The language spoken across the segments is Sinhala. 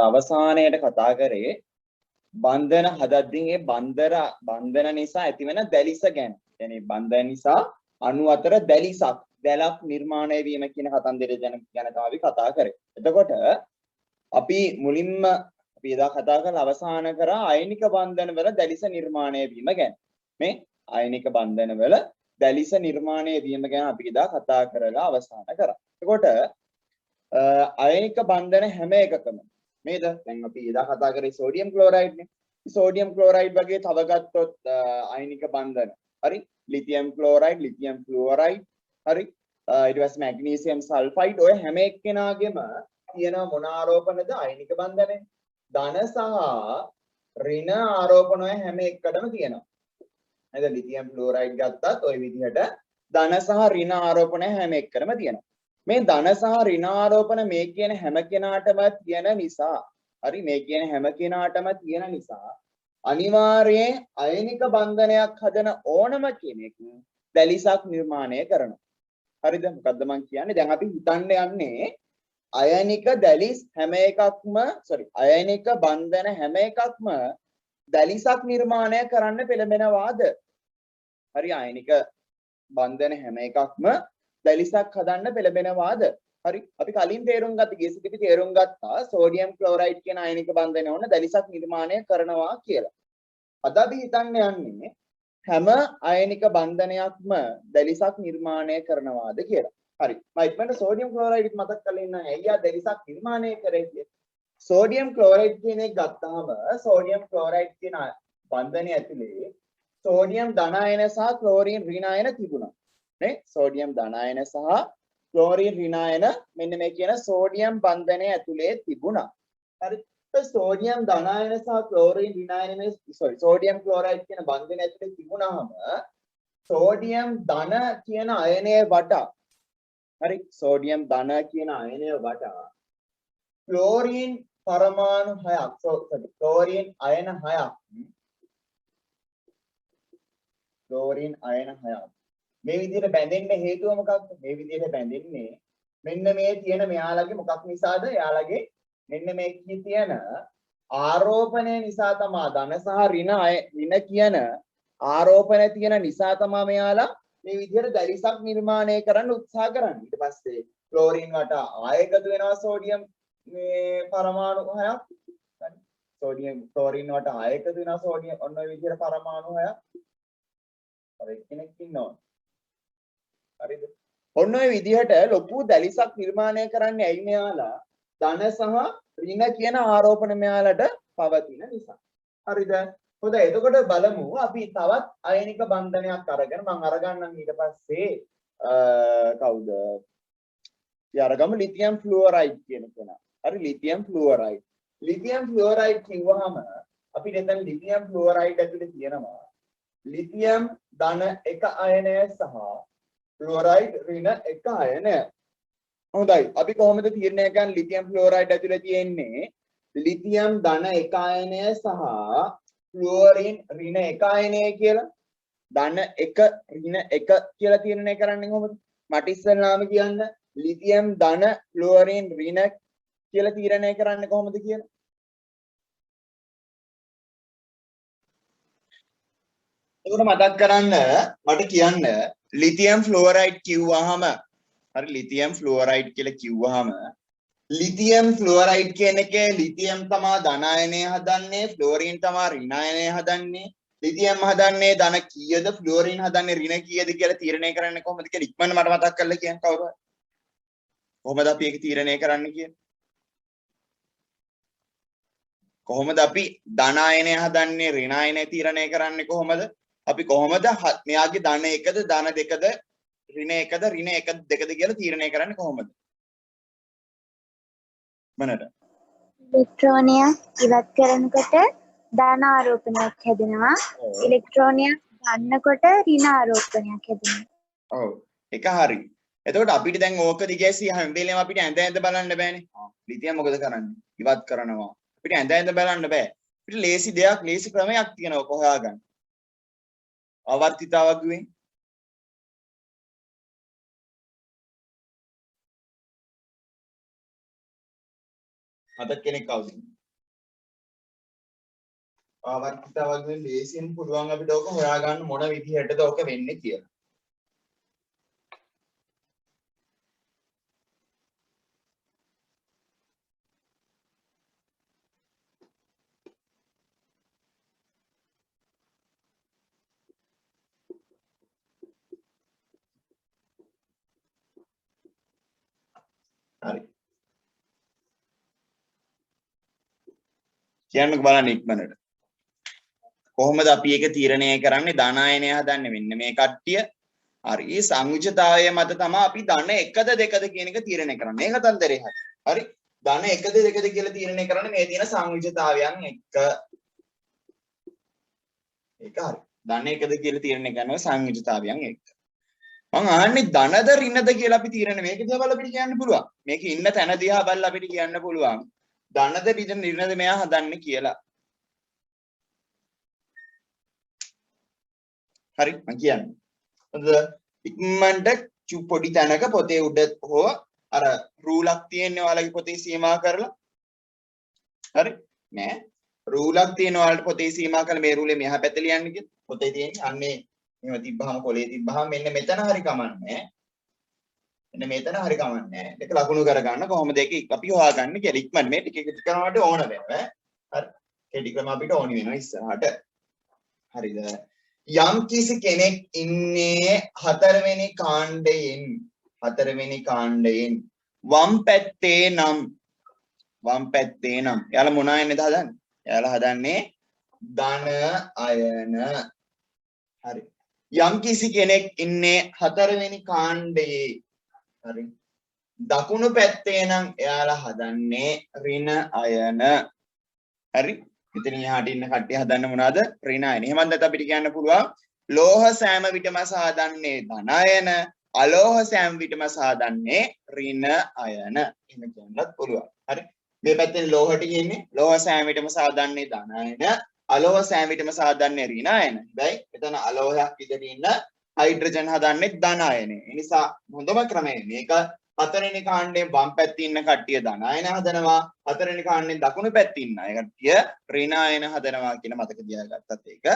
අවසානයේට කතා කරේ බන්ධන හදද්දී ඒ බන්ධන නිසා ඇතිවෙන දැලිස ගැන. يعني බන්ධන නිසා අණු අතර දැලක් නිර්මාණය වීම කියන කතන්දරය ගැන තමයි අපි කතා කරේ. එතකොට අපි මුලින්ම අපි එදා කතා කරලා අවසාන කරා අයනික බන්ධන වල දැලිස නිර්මාණය වීම ගැන. මේ අයනික බන්ධන වල දැලිස නිර්මාණය වීම ගැන අපි එදා කතා කරලා අවසාන කරා. එතකොට අයනික බන්ධන හැම එකකම නේද? දැන් අපි එදා කතා කරේ සෝඩියම් ක්ලෝරයිඩ් නේ. සෝඩියම් ක්ලෝරයිඩ් වගේ තව ගත්තොත් අයනික බන්ධන. හරි? ලිතියම් ක්ලෝරයිඩ්, ලිතියම් ෆ්ලුවරයිඩ්, හරි? ඊට පස්සේ මැග්නීසියම් සල්ෆයිඩ් ඔය හැම එක්කෙනාගේම තියෙන මොන ආරෝපණද අයනික බන්ධනේ. ධන සහ ඍණ ආරෝපණ ඔය හැම එකකටම තියෙනවා. නේද? ලිතියම් ෆ්ලුවරයිඩ් ගත්තත් ওই විදිහට ධන සහ ඍණ ආරෝපණ හැම එකකටම තියෙනවා. මේ ධන සහ ඍණ ආරෝපණ මේ කියන හැම කෙනාටම තියෙන නිසා හරි මේ කියන හැම කෙනාටම තියෙන නිසා අනිවාර්යයෙන් අයනික බන්ධනයක් හදන ඕනම කෙනෙක් දැලිසක් නිර්මාණය කරනවා. හරිද? මොකද්ද මම කියන්නේ? දැන් අපි හිතන්න යන්නේ අයනික දැලිස් හැම එකක්ම අයනික බන්ධන හැම එකක්ම දැලිසක් නිර්මාණය කරන්න පෙළඹෙනවාද? හරි අයනික බන්ධන හැම එකක්ම දැලිසක් හදන්න පෙළඹෙනවාද? හරි අපි කලින් තේරුම් ගත්ත ගේසිතිපි තේරුම් ගත්තා සෝඩියම් ක්ලෝරයිඩ් කියන අයනික බන්ධනය ඕන දැලිසක් නිර්මාණය කරනවා කියලා. අද අපි හිතන්න යන්නේ හැම අයනික බන්ධනයක්ම දැලිසක් නිර්මාණය කරනවාද කියලා. හරි. මම ඉක්මනට සෝඩියම් ක්ලෝරයිඩ් මතක් කරලා ඉන්න ඇයියා දැලිසක් නිර්මාණය කරේ කියලා. සෝඩියම් ක්ලෝරයිඩ් කියන එක ගත්තාම සෝඩියම් ක්ලෝරයිඩ් කියන බන්ධනය ඇතුලේ සෝඩියම් ධන අයන සහ ක්ලෝරින් ඍණ අයන තිබුණා. නේ? සෝඩියම් ධන අයන සහ ක්ලෝරින් ඍණ අයන මෙන්න මේ කියන සෝඩියම් බන්ධනය ඇතුලේ තිබුණා. හරි. සෝඩියම් ධන අයන සහ ක්ලෝරින් ඍණ අයන මේ සෝඩියම් ක්ලෝරයිඩ් කියන බන්ධනය ඇතුලේ තිබුණාම සෝඩියම් ධන කියන අයනය වටා හරි සෝඩියම් ධන කියන අයනය වටා ක්ලෝරින් පරමාණු 6ක් ක්ලෝරින් අයන 6ක් ක්ලෝරින් අයන 6ක් මේ විදිහට බැඳෙන්න හේතුව මොකක්ද? මේ විදිහට බැඳෙන්නේ මෙන්න මේ තියෙන මෙයාලගේ මොකක් නිසාද? එයාලගේ මෙන්න මේ තියෙන ආරෝපණය නිසා තමයි ධන සහ ඍණ කියන ආරෝපණය තියෙන නිසා තමයි මෙයාලා මේ විදිහට දැලිසක් නිර්මාණය කරන්න උත්සාහ කරන්නේ. ඊට පස්සේ ක්ලෝරින් වට ආයකතු වෙනවා සෝඩියම් මේ පරමාණු 6ක්. හරි. සෝඩියම් ක්ලෝරින් වට ආයකතු වෙනවා සෝඩියම් ඔන්න ඔය විදිහට පරමාණු 6ක්. තව එක්කෙනෙක් ඉන්නවා. හරිද? ඔන්න ඔය විදිහට ලොකු දැලිසක් නිර්මාණය කරන්නේ ඇයි මෙයාලා? ධන සහ ඍණ කියන ආරෝපණ මෙයාලට පවතින නිසා. හරිද? හොඳයි එතකොට බලමු අපි තවත් අයනික බන්ධනයක් අරගෙන මම අරගන්නම් ඊට පස්සේ කවුද? යාරගම ලිතියම් ෆ්ලුවරයිඩ් කියන කෙනා. හරි ලිතියම් ෆ්ලුවරයිඩ්. ලිතියම් ෆ්ලුවරයිඩ් කිව්වහම අපිට එතන ලිතියම් ෆ්ලුවරයිඩ් ඇතුලේ තියෙනවා ලිතියම් ධන එක අයනය සහ ෆ්ලුවරයිඩ් ඍණ එක අයනය. හොඳයි අපි කොහොමද තීරණය කරන්නේ ලිතියම් ෆ්ලුවරයිඩ් ඇතුලේ තියෙන්නේ ලිතියම් ධන එක අයනය සහ ෆ්ලුවරින් ඍණ එක අයනය කියලා. ධන එක ඍණ එක කියලා තීරණය කරන්නේ කොහොමද? මට ඉස්සෙල්ලාම කියන්න ලිතියම් ධන ෆ්ලුවරින් ඍණ කියලා තීරණය කරන්නේ කොහොමද කියලා. ඒකට මතක් කරන්න මට කියන්න ලිතියම් ෆ්ලුවරයිඩ් කිව්වහම හරි ලිතියම් ෆ්ලුවරයිඩ් කියලා කිව්වහම ලිතියම් ෆ්ලුවරයිඩ් කියන එකේ ලිතියම් තමා ධන අයනය හදන්නේ ෆ්ලෝරින් තමා ඍණ අයනය හදන්නේ ලිතියම් හදන්නේ ධන කීයද ෆ්ලෝරින් හදන්නේ ඍණ කීයද කියලා තීරණය කරන්නේ කොහොමද කියලා ඉක්මනට මට මතක් කරලා කියන්න කවුරු හරි කොහොමද අපි ඒක තීරණය කරන්නේ කියන්නේ කොහොමද අපි ධන අයනය හදන්නේ ඍණ අයනය තීරණය කරන්නේ කොහොමද අපි කොහොමද මෙයාගේ ධන එකද ධන දෙකද ඍණ එකද ඍණ එක දෙකද කියලා තීරණය කරන්නේ කොහොමද මනට ඉලෙක්ට්‍රෝනයක් ඉවත් කරනකොට ධන ආරෝපණයක් හැදෙනවා ඉලෙක්ට්‍රෝනයක් ගන්නකොට ඍණ ආරෝපණයක් හැදෙනවා. ඔව් ඒක හරි. එතකොට අපිට දැන් ඕක දිගැසි හැම වෙලේම අපිට ඇඳ බලන්න බෑනේ. ලිතියම් මොකද කරන්නේ? ඉවත් කරනවා. අපිට ඇඳ බලන්න බෑ. අපිට ලේසි දෙයක් ලේසි ක්‍රමයක් තියෙනවා කොහොයාගන්න. ආවර්තිතාවකුවෙන් මතක කෙනෙක් කවුද? ආවර්තිතවගේ ලේසියෙන් පුළුවන් අපිට ඕක හොයාගන්න මොන විදිහටද ඕක වෙන්නේ කියලා. හරි. කියන්නකෝ බලන්න ඉක්මනට. කොහොමද අපි ඒක තීරණය කරන්නේ? ධනායනය හදන්නේ මෙන්න මේ කට්ටිය. හරි. මේ සංයුජතාවය මත තමයි අපි ධන 1ද 2ද කියන එක තීරණය කරන්නේ. මේක තන්දරේ හරි. හරි. ධන 1ද 2ද කියලා තීරණය කරන්නේ මේ තියෙන සංයුජතාවයන් එක්ක. ඒක හරි. ධන 1ද කියලා තීරණය කරනවා සංයුජතාවයන් එක්ක. මං අහන්නේ ධනද ඍණද කියලා අපි තීරණය මේක දිහා බලලා අපිට කියන්න පුළුවන්. මේක ඉන්න තැන දිහා බලලා අපිට කියන්න පුළුවන්. ධනද ඍණද මෙයා හදන්නේ කියලා. හරි මං කියන්නේ. හොඳද? ඉක්මනට පොඩි තැනක පොතේ උඩ හෝ අර රූලක් තියෙන්නේ ඔයාලගේ පොතේ සීමා කරලා. හරි? නෑ. රූලක් තියෙන ඔයාලට පොතේ සීමා කරලා මේ රූලේ මෙහා පැත්තේ ලියන්න කිව්වොත් පොතේ තියෙන්නේ අන්නේ මෙහෙම තිබ්බහම කොලේ තිබ්බහම මෙන්න මෙතන හරි කමන්නේ. මෙන්න මෙතන හරි කමන්නේ. ඒක ලකුණු කරගන්න කොහොමද ඒක අපි හොයාගන්නේ කියලා ඉක්මනට මේ ටික ටික කරනවට ඕන වෙනවා. හරි. කෙටි ක්‍රම අපිට ඕනි වෙනවා ඉස්සරහට. හරිද? යම් කිසි කෙනෙක් ඉන්නේ හතරවෙනි කාණ්ඩයෙන් වම් පැත්තේ නම් එයාලා මොන අයනද හදන්නේ? එයාලා හදන්නේ ධන අයන. හරි. යම් කිසි කෙනෙක් ඉන්නේ හතරවෙනි කාණ්ඩයේ හරි දකුණු පැත්තේ නම් එයාලා හදන්නේ ඍණ අයන. හරි. මෙතන එහාට ඉන්න කට්ටිය හදන්න මොනවාද? ඍණ අයන. එහෙමත් නැත්නම් අපිට කියන්න පුළුවන් ලෝහ සෑම විටම සාදන්නේ ධන අයන, අලෝහ සෑම විටම සාදන්නේ ඍණ අයන. එහෙම කියන්නත් පුළුවන්. හරි. මේ පැත්තෙන් ලෝහට කියන්නේ ලෝහ සෑම විටම සාදන්නේ ධන අයන, අලෝහ සෑම විටම සාදන්නේ ඍණ අයන. හැබැයි මෙතන අලෝහයක් විදිහට ඉන්න හයිඩ්‍රජන් හදන්නේ ධන අයන. ඒ නිසා හොඳම ක්‍රමය මේක හතරවෙනි කාණ්ඩයෙන් වම් පැත්තේ ඉන්න කට්ටිය ධන අයන හදනවා, හතරවෙනි කාණ්ඩයෙන් දකුණු පැත්තේ ඉන්න අය කට්ටිය ඍණ අයන හදනවා කියලා මතක තියාගත්තත් ඒක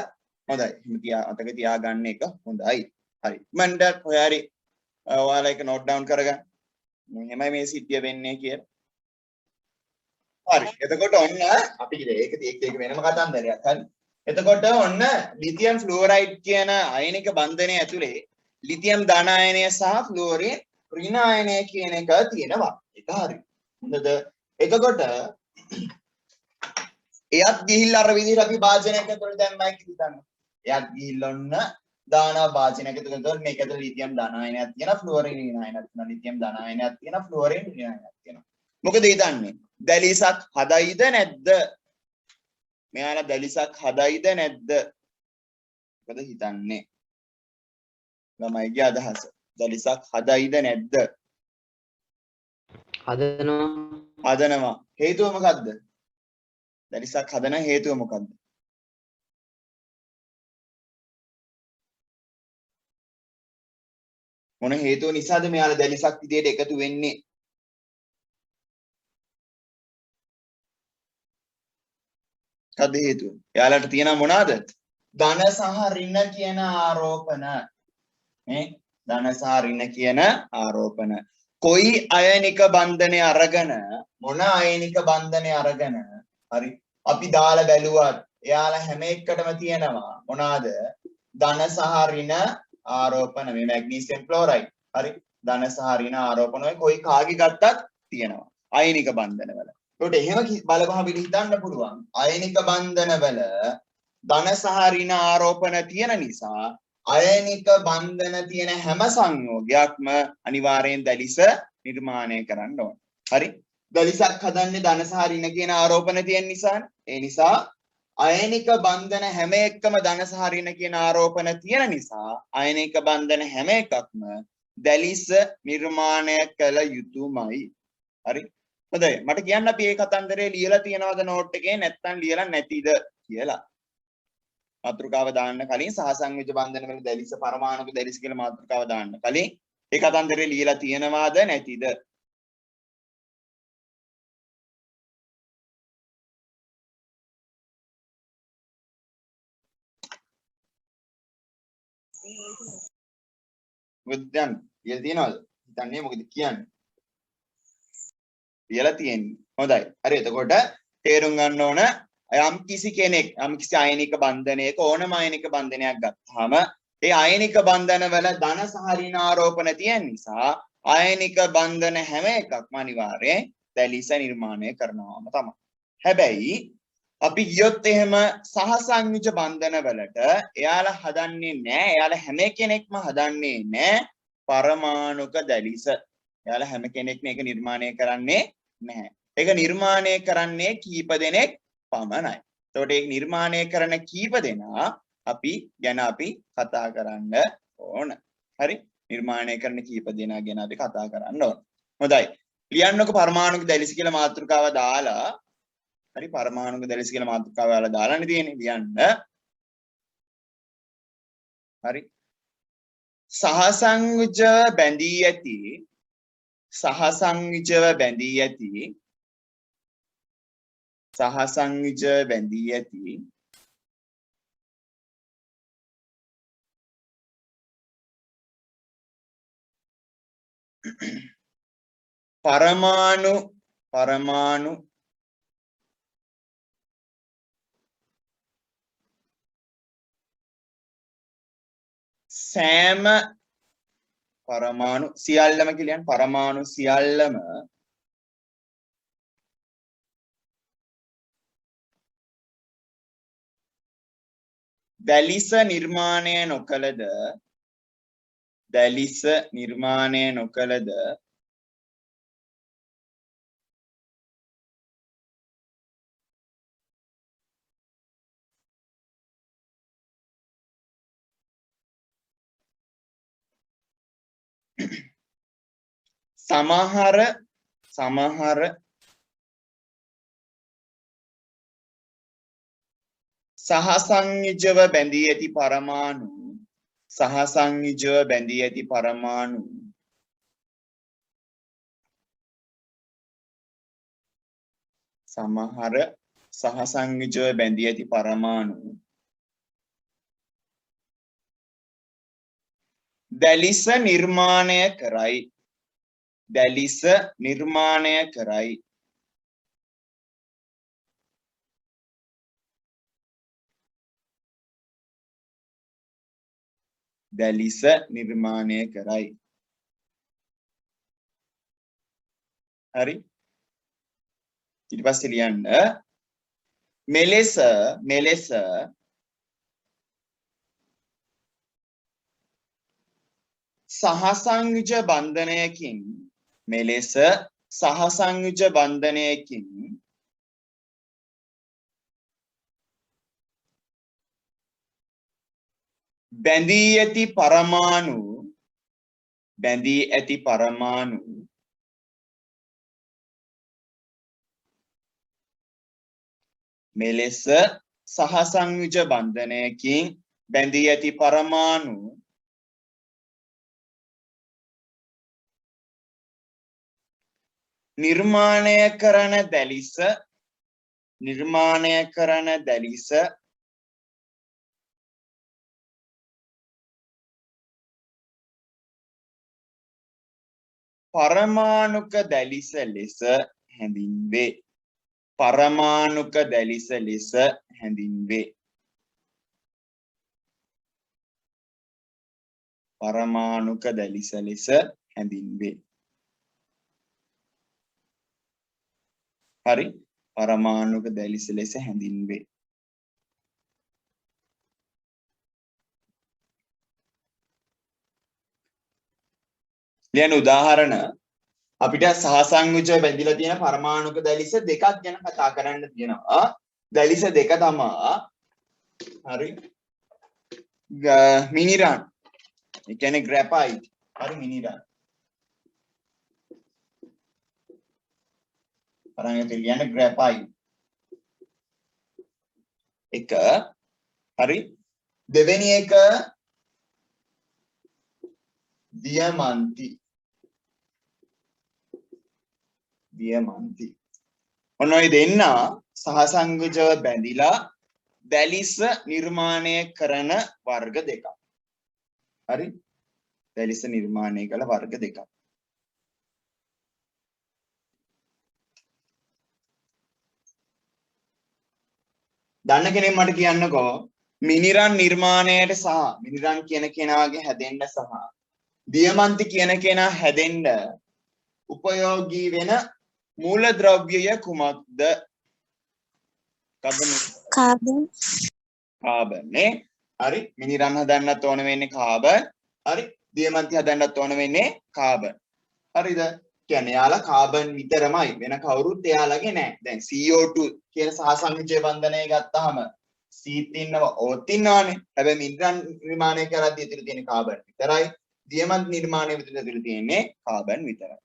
හොඳයි. එහෙම මතක තියාගන්න එක හොඳයි. හරි. මන්ද ඔයාරි ඔයාලා ඒක නෝට් ඩවුන් කරගන්න. මෙහෙමයි මේ සිද්ධිය වෙන්නේ කියලා. හරි. එතකොට ඔන්න අපි ඒක වෙනම කතන්දරයක්. හරි. එතකොට ඔන්න ලිතියම් ෆ්ලුවරයිඩ් කියන අයනික බන්ධනය ඇතුලේ ලිතියම් ධන අයනය සහ ෆ්ලුවරින් ඍණ අයනය කියන එක තියෙනවා. ඒක හරි. හොඳද? එතකොට එයත් ගිහිල්ලා අර විදිහට අපි භාජනයක් ඇතුළට දැම්මයි කියලා හිතන්න. එයත් ගිහිල්ලා ඔන්න දානවා භාජනයක් ඇතුළට. මේක ඇතුළේ ලිතියම් ධන අයනයක් තියෙනවා, ෆ්ලුවරින් ඍණ අයනයක් තියෙනවා. ලිතියම් ධන අයනයක් තියෙනවා, ෆ්ලුවරින් ඍණ අයනයක් තියෙනවා. මොකද හිතන්නේ? දැලිසක් හදයිද නැද්ද? මෙයාලා දැලිසක් හදයිද නැද්ද? මොකද හිතන්නේ? ළමයිගේ අදහස. දැලිසක් හදයිද නැද්ද? හදනවා. හේතුව මොකද්ද? දැලිසක් හදන හේතුව මොකද්ද? මොන හේතුව නිසාද මෙයාලා දැලිසක් විදියට එකතු වෙන්නේ? මොකද හේතුව? එයාලට තියෙන මොනවාද? ධන සහ ඍණ කියන ආරෝපණ. නේ? ධන සහ ඍණ කියන ආරෝපණ. කොයි අයනික බන්ධනය අරගෙන මොන අයනික බන්ධනය අරගෙන හරි අපි දාලා බැලුවත් එයාලා හැම එකටම තියෙනවා මොනවාද? ධන සහ ඍණ ආරෝපණ. මේ මැග්නීසියම් ක්ලෝරයිඩ්. හරි. ධන සහ ඍණ ආරෝපණ ඔය කොයි කාගේ ගත්තත් තියෙනවා. අයනික බන්ධනවල. ඒකට එහෙම බලපුවම අපිට හිතන්න පුළුවන් අයනික බන්ධනවල ධන සහ ඍණ ආරෝපණ තියෙන නිසා අයනික බන්ධන තියෙන හැම සංයෝගයක්ම අනිවාර්යෙන් දැලිස නිර්මාණය කරන්න ඕන. හරි? දැලිසක් හදන්නේ ධන සහ ඍණ කියන ආරෝපණ තියෙන නිසානේ. ඒ නිසා අයනික බන්ධන හැම එකම ධන සහ ඍණ කියන ආරෝපණ තියෙන නිසා අයනික බන්ධන හැම එකක්ම දැලිස නිර්මාණය කළ යුතුමයි. හරි? හොඳයි. මට කියන්න අපි මේ කතන්දරේ ලියලා තියනවද නෝට් එකේ නැත්නම් ලියලා නැතිද කියලා. මාතෘකාව දාන්න කලින් සහසංයුජ බන්ධන වල දැලිස පරමාණුක දැලිස කියලා මාතෘකාව දාන්න කලින් ඒ කතන්දරේ ලියලා තියනවාද නැතිද? බුද්ධයන් කියලා තියනවද? හිතන්නේ මොකද කියන්නේ? කියලා තියෙන්නේ. හොඳයි. හරි එතකොට තේරුම් ගන්න ඕන යම් කිසි කෙනෙක් යම් කිසි අයනික බන්ධනයක ඕනම අයනික බන්ධනයක් ගත්තාම ඒ අයනික බන්ධන වල ධන සහ ඍණ ආරෝපණ තියෙන නිසා අයනික බන්ධන හැම එකක්ම අනිවාර්යෙන් දැලිස නිර්මාණය කරනවාම තමයි. හැබැයි අපි ගියොත් එහෙම සහසංයුජ බන්ධන වලට එයාලා හදන්නේ නැහැ. එයාලා හැම කෙනෙක්ම හදන්නේ නැහැ පරමාණුක දැලිස. එයාලා හැම කෙනෙක්ම ඒක නිර්මාණය කරන්නේ නැහැ. ඒක නිර්මාණය කරන්නේ කීප දෙනෙක් පමණයි. එතකොට ඒක නිර්මාණය කරන කීප දෙනා අපි ගැන අපි කතා කරන්න ඕන. හරි? නිර්මාණය කරන කීප දෙනා ගැන අපි කතා කරන්න ඕන. හොඳයි. ලියන්නකො පරමාණුක දැලිස කියලා මාතෘකාව දාලා. හරි පරමාණුක දැලිස කියලා මාතෘකාව දාලානේ තියෙන්නේ. ලියන්න. හරි. සහසංයුජ බැඳී ඇති සහසංයුජව බැඳී ඇති සහසංයුජ බැඳී ඇති පරමාණු සෑම පරමාණු සියල්ලම කියන්නේ පරමාණු සියල්ලම දැලිස නිර්මාණය නොකලද සමහර සහසංයුජව බැඳී ඇති පරමාණු සමහර සහසංයුජව බැඳී ඇති පරමාණු දැලිස නිර්මාණය කරයි. දැලිස නිර්මාණය කරයි. හරි ඊට පස්සේ ලියන්න මෙලෙස සහසංයුජ බන්ධනයකින් බැඳී ඇති පරමාණු මෙලෙස සහසංයුජ බන්ධනයකින් බැඳී ඇති පරමාණු නිර්මාණය කරන දැලිස පරමාණුක දැලිස ලෙස හැඳින්වේ. හරි පරමාණුක දැලිස ලෙස හැඳින්වේ. ලියන උදාහරණ අපිට සහසංයුජ බැඳිලා තියෙන පරමාණුක දැලිස දෙකක් ගැන කතා කරන්න තියෙනවා. දැලිස දෙක තමයි හරි මිනිරන්. ඒ කියන්නේ ග්‍රැෆයිට්. හරි මිනිරන්. පරංගත ලියන ග්‍රැෆයිට්. එක හරි දෙවෙනි එක දියමන්ති. ඔන්න ඔය දෙන්න සහසංයුජව බැඳිලා දැලිස නිර්මාණය කරන වර්ග දෙකක්. හරි දැලිස නිර්මාණය කළ වර්ග දෙකක්. දන්න කෙනෙක් මට කියන්නකෝ මිනිරන් නිර්මාණයට සහ මිනිරන් කියන කෙනාගේ හැදෙන්න සහ දියමන්ති කියන කෙනා හැදෙන්න උපයෝගී වෙන මූලද්‍රව්‍යය කුමක්ද? කාබන්. කාබන් නේ. හරි මිනිරන් හදන්නත් ඕන වෙන්නේ කාබන්. හරි දියමන්ති හදන්නත් ඕන වෙන්නේ කාබන්. හරිද? කියන්නේ යාලා කාබන් විතරමයි වෙන කවුරුත් එයාලගේ නැහැ. දැන් CO2 කියන සහසංයෝජය බන්ධනය ගත්තාම C ඉන්නවා O ඉන්නවානේ. හැබැයි මිනිරන් නිර්මාණය කරද්දී ඉතිරි තියෙන කාබන් විතරයි. දියමන්ති නිර්මාණය විතර තියෙන්නේ කාබන් විතරයි.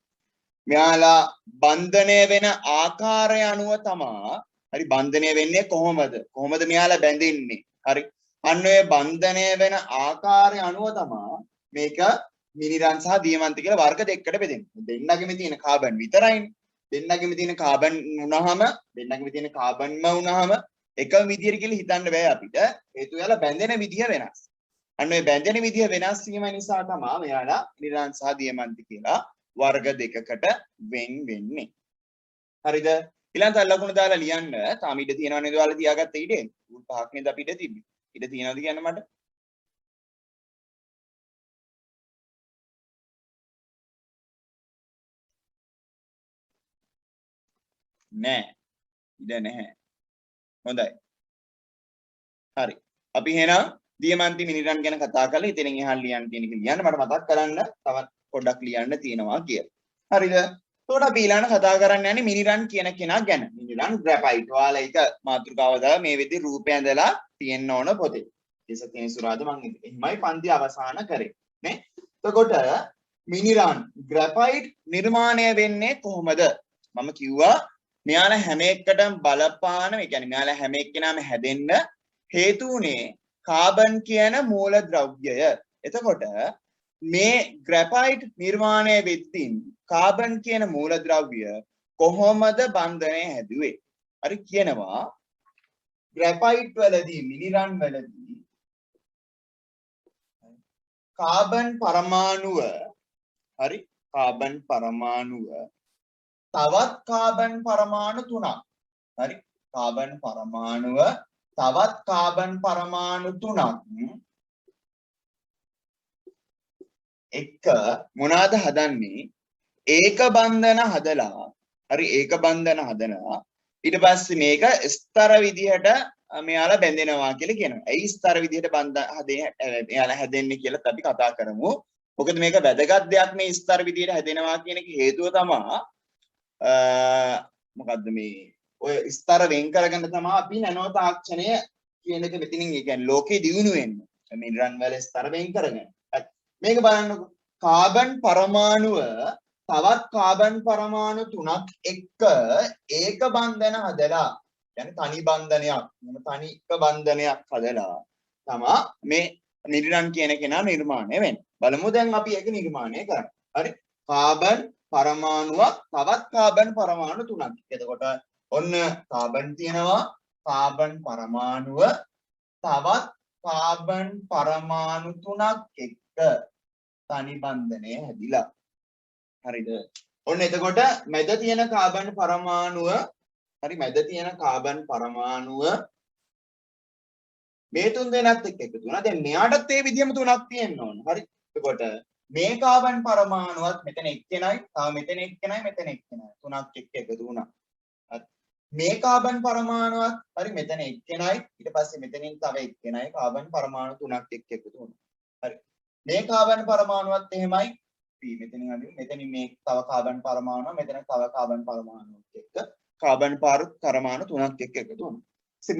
මෙයාලා බන්ධනය වෙන ආකාරය අනුව තමා හරි බන්ධනය වෙන්නේ කොහොමද? කොහොමද මෙයාලා බැඳෙන්නේ? හරි. අන්න ඔය බන්ධනය වෙන ආකාරය අනුව තමා මේක මිනිරන් සහ දියමන්ති කියලා වර්ග දෙකකට බෙදෙන්නේ. දෙන්නගෙම තියෙන කාබන් විතරයිනේ. දෙන්නගෙම තියෙන කාබන් වුණාම දෙන්නගෙම තියෙන කාබන්ම වුණාම එකම විදියට කියලා හිතන්න බෑ අපිට. හේතුව යාලා බැඳෙන විදිය වෙනස්. අන්න ඔය බැඳෙන විදිය වෙනස් වීම නිසා තමයි මෙයාලා මිනිරන් සහ දියමන්ති කියලා වර්ග දෙකකට වෙන් වෙන්නේ. හරිද? ඊළඟට ලකුණු දාලා ලියන්න. තාම ඉඩ තියෙනවා නේද ඔයාලා තියාගත්ත ඉඩේ? උල් පහක් නේද අපි ඉඩ තිබ්බේ. ඉඩ තියනවද කියන්න මට? නෑ. ඉඩ නැහැ. හොඳයි. හරි. අපි එහෙනම් දියමන්ති මිනිරන් ගැන කතා කරලා ඉතින් එහාට ලියන්න තියෙන එක ලියන්න මට මතක් කරන්න තවත් පොඩ්ඩක් ලියන්න තියෙනවා කියලා. හරිද? එතකොට අපි ඊළඟ කතා කරන්න යන්නේ මිනිරන් කියන කෙනා ගැන. මිනිරන් ග්‍රැෆයිට්. ඔයාලා ඒක මාතෘකාව දාලා මේ විදිහේ රූපය ඇඳලා තියෙන්න ඕන පොතේ. ඒස තේසුරාද මම එහෙමයි පන්ති අවසන් කරේ. නේ? එතකොට මිනිරන් ග්‍රැෆයිට් නිර්මාණය වෙන්නේ කොහොමද? මම කිව්වා මෙයාලා හැම එකටම බලපාන, ඒ කියන්නේ මෙයාලා හැම එක්කෙනාම හැදෙන්න හේතු උනේ කාබන් කියන මූලද්‍රව්‍යය. එතකොට මේ ග්‍රැෆයිට් නිර්මාණය වෙද්දී කාබන් කියන මූලද්‍රව්‍ය කොහොමද බන්ධනය හැදුවේ? හරි කියනවා ග්‍රැෆයිට් වලදී මිනිරන් වලදී කාබන් පරමාණුව හරි කාබන් පරමාණුව තවත් කාබන් පරමාණු තුනක් හරි කාබන් පරමාණුව තවත් කාබන් පරමාණු තුනක් එක මොනවාද හදන්නේ? ඒක බන්ධන හදලා හරි ඒක බන්ධන හදනවා ඊට පස්සේ මේක ස්තර විදිහට මෙයාලා බැඳෙනවා කියලා කියනවා. ඇයි ස්තර විදිහට එයාලා හැදෙන්නේ කියලා අපි කතා කරමු. මොකද මේක වැදගත් දෙයක් මේ ස්තර විදිහට හැදෙනවා කියන එක හේතුව තමයි මොකද්ද මේ ඔය ස්තර වෙන් කරගන්න තමයි අපි නැනෝ තාක්ෂණය කියන එක මෙතනින් ඒ කියන්නේ ලෝකේ දියුණු වෙන්නේ. මිනරල් වල ස්තර වෙන් කරගන්න. මේක බලන්නකො කාබන් පරමාණුව තවත් කාබන් පරමාණු තුනක් එක්ක ඒක බන්ධන හදලා يعني තනි බන්ධනයක් තනි එක බන්ධනයක් හදලා තමයි මේ මිනරල් කියන කෙනා නිර්මාණය වෙන්නේ. බලමු දැන් අපි ඒක නිර්මාණය කරන්නේ. හරි කාබන් පරමාණුවක් තවත් කාබන් පරමාණු තුනක්. එතකොට ඔන්න කාබන් තියෙනවා කාබන් පරමාණුව තවත් කාබන් පරමාණු තුනක් එක්ක තනි බන්ධනය හැදිලා. හරිද? ඔන්න එතකොට මැද තියෙන කාබන් පරමාණුව හරි මැද තියෙන කාබන් පරමාණුව මේ තුන් දෙනාත් එක්ක එකතු වෙනවා. දැන් මෙයාටත් ඒ විදිහම තුනක් තියෙන්න ඕන. හරි. එතකොට මේ කාබන් පරමාණුවත් මෙතන එක්කෙනයි, තව මෙතන එක්කෙනයි, මෙතන එක්කෙනයි. තුනක් එක්ක එකතු වුණා. හරි. මේ කාබන් පරමාණුවත් හරි මෙතන එක්කෙනයි, ඊට පස්සේ මෙතනින් තව එක්කෙනයි කාබන් පරමාණු තුනක් එක්ක එකතු වුණා. හරි. මේ කාබන් පරමාණුවත් එහෙමයි. මෙතනින් හරි මෙතනින් මේ තව කාබන් පරමාණුව, මෙතන තව කාබන් පරමාණුවක් එක්ක කාබන් පරමාණු තුනක් එක්ක එකතු වුණා.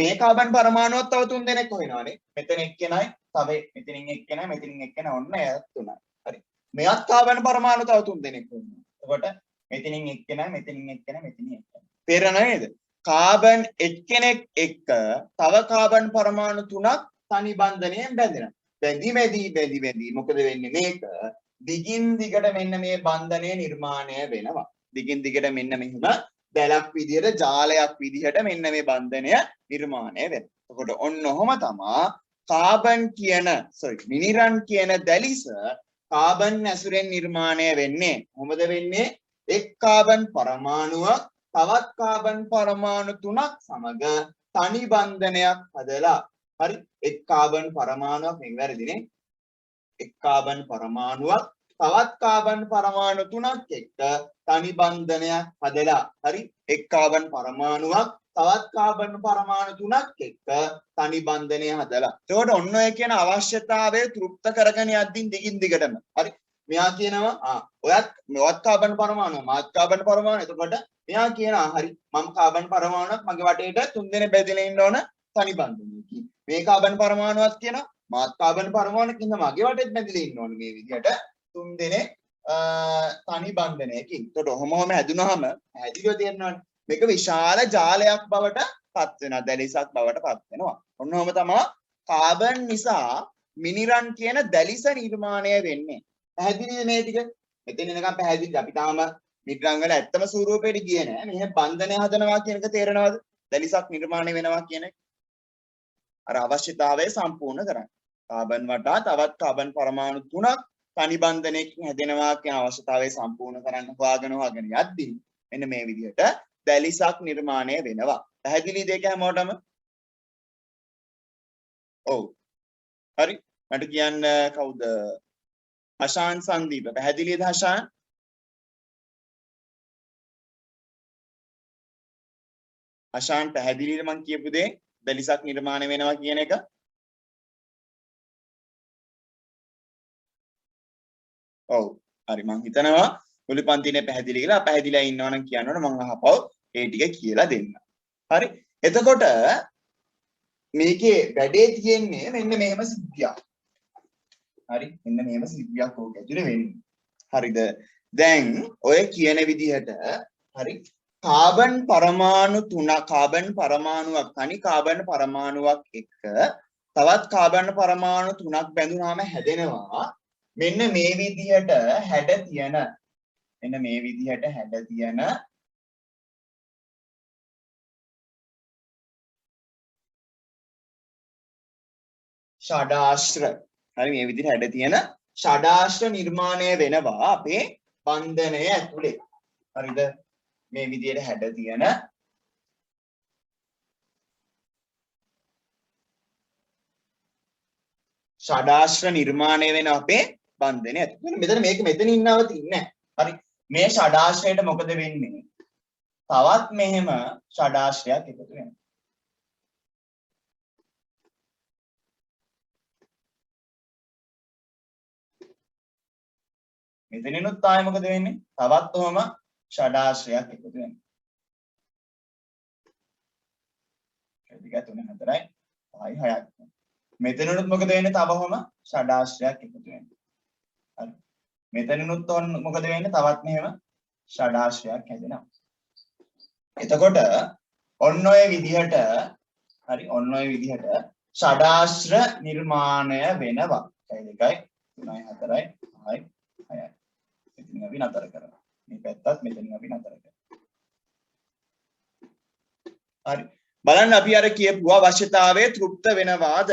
මේ කාබන් පරමාණුවත් තව තුන් දෙනෙක් හොයනවානේ. මෙතන එක්කෙනයි, තව මෙතනින් එක්කෙනයි, මෙතනින් එක්කෙනයි ඔන්න එයත් තුනයි. හරි. මෙයත් කාබන් පරමාණු තව තුන් දෙනෙක් හොයනවා. එතකොට මෙතනින් එක්කෙනයි, මෙතනින් එක්කෙනයි, මෙතනින් එක්කෙනයි. තේරෙනව නේද? කාබන් එක්කෙනෙක් එක්ක තව කාබන් පරමාණු තුනක් තනි බන්ධනයෙන් බැඳෙනවා. බැඳි මොකද වෙන්නේ මේක? දිගින් දිගට මෙන්න මේ බන්ධනය නිර්මාණය වෙනවා. දිගින් දිගට මෙන්න මෙහෙම දැලක් විදිහට ජාලයක් විදිහට මෙන්න මේ බන්ධනය නිර්මාණය වෙනවා. එතකොට ඔන්න ඔහොම තමයි කාබන් කියන මිනිරන් කියන දැලිස කාබන් ඇසුරෙන් නිර්මාණය වෙන්නේ. කොහොමද වෙන්නේ? එක් කාබන් පරමාණුවක් තවත් කාබන් පරමාණු 3ක් සමග තනි බන්ධනයක් හදලා. හරි. එක් කාබන් පරමාණුවක් මේක වැරදිනේ. එක් කාබන් පරමාණුවක් තවත් කාබන් පරමාණු 3ක් එක්ක තනි බන්ධනයක් හදලා. හරි. එක් කාබන් පරමාණුවක් තවත් කාබන් පරමාණු 3ක් එක්ක තනි බන්ධනය හදලා. එතකොට ඔන්න ඔය කියන අවශ්‍යතාවය තෘප්ත කරගෙන යද්දී දිගින් දිගටම. හරි. මෙයා කියනවා ඔයත් කාබන් පරමාණු මාත් කාබන් පරමාණු. එතකොට මෙයා කියනවා හරි මම කාබන් පරමාණුවක් මගේ වටේට 3 දෙනෙක් බැඳලා ඉන්න ඕන තනි බන්ධනයකින්. මේ කාබන් පරමාණුවක් කියනවා මාත් කාබන් පරමාණුවක් ඉන්න මගේ වටේට බැඳලා ඉන්න ඕන මේ විදිහට 3 දෙනෙක් තනි බන්ධනයකින්. එතකොට ඔහොම හැදුනහම හැදිලිව තේරෙනවනේ. මේක විශාල ජාලයක් බවට පත් වෙනවා. දැලිසක් බවට පත් වෙනවා. ඔන්න ඔහොම තමයි කාබන් නිසා මිනිරන් කියන දැලිස නිර්මාණය වෙන්නේ. පැහැදිලිද මේ ටික? මෙතන එනකම් පැහැදිලිද? අපි තාම මිනිරන් වල ඇත්තම ස්වරූපයට ගියේ නෑ. මෙහෙ බන්ධනය හදනවා කියන එක තේරෙනවද? දැලිසක් නිර්මාණය වෙනවා කියන එක. අර අවශ්‍යතාවය සම්පූර්ණ කරන්න. කාබන් වටා තවත් කාබන් පරමාණු 3ක් තනි බන්ධනයකින් හැදෙනවා කියන අවශ්‍යතාවය සම්පූර්ණ කරන්න හොයාගෙන යද්දී මෙන්න මේ විදිහට දැලිසක් නිර්මාණය වෙනවා. පැහැදිලිද ඒක හැමෝටම? ඔව්. හරි. මට කියන්න කවුද? අශාන් සංදීප. පැහැදිලිද අශාන්? අශාන් පැහැදිලිද මං කියපු දේ? දැලිසක් නිර්මාණය වෙනවා කියන එක? ඔව්. හරි මං හිතනවා මුළු පන්තිනේ පැහැදිලි කියලා. පැහැදිලිලා ඉන්නවනම් කියනවනේ මං අහපව ඒ ටික කියලා දෙන්න. හරි. එතකොට මේකේ වැඩේ තියෙන්නේ මෙන්න මෙහෙම සිද්ධියක්. හරි. මෙන්න මෙහෙම සිද්ධියක් ඕක ඇතුලේ වෙන්නේ. හරිද? දැන් ඔය කියන විදිහට හරි කාබන් පරමාණු 3 කාබන් පරමාණුවක් තනි කාබන් පරමාණුවක් එක්ක තවත් කාබන් පරමාණු 3ක් බැඳුනහම හැදෙනවා මෙන්න මේ විදිහට හැඩ තියෙන ෂඩාශ්‍ර. හරි මේ විදිහට හැඩ තියෙන ෂඩාශ්‍ර නිර්මාණය වෙනවා අපේ බන්ධනය ඇතුලේ. හරිද? මේ විදිහට හැඩ තියෙන ෂඩාශ්‍ර නිර්මාණය වෙන අපේ බන්ධනය ඇතුලේ. මෙතන මේක මෙතනින් නවතින්නේ නැහැ. හරි. මේ ෂඩාශ්‍රයට මොකද වෙන්නේ? තවත් මෙහෙම ෂඩාශ්‍රයක් එකතු වෙනවා. මෙතනිනුත් ආයෙ මොකද වෙන්නේ? තවත් ඔහම ෂඩාශ්‍රයක් එකතු වෙනවා. 2 3 4යි 5යි 6යි. මෙතනිනුත් මොකද වෙන්නේ? තව ඔහම ෂඩාශ්‍රයක් එකතු වෙනවා. හරි. මෙතනිනුත් මොකද වෙන්නේ? තවත් මෙහෙම ෂඩාශ්‍රයක් හැදෙනවා. එතකොට ඔන්න ඔය විදිහට හරි ඔන්න ඔය විදිහට ෂඩාශ්‍ර නිර්මාණය වෙනවා. 2යි 3යි 4යි 5යි 6යි. මෙතනින් අපි නතර කරනවා. මේ පැත්තත් මෙතනින් අපි නතර කරනවා. හරි. බලන්න අපි අර කියපු අවශ්‍යතාවය තෘප්ත වෙනවාද?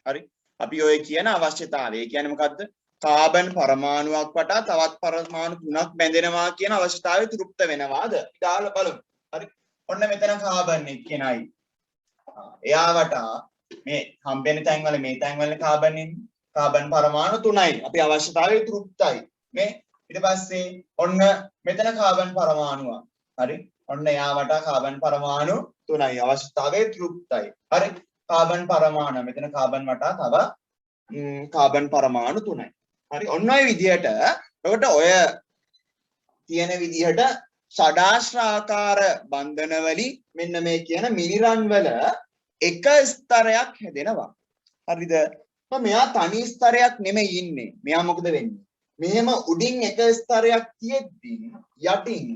හරි. අපි ඔය කියන අවශ්‍යතාවය කියන්නේ මොකද්ද? කාබන් පරමාණුවක් වටා තවත් පරමාණු 3ක් බැඳෙනවා කියන අවශ්‍යතාවය තෘප්ත වෙනවාද? ඊගාල බලමු. හරි. ඔන්න මෙතන කාබන් එක්කෙනයි. එයා වටා මේ හම්බෙන තැන් වල මේ තැන් වල කාබන් ඉන්නේ. කාබන් පරමාණු 3යි. අපි අවශ්‍යතාවය තෘප්තයි. මේ ඊට පස්සේ ඔන්න මෙතන කාබන් පරමාණුවක්. හරි. ඔන්න එයා වටා කාබන් පරමාණු 3යි. අවශ්‍යතාවය තෘප්තයි. හරි. කාබන් පරමාණු මෙතන කාබන් වටා තව කාබන් පරමාණු 3යි. හරි. ඔන්න ඔය විදිහට එතකොට ඔය තියෙන විදිහට ෂඩාශ්‍රාකාර බන්ධන වලින් මෙන්න මේ කියන මිලිරන් වල එක ස්තරයක් හැදෙනවා. හරිද? මෙයා තනි ස්තරයක් නෙමෙයි ඉන්නේ. මෙයා මොකද වෙන්නේ? මෙහෙම උඩින් එක ස්තරයක් තියෙද්දි යටින්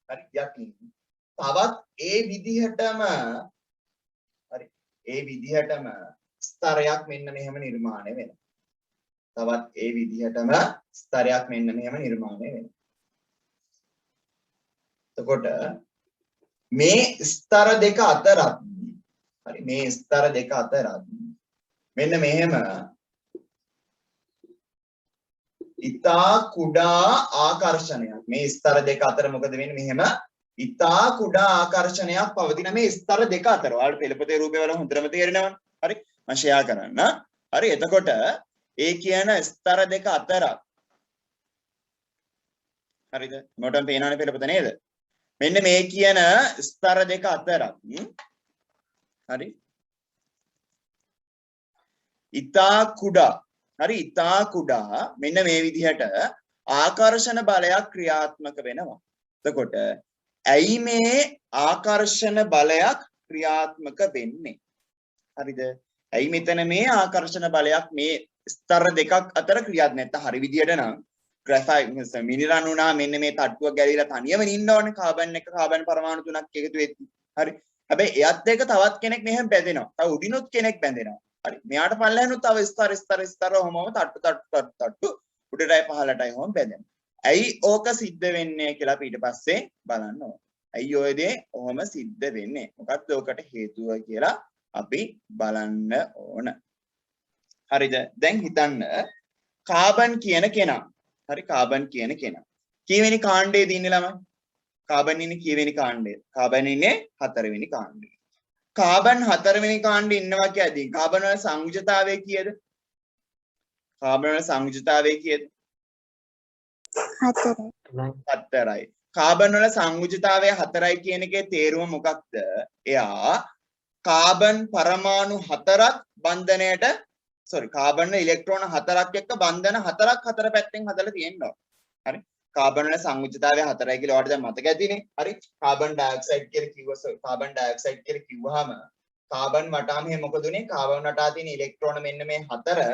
හරි යටින් තවත් ඒ විදිහටම හරි ඒ විදිහටම ස්තරයක් මෙන්න මෙහෙම නිර්මාණය වෙනවා. තවත් ඒ විදිහටම ස්තරයක් මෙන්න මෙහෙම නිර්මාණය වෙනවා. එතකොට මේ ස්තර දෙක අතරත් හරි මේ ස්තර දෙක අතරත් මෙන්න මෙහෙම ඉතා කුඩා ආකර්ෂණයක් මේ ස්තර දෙක අතර මොකද වෙන්නේ මෙහෙම ඉතා කුඩා ආකර්ෂණයක් පවතින මේ ස්තර දෙක අතර ඔයාලට පෙළපතේ රූපය වල හොඳටම තේරෙනවනේ හරි මම ෂෙයා කරන්න හරි එතකොට ඒ කියන ස්තර දෙක අතර හරිද මොකටද පේනවනේ පෙළපත නේද මෙන්න මේ කියන ස්තර දෙක අතර හරි ඉතා කුඩා හරි ඉතා කුඩා මෙන්න මේ විදිහට ආකර්ෂණ බලයක් ක්‍රියාත්මක වෙනවා. එතකොට ඇයි මේ ආකර්ෂණ බලයක් ක්‍රියාත්මක වෙන්නේ? හරිද? ඇයි මෙතන මේ ආකර්ෂණ බලයක් මේ ස්තර දෙකක් අතර ක්‍රියාත්මක නැත්නම් හරි විදිහට නම් ග්‍රැෆයිට් මිනිරන් උනා මෙන්න මේ තට්ටුවක් ගැලවිලා තනියම ඉන්න ඕනේ කාබන් එක කාබන් පරමාණු තුනක් එකතු වෙද්දි. හරි. හැබැයි එයත් එක්ක තවත් කෙනෙක් මෙහෙම බැඳෙනවා. තව උඩිනුත් කෙනෙක් බැඳෙනවා. හරි මෙයාට පල්ලෙහානුත් තව ස්තර ඔහොමම තට්ටු උඩටයි පහළටයි ඔහොම බැඳෙනවා. ඇයි ඕක සිද්ධ වෙන්නේ කියලා අපි ඊට පස්සේ බලන්න ඕන. ඇයි ඔය දේ ඔහොම සිද්ධ වෙන්නේ? මොකක්ද ඕකට හේතුව කියලා අපි බලන්න ඕන. හරිද? දැන් හිතන්න කාබන් කියන කෙනා. හරි කාබන් කියන කෙනා. කීවෙනි කාණ්ඩයේද ඉන්නේ ළමයි? කාබන් ඉන්නේ කීවෙනි කාණ්ඩයේද? කාබන් ඉන්නේ 4 වෙනි කාණ්ඩයේ. කාබන් 4 වෙනි කාණ්ඩේ ඉන්නවා කියද්දී කාබන් වල සංයුජතාවය කීයද? කාබන් වල සංයුජතාවය කීයද? 4යි. කාබන් වල සංයුජතාවය 4යි කියන එකේ තේරුම මොකක්ද? එයා කාබන් පරමාණු 4ක් බන්ධනයට කාබන් වල ඉලෙක්ට්‍රෝන 4ක් එක්ක බන්ධන 4ක් හතර පැත්තෙන් හදලා තියෙනවා. හරි. කාබන් වල සංයුජතාවය 4යි කියලා ඔයාලට දැන් මතක ඇතිනේ. හරි. කාබන් ඩයොක්සයිඩ් කියලා කිව්වහම කාබන් වටා මෙහෙ මොකද උනේ? කාබන් වටා තියෙන ඉලෙක්ට්‍රෝන මෙන්න මේ 4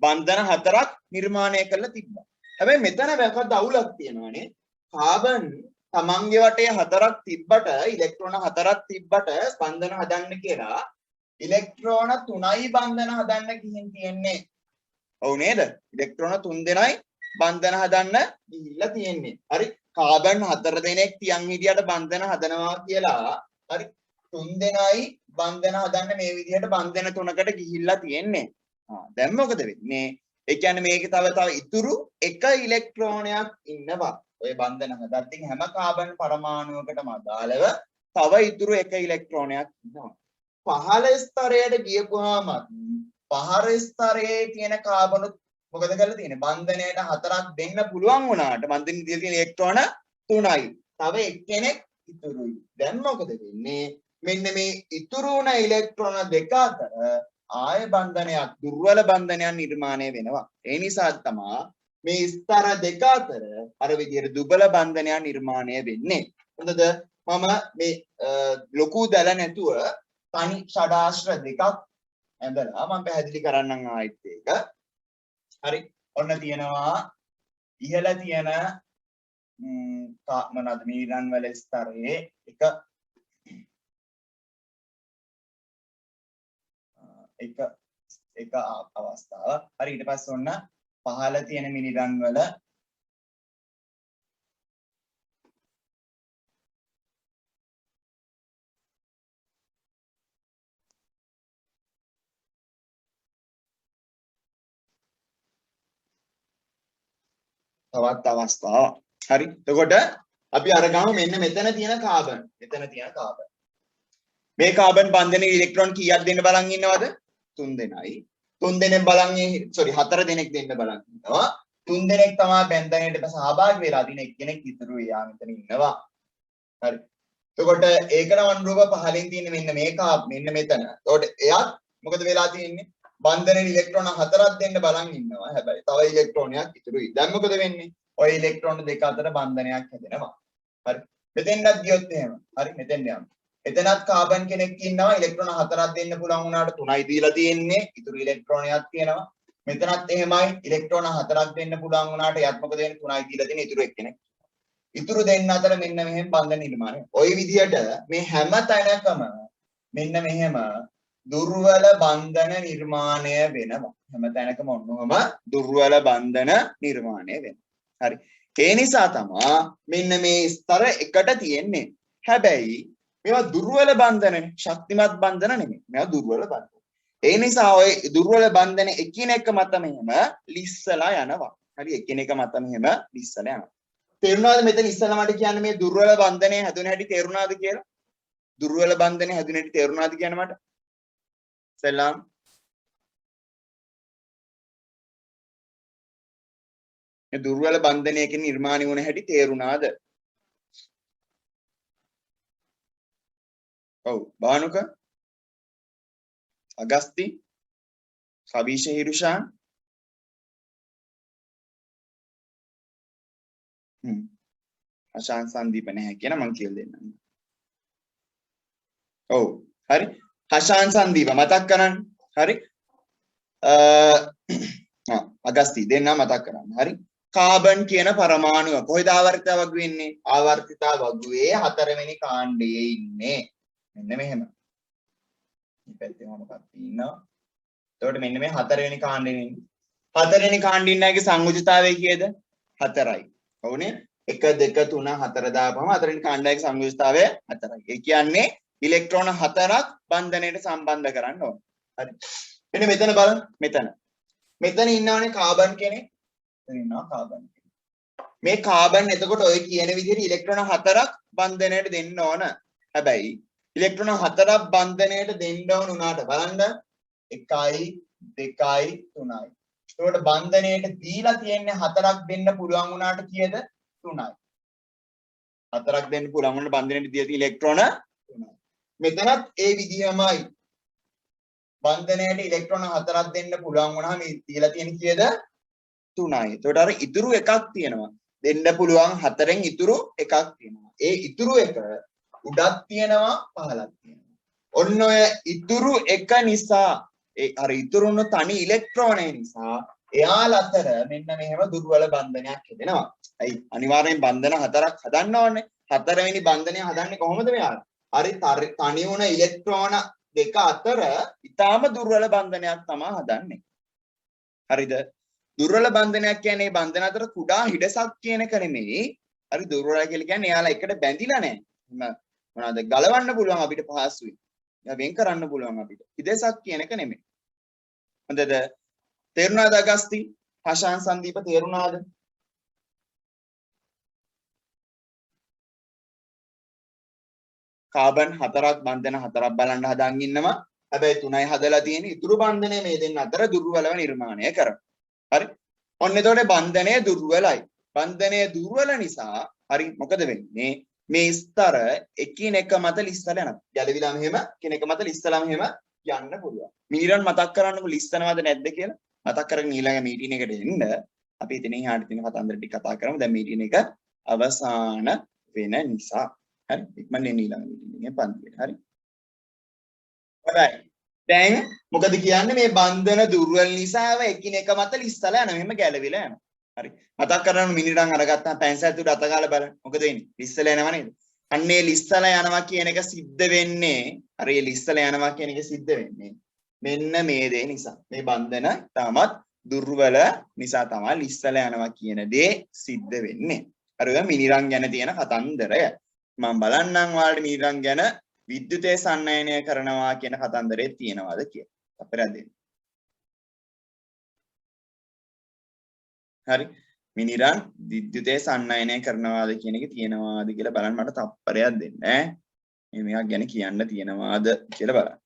බන්ධන 4ක් නිර්මාණය කරලා තිබ්බා. හැබැයි මෙතන වැකත් අවුලක් තියෙනවානේ. කාබන් තමන්ගේ වටේ 4ක් තිබ්බට ඉලෙක්ට්‍රෝන 4ක් තිබ්බට බන්ධන හදන්න කියලා ඉලෙක්ට්‍රෝන 3යි බන්ධන හදන්න ගිහින් තියෙන්නේ. ඔව් නේද? ඉලෙක්ට්‍රෝන 3 දෙනයි බන්ධන හදන්න ගිහිල්ලා තියෙන්නේ. හරි. කාබන් 4 දෙනෙක් තියන් හිටියට බන්ධන හදනවා කියලා හරි 3 දෙනයි බන්ධන හදන්න මේ විදිහට බන්ධන 3කට ගිහිල්ලා තියෙන්නේ. දැන් මොකද වෙන්නේ? ඒ කියන්නේ මේකේ තව ඉතුරු එක ඉලෙක්ට්‍රෝනයක් ඉන්නවා. ඔය බන්ධන හදද්දී හැම කාබන් පරමාණුවකටම අදාළව තව ඉතුරු එක ඉලෙක්ට්‍රෝනයක් ඉන්නවා. පහළ ස්තරයට ගියපුවාම පහළ ස්තරයේ තියෙන කාබනුත් මොකද කරලා තියෙන්නේ? බන්ධනයට 4ක් දෙන්න පුළුවන් වුණාට බන්ධනයේ තියෙන ඉලෙක්ට්‍රෝන 3යි. තව එක්කෙනෙක් ඉතුරුයි. දැන් මොකද වෙන්නේ? මෙන්න මේ ඉතුරු වුණ ඉලෙක්ට්‍රෝන දෙක අතර ආය බන්ධනයක් දුර්වල බන්ධනයක් නිර්මාණය වෙනවා. ඒ නිසා තමයි මේ ස්තර දෙක අතර අර විදිහට දුබල බන්ධනයක් නිර්මාණය වෙන්නේ. හොඳද? මම මේ ලොකු දැල නැතුව තනි ෂඩාශ්‍ර දෙකක් ඇඳලා මම පැහැදිලි කරන්නම් ආයෙත් ඒක. හරි. ඔන්න තියෙනවා ඉහළ තියෙන මොනවාද මිලිරන් වල ස්තරයේ එක අවස්ථාවක්. හරි ඊට පස්සේ ඔන්න පහළ තියෙන මිලිරන් වල තවත් අවස්ථාවක්. හරි. එතකොට අපි අරගමු මෙන්න මෙතන තියෙන කාබන්. මේ කාබන් බන්ධනයේ ඉලෙක්ට්‍රෝන කීයක් දෙන්න බලන් ඉන්නවද? 3 දෙනයි. 3 දෙනෙක් බලන් 4 දෙනෙක් දෙන්න බලන් ඉන්නවා. 3 දෙනෙක් තමයි බන්ධනයට සහභාගී වෙලා තියෙන එක්කෙනෙක් ඉතුරු වෙලා මෙතන ඉන්නවා. හරි. එතකොට ඒකට අනුරූප පහලින් තියෙන මෙන්න මෙන්න මෙතන. එතකොට එයත් මොකද වෙලා තියෙන්නේ? බන්ධනයේ ඉලෙක්ට්‍රෝන 4ක් දෙන්න බලන් ඉන්නවා. හැබැයි තව ඉලෙක්ට්‍රෝනයක් ඉතුරුයි. දැන් මොකද වෙන්නේ? ওই ඉලෙක්ට්‍රෝන දෙක අතර බන්ධනයක් හැදෙනවා. හරි. මෙතෙන්වත් ගියොත් එහෙම. හරි මෙතෙන් යන්න. එතනත් කාබන් කෙනෙක් ඉන්නවා ඉලෙක්ට්‍රෝන 4ක් දෙන්න පුළුවන් වුණාට 3යි දීලා තියෙන්නේ. ඉතුරු ඉලෙක්ට්‍රෝනයක් තියෙනවා. මෙතනත් එහෙමයි ඉලෙක්ට්‍රෝන 4ක් දෙන්න පුළුවන් වුණාට යත් මොකද වෙන්නේ? 3යි දීලා තියෙන ඉතුරු එක්කෙනෙක්. ඉතුරු දෙන්න අතර මෙන්න මෙහෙම බන්ධන නිර්මාණය. ওই විදිහට මේ හැම තැනකම මෙන්න මෙහෙම දුර්වල බන්ධන නිර්මාණය වෙනවා. හැම තැනකම ඔන්නෝම දුර්වල බන්ධන නිර්මාණය වෙනවා. හරි. ඒ නිසා තමයි මෙන්න මේ ස්තර එකට තියෙන්නේ. හැබැයි මේවා දුර්වල බන්ධනනේ. ශක්තිමත් බන්ධන නෙමෙයි. මේවා දුර්වල බන්ධන. ඒ නිසා ඔය දුර්වල බන්ධන එකිනෙක මත මෙහෙම ලිස්සලා යනවා. හරි එකිනෙක මත මෙහෙම ලිස්සලා යනවා. තේරුණාද මෙතන ඉස්සලා මට කියන්නේ මේ දුර්වල බන්ධනය හැදුන හැටි තේරුණාද කියලා? දුර්වල බන්ධනය හැදුන හැටි තේරුණාද කියන මට? සලාම් මේ දුර්වල බන්ධනයකින් නිර්මාණය වුණ හැටි තේරුණාද? ඔව් බානුක අගස්ති සවිෂ හිරුෂාන් අශාන් සංදීප නැහැ කියන මං කියලා දෙන්නම්. ඔව් හරි හෂාන් සංදීප මතක් කරන්න. හරි අගස්ති දෙන්න මතක් කරන්න. හරි කාබන් කියන පරමාණුව කොහෙද ආවර්තිත වගුවේ ඉන්නේ? ආවර්තිත වගුවේ 4 වෙනි කාණ්ඩයේ ඉන්නේ. මෙන්න මෙහෙම. මේ පැත්තේ මොකක්ද තියෙනවා? එතකොට මෙන්න මේ 4 වෙනි කාණ්ඩේ ඉන්නේ. 4 වෙනි කාණ්ඩේ ඉන්නයිගේ සංයුජිතාවය කීයද? 4යි. ඔව්නේ? 1 2 3 4 දාපුවම 4 වෙනි කාණ්ඩයේ සංයුජිතාවය 4යි. ඒ කියන්නේ ඉලෙක්ට්‍රෝන 4ක් බන්ධනයට සම්බන්ධ කරන්න ඕන. හරි. මෙන්න මෙතන බලන්න මෙතන. මෙතන ඉන්නවනේ කාබන් කෙනෙක්. මෙතන ඉන්නවා කාබන් කෙනෙක්. මේ කාබන් එතකොට ඔය කියන විදිහට ඉලෙක්ට්‍රෝන 4ක් බන්ධනයට දෙන්න ඕන. හැබැයි ඉලෙක්ට්‍රෝන 4ක් බන්ධනයට දෙන්න ඕන උනාට බලන්න 1යි 2යි 3යි. ඒකට බන්ධනයට දීලා තියෙන්නේ 4ක් දෙන්න පුළුවන් උනාට කීයද? 3යි. 4ක් දෙන්න පුළුවන් උනාට බන්ධනයට දීලා තියෙන ඉලෙක්ට්‍රෝන 3යි. මෙතනත් ඒ විදිහමයි. බන්ධනයට ඉලෙක්ට්‍රෝන 4ක් දෙන්න පුළුවන් වුණාම මේ තියලා තියෙන කීයද? 3යි. එතකොට අර ඉතුරු එකක් තියෙනවා. දෙන්න පුළුවන් 4න් ඉතුරු එකක් තියෙනවා. ඒ ඉතුරු එක උඩක් තියෙනවා පහළක් තියෙනවා. ඔන්න ඔය ඉතුරු එක නිසා ඒ අර ඉතුරුන තනි ඉලෙක්ට්‍රෝනය නිසා එයාලා අතර මෙන්න මෙහෙම දුර්වල බන්ධනයක් හදෙනවා. අයි අනිවාර්යෙන් බන්ධන 4ක් හදන්න ඕනේ. 4 වෙනි බන්ධනය හදන්නේ කොහොමද මෙයාලා? හරි තනි වුණ ඉලෙක්ට්‍රෝන දෙක අතර ඊටාම දුර්වල බන්ධනයක් තමයි හදන්නේ. හරිද? දුර්වල බන්ධනයක් කියන්නේ බන්ධන අතර කුඩා හිඩසක් කියන එක නෙමෙයි. හරි දුර්වල කියලා කියන්නේ එයාලා එකට බැඳිලා නැහැ. මොනවාද ගලවන්න පුළුවන් අපිට පහසුයි. වෙන් කරන්න පුළුවන් අපිට. හිඩසක් කියන එක නෙමෙයි. හොඳද? තේරුණාද අගස්ති? හෂාන් සංදීප තේරුණාද? කාබන් 4ක් බන්ධන 4ක් බලන්න හදන් ඉන්නවා. හැබැයි 3යි හදලා තියෙන ඉතුරු බන්ධනය මේ දෙන්න අතර දුර්වලව නිර්මාණය කරනවා. හරි? ඔන්න එතකොට බන්ධනය දුර්වලයි. බන්ධනය දුර්වල නිසා හරි මොකද වෙන්නේ? මේ ස්තර එකිනෙක මත ලිස්සලා යනවා. ගැලවිලා මෙහෙම කෙනෙක් මත ලිස්සලා මෙහෙම යන්න පුළුවන්. මීරන් මතක් කරන්නකො ලිස්සනවද නැද්ද කියලා? මතක් කරගෙන ඊළඟ මීටින් එකට එන්න. අපි එතනින් එහාට තියෙන කතන්දර ටික කතා කරමු. දැන් මීටින් එක අවසාන වෙන නිසා. හරි ඉක්මනින් එන්න ඊළඟ මීටින් එකේ පන්තියට. හරි. alright. දැන් මොකද කියන්නේ මේ බන්ධන දුර්වල නිසා එකිනෙක මත ලිස්සලා යනවා. මෙහෙම ගැලවිලා යනවා. හරි. මතක් කරගන්න මිනිරන් අරගත්තාම පැන්සල් තුඩ අත ගාලා බලන්න. මොකද වෙන්නේ? ලිස්සලා යනවා නේද? අන්නේ ලිස්සලා යනවා කියන එක සිද්ධ වෙන්නේ අර ඒ ලිස්සලා යනවා කියන එක සිද්ධ වෙන්නේ මෙන්න මේ දේ නිසා. මේ බන්ධන තාමත් දුර්වල නිසා තමයි ලිස්සලා යනවා කියන දේ සිද්ධ වෙන්නේ. අර මිනිරන් ගැන තියෙන කතන්දරය. මම බලන්නම් ඔයාලට මිනිරන් ගැන විද්‍යුතය සන්නයනය කරනවා කියන කතන්දරේ තියෙනවද කියලා. අපරාදේ. හරි. මිනිරන් විද්‍යුතය සන්නයනය කරනවාද කියන එක තියෙනවාද කියලා බලන්න මට තප්පරයක් දෙන්න ඈ. මේ මේක ගැන කියන්න තියෙනවාද කියලා බලන්න.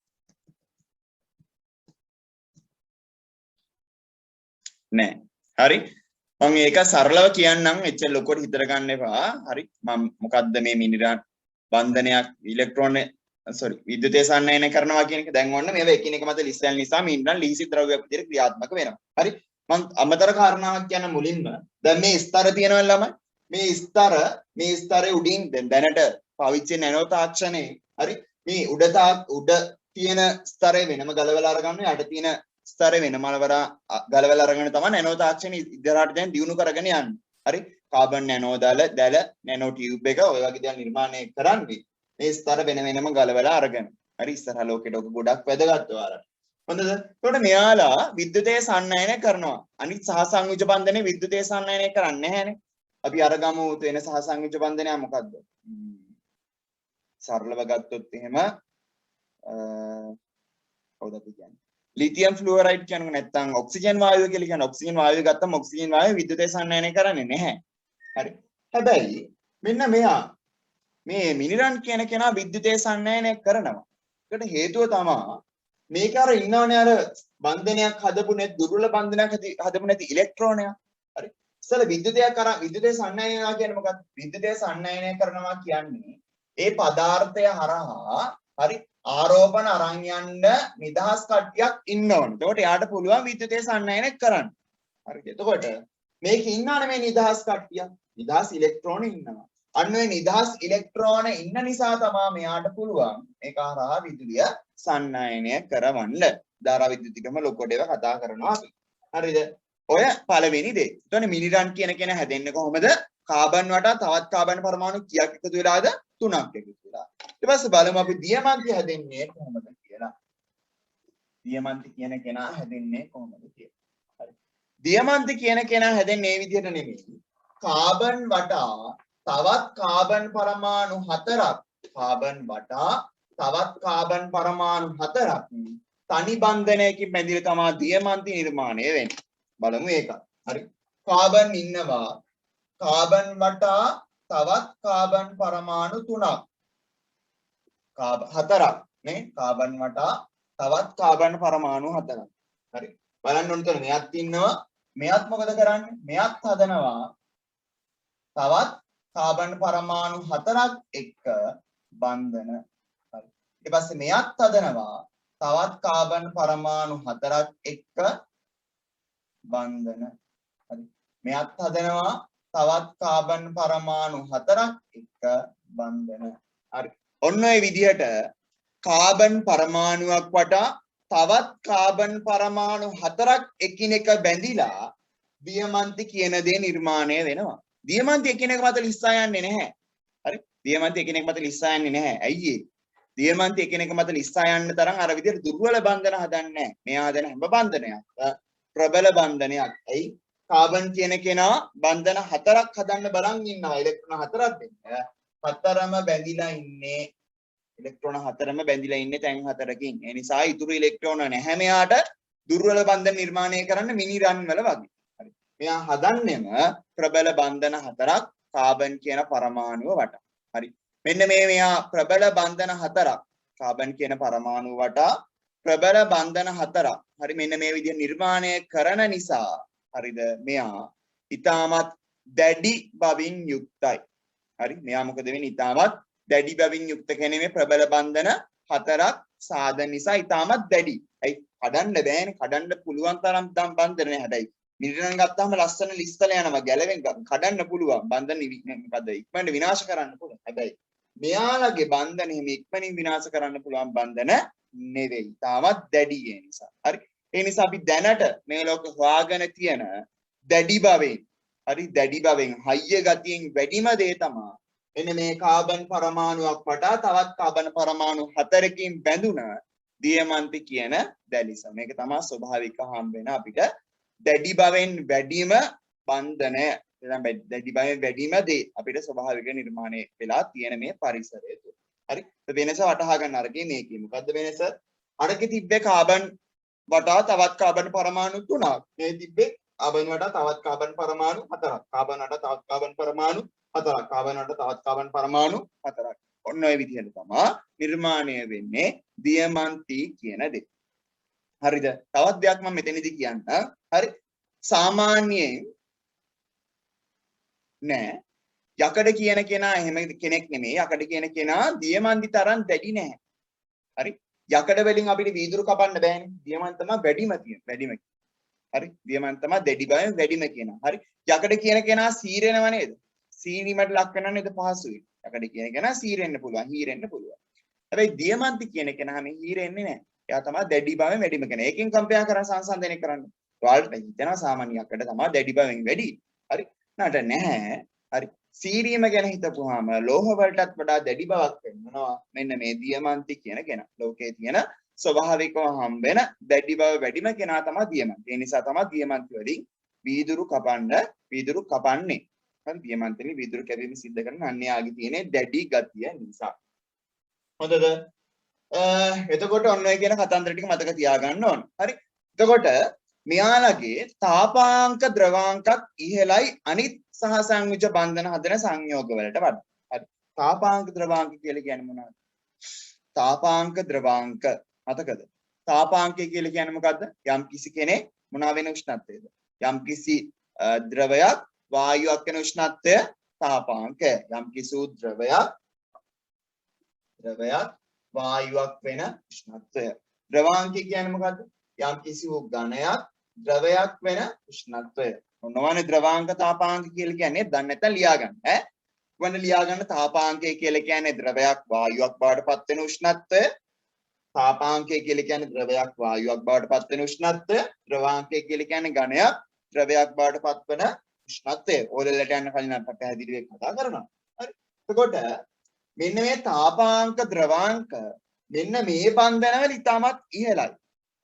නෑ. හරි. මම ඒක සරලව කියන්නම් එච්චර ලොකුවට හිතර ගන්න එපා. හරි. මම මොකද්ද මේ මිනිරන් බන්ධනයක් ඉලෙක්ට්‍රෝන විද්‍යුතය සන්නයනය කරනවා කියන එක දැන් ඔන්න මේවා එකිනෙක මත ලිස්සන නිසා මිනිරන් ලීසි ද්‍රව්‍යයක් විදිහට ක්‍රියාත්මක වෙනවා. හරි. මම අමතර කාරණාවක් කියන්න මුලින්ම දැන් මේ ස්තර තියෙනවා ළමයි මේ ස්තරේ උඩින් දැනට පාවිච්චි නැනෝ තාක්ෂණේ හරි මේ උඩ තියෙන ස්තරේ වෙනම ගලවලා අරගන්න යට තියෙන ස්තරේ වෙනම ගලවලා අරගෙන තමයි නැනෝ තාක්ෂණේ ඉස්සරහට දැන් දියුණු කරගෙන යන්නේ හරි කාබන් නැනෝ දැල නැනෝ ටියුබ් එක ඔය වගේ දේවල් නිර්මාණය කරන්නේ මේ ස්තර වෙනම ගලවලා අරගෙන හරි ඉස්සරහ ලෝකෙට ඔක ගොඩක් වැදගත් ඔයාලට හොඳද? එතකොට මෙයාලා විද්‍යුතය සන්නයනය කරනවා. අනිත් සහසංයුජ බන්ධනේ විද්‍යුතය සන්නයනය කරන්නේ නැහැනේ. අපි අරගමු වෙන සහසංයුජ බන්ධනය මොකද්ද? සරලව ගත්තොත් එහෙම කවුද අපි කියන්නේ? ලිතියම් ෆ්ලුවරයිඩ් කියනක නැත්නම් ඔක්සිජන් වායුව කියලා කියන ඔක්සිජන් වායුව ගත්තම ඔක්සිජන් වායුව විද්‍යුතය සන්නයනය කරන්නේ නැහැ. හරි. හැබැයි මෙන්න මෙයා මේ මිනිරන් කියන කෙනා විද්‍යුතය සන්නයනය කරනවා. ඒකට හේතුව තමයි මේක අර ඉන්නවනේ අර බන්ධනයක් හදපු නැති දුර්වල බන්ධනයක් හදපු නැති ඉලෙක්ට්‍රෝනයක්. හරි. ඉතල විද්‍යුතයක් කරා විද්‍යුතය සන්නයනය කරනවා කියන්නේ මොකක්ද? විද්‍යුතය සන්නයනය කරනවා කියන්නේ ඒ පදාර්ථය හරහා හරි ආරෝපණ අරන් යන්න නිදහස් කට්ටියක් ඉන්නවනේ. එතකොට යාට පුළුවන් විද්‍යුතය සන්නයනය කරන්න. හරිද? එතකොට මේක ඉන්නවනේ මේ නිදහස් කට්ටිය. නිදහස් ඉලෙක්ට්‍රෝන ඉන්නවා. අන්න ඒ නිදහස් ඉලෙක්ට්‍රෝන ඉන්න නිසා තමයි මෙයාට පුළුවන් මේක හරහා විදුලිය සන්නයනය කරවන්න. ධාරා විද්‍යුතිකම ලොකෝට ඒවා කතා කරනවා අපි. හරිද? ඔය පළවෙනි දේ. එතකොට මිනිරන් කියන කෙනා හැදෙන්නේ කොහොමද? කාබන් වටා තවත් කාබන් පරමාණු කීයක් එකතු වෙලාද? 3ක් එකතු වෙලා. ඊට පස්සේ බලමු අපි දියමන්ති හැදෙන්නේ කොහොමද කියලා. දියමන්ති කියන කෙනා හැදෙන්නේ කොහොමද කියලා. හරි. දියමන්ති කියන කෙනා හැදෙන්නේ මේ විදිහට නෙමෙයි. කාබන් වටා තවත් කාබන් පරමාණු 4ක් කාබන් වටා තවත් කාබන් පරමාණු 4ක් තනි බන්ධනයකින් බැඳිලා තමයි දියමන්ති නිර්මාණය වෙන්නේ. බලමු ඒක. හරි. කාබන් ඉන්නවා. කාබන් වටා තවත් කාබන් පරමාණු 3ක්. හතරක් නේ කාබන් වටා තවත් කාබන් පරමාණු 4ක්. හරි. බලන්න ඕනේ තන මෙයත් ඉන්නවා. මෙයත් මොකද කරන්නේ? මෙයත් හදනවා තවත් කාබන් පරමාණු 4ක් එක්ක බන්ධන. හරි. ඊට පස්සේ මෙයත් හදනවා තවත් කාබන් පරමාණු 4ක් එක්ක බන්ධන. හරි. මෙයත් හදනවා තවත් කාබන් පරමාණු 4ක් එක්ක බන්ධන. හරි. ඔන්න ඔය විදිහට කාබන් පරමාණුවක් වටා තවත් කාබන් පරමාණු 4ක් එකිනෙක බැඳිලා දියමන්ති කියන දේ නිර්මාණය වෙනවා. දියමන්ති එකිනෙක මත ලිස්සා යන්නේ නැහැ. හරි? දියමන්ති එකිනෙක මත ලිස්සා යන්නේ නැහැ. ඇයි ඒ? දියමන්ති එකිනෙක මත ලිස්සා යන්න තරම් අර විදිහට දුර්වල බන්ධන හදන්නේ නැහැ. මෙයා හදන හැම බන්ධනයක් ප්‍රබල බන්ධනයක්. ඇයි? කාබන් කියන කෙනා බන්ධන 4ක් හදන්න බලන් ඉන්නවා. ඉලෙක්ට්‍රෝන 4ක් දෙන්න. හතරම බැඳිලා ඉන්නේ ඉලෙක්ට්‍රෝන 4ම බැඳිලා ඉන්නේ තැන් 4කින්. ඒ නිසා ඉතුරු ඉලෙක්ට්‍රෝන නැහැ මෙයාට දුර්වල බන්ධන නිර්මාණය කරන්න මිනිරන් වල වගේ. හරි. මෙයා හදන්නෙම ප්‍රබල බන්ධන 4ක් කාබන් කියන පරමාණුව වටා. හරි. මෙන්න මෙයා ප්‍රබල බන්ධන 4ක් කාබන් කියන පරමාණුව වටා ප්‍රබල බන්ධන 4ක්. හරි මෙන්න මේ විදිහ නිර්මාණය කරන නිසා හරිද මෙයා ඊටමත් දැඩි බවින් යුක්තයි. හරි මෙයා මොකද වෙන්නේ ඊටමත් දැඩි බවින් යුක්ත කෙනේ මේ ප්‍රබල බන්ධන 4ක් සාධන නිසා ඊටමත් දැඩි. ඇයි කඩන්න බෑනේ කඩන්න පුළුවන් තරම් බන්ධන නෑ. හැබැයි මිනිරන් ගත්තාම ලස්සන ලිස්තල යනවා ගැලවෙන් කඩන්න පුළුවන් බන්ධන මොකද ඉක්මනට විනාශ කරන්න පුළුවන්. හැබැයි මෙයාලගේ බන්ධන එහෙම ඉක්මනින් විනාශ කරන්න පුළුවන් බන්ධන නෙවෙයි. ඊටමත් දැඩි ඒ නිසා. හරි ඒ නිසා අපි දැනට මේ ලෝකේ හොයාගෙන තියෙන දැඩි බවෙන් හරි දැඩි බවෙන් හයිය ගතියෙන් වැඩිම දේ තමයි එන්න මේ කාබන් පරමාණුවක් වටා තවත් කාබන් පරමාණු 4කින් බැඳුන දියමන්ති කියන දැලිස. මේක තමයි ස්වභාවික හම්බෙන අපිට දැඩි බවෙන් වැඩිම බන්ධනය. එතන දැඩි බවෙන් වැඩිම දේ අපිට ස්වභාවික නිර්මාණය වෙලා තියෙන මේ පරිසරය තුළ. හරි වෙනස වටහා ගන්න අරගේ මේකේ මොකද්ද වෙනස? අරකේ තිබ්බේ කාබන් වටා තවත් කාබන් පරමාණු 3ක්. මේ තිබ්බේ කාබන් වටා තවත් කාබන් පරමාණු 4ක්. කාබන් වටා තවත් කාබන් පරමාණු 4ක්. කාබන් වටා තවත් කාබන් පරමාණු 4ක්. ඔන්න ඔය විදිහට තමයි නිර්මාණය වෙන්නේ දියමන්ති කියන දේ. හරිද? තවත් දෙයක් මම මෙතනදී කියන්න. හරි. සාමාන්‍යයෙන් නෑ යකඩ කියන කෙනා එහෙම කෙනෙක් නෙමෙයි. යකඩ කියන කෙනා දියමන්ති තරම් දැඩි නැහැ. හරි? යකඩ වලින් අපිට වීදුරු කපන්න බෑනේ. දියමන්ති තමයි වැඩිම තියෙන. වැඩිම. හරි? දියමන්ති තමයි දැඩි බවෙන් වැඩිම කියනවා. හරි? යකඩ කියන කෙනා සීරෙනව නේද? සීරීමට ලක් වෙනව නේද පහසුයි. යකඩ කියන කෙනා සීරෙන්න පුළුවන්, හීරෙන්න පුළුවන්. හැබැයි දියමන්ති කියන කෙනා හැම හීරෙන්නේ නැහැ. එයා තමයි දැඩි බවෙන් වැඩිම කෙනා. ඒකෙන් කම්පෙයාර් කරන සංසන්දනය කරන්න. ඔයාලට හිතෙනවා සාමාන්‍ය යකඩ තමයි දැඩි බවෙන් වැඩි. හරි? නට නැහැ. හරි? සීරීම ගැන හිතපුවාම ලෝහ වලටත් වඩා දැඩි බවක් වෙනවා. මෙන්න මේ දියමන්ති කියන කෙනා. ලෝකයේ තියෙන ස්වභාවිකව හම්බෙන දැඩි බව වැඩිම කෙනා තමයි දියමන්ති. ඒ නිසා තමයි දියමන්ති වලින් වීදුරු කපන්නේ. හරි දියමන්ති වලින් වීදුරු කැපීම සිද්ධ කරන අන්‍යයාගේ තියෙන දැඩි ගතිය නිසා. හොඳද? එතකොට ඔන්න ඔය කියන කතන්දර ටික මතක තියාගන්න ඕන. හරි. එතකොට මෙයාලගේ තාපාංක ද්‍රවාංකත් ඉහළයි අනිත් සහ සංයුජ බන්ධන හදන සංයෝග වලට වඩා. හරි. තාපාංක ද්‍රවාංක කියලා කියන්නේ මොනවද? තාපාංක ද්‍රවාංක මතකද? තාපාංකය කියලා කියන්නේ මොකද්ද? යම් කිසි කෙනෙක් මොනවා වෙන උෂ්ණත්වයද? යම් කිසි ද්‍රවයක් වායුවක් වෙන උෂ්ණත්වය තාපාංකය. යම් කිසි ද්‍රවයක් වායුවක් වෙන උෂ්ණත්වය. ද්‍රවාංකය කියන්නේ මොකද්ද? යම් කිසි ඝනයක් ද්‍රවයක් වෙන උෂ්ණත්වය. මොනවානේ ද්‍රවාංක තාපාංක කියලා කියන්නේ? දන්නේ නැත්නම් ලියා ගන්න. වන්න ලියා ගන්න තාපාංකය කියලා කියන්නේ ද්‍රවයක් වායුවක් බවට පත් වෙන උෂ්ණත්වය. තාපාංකය කියලා කියන්නේ ද්‍රවයක් වායුවක් බවට පත් වෙන උෂ්ණත්වය. ද්‍රවාංකය කියලා කියන්නේ ඝනයක් ද්‍රවයක් බවට පත් වෙන උෂ්ණත්වය. ඕලෙලට යන්න කලින් අපට පැහැදිලිව කතා කරනවා. හරි. එතකොට මෙන්න මේ තාපාංක ද්‍රවාංක මෙන්න මේ බන්ධනවල ඉතාමත් ඉහළයි.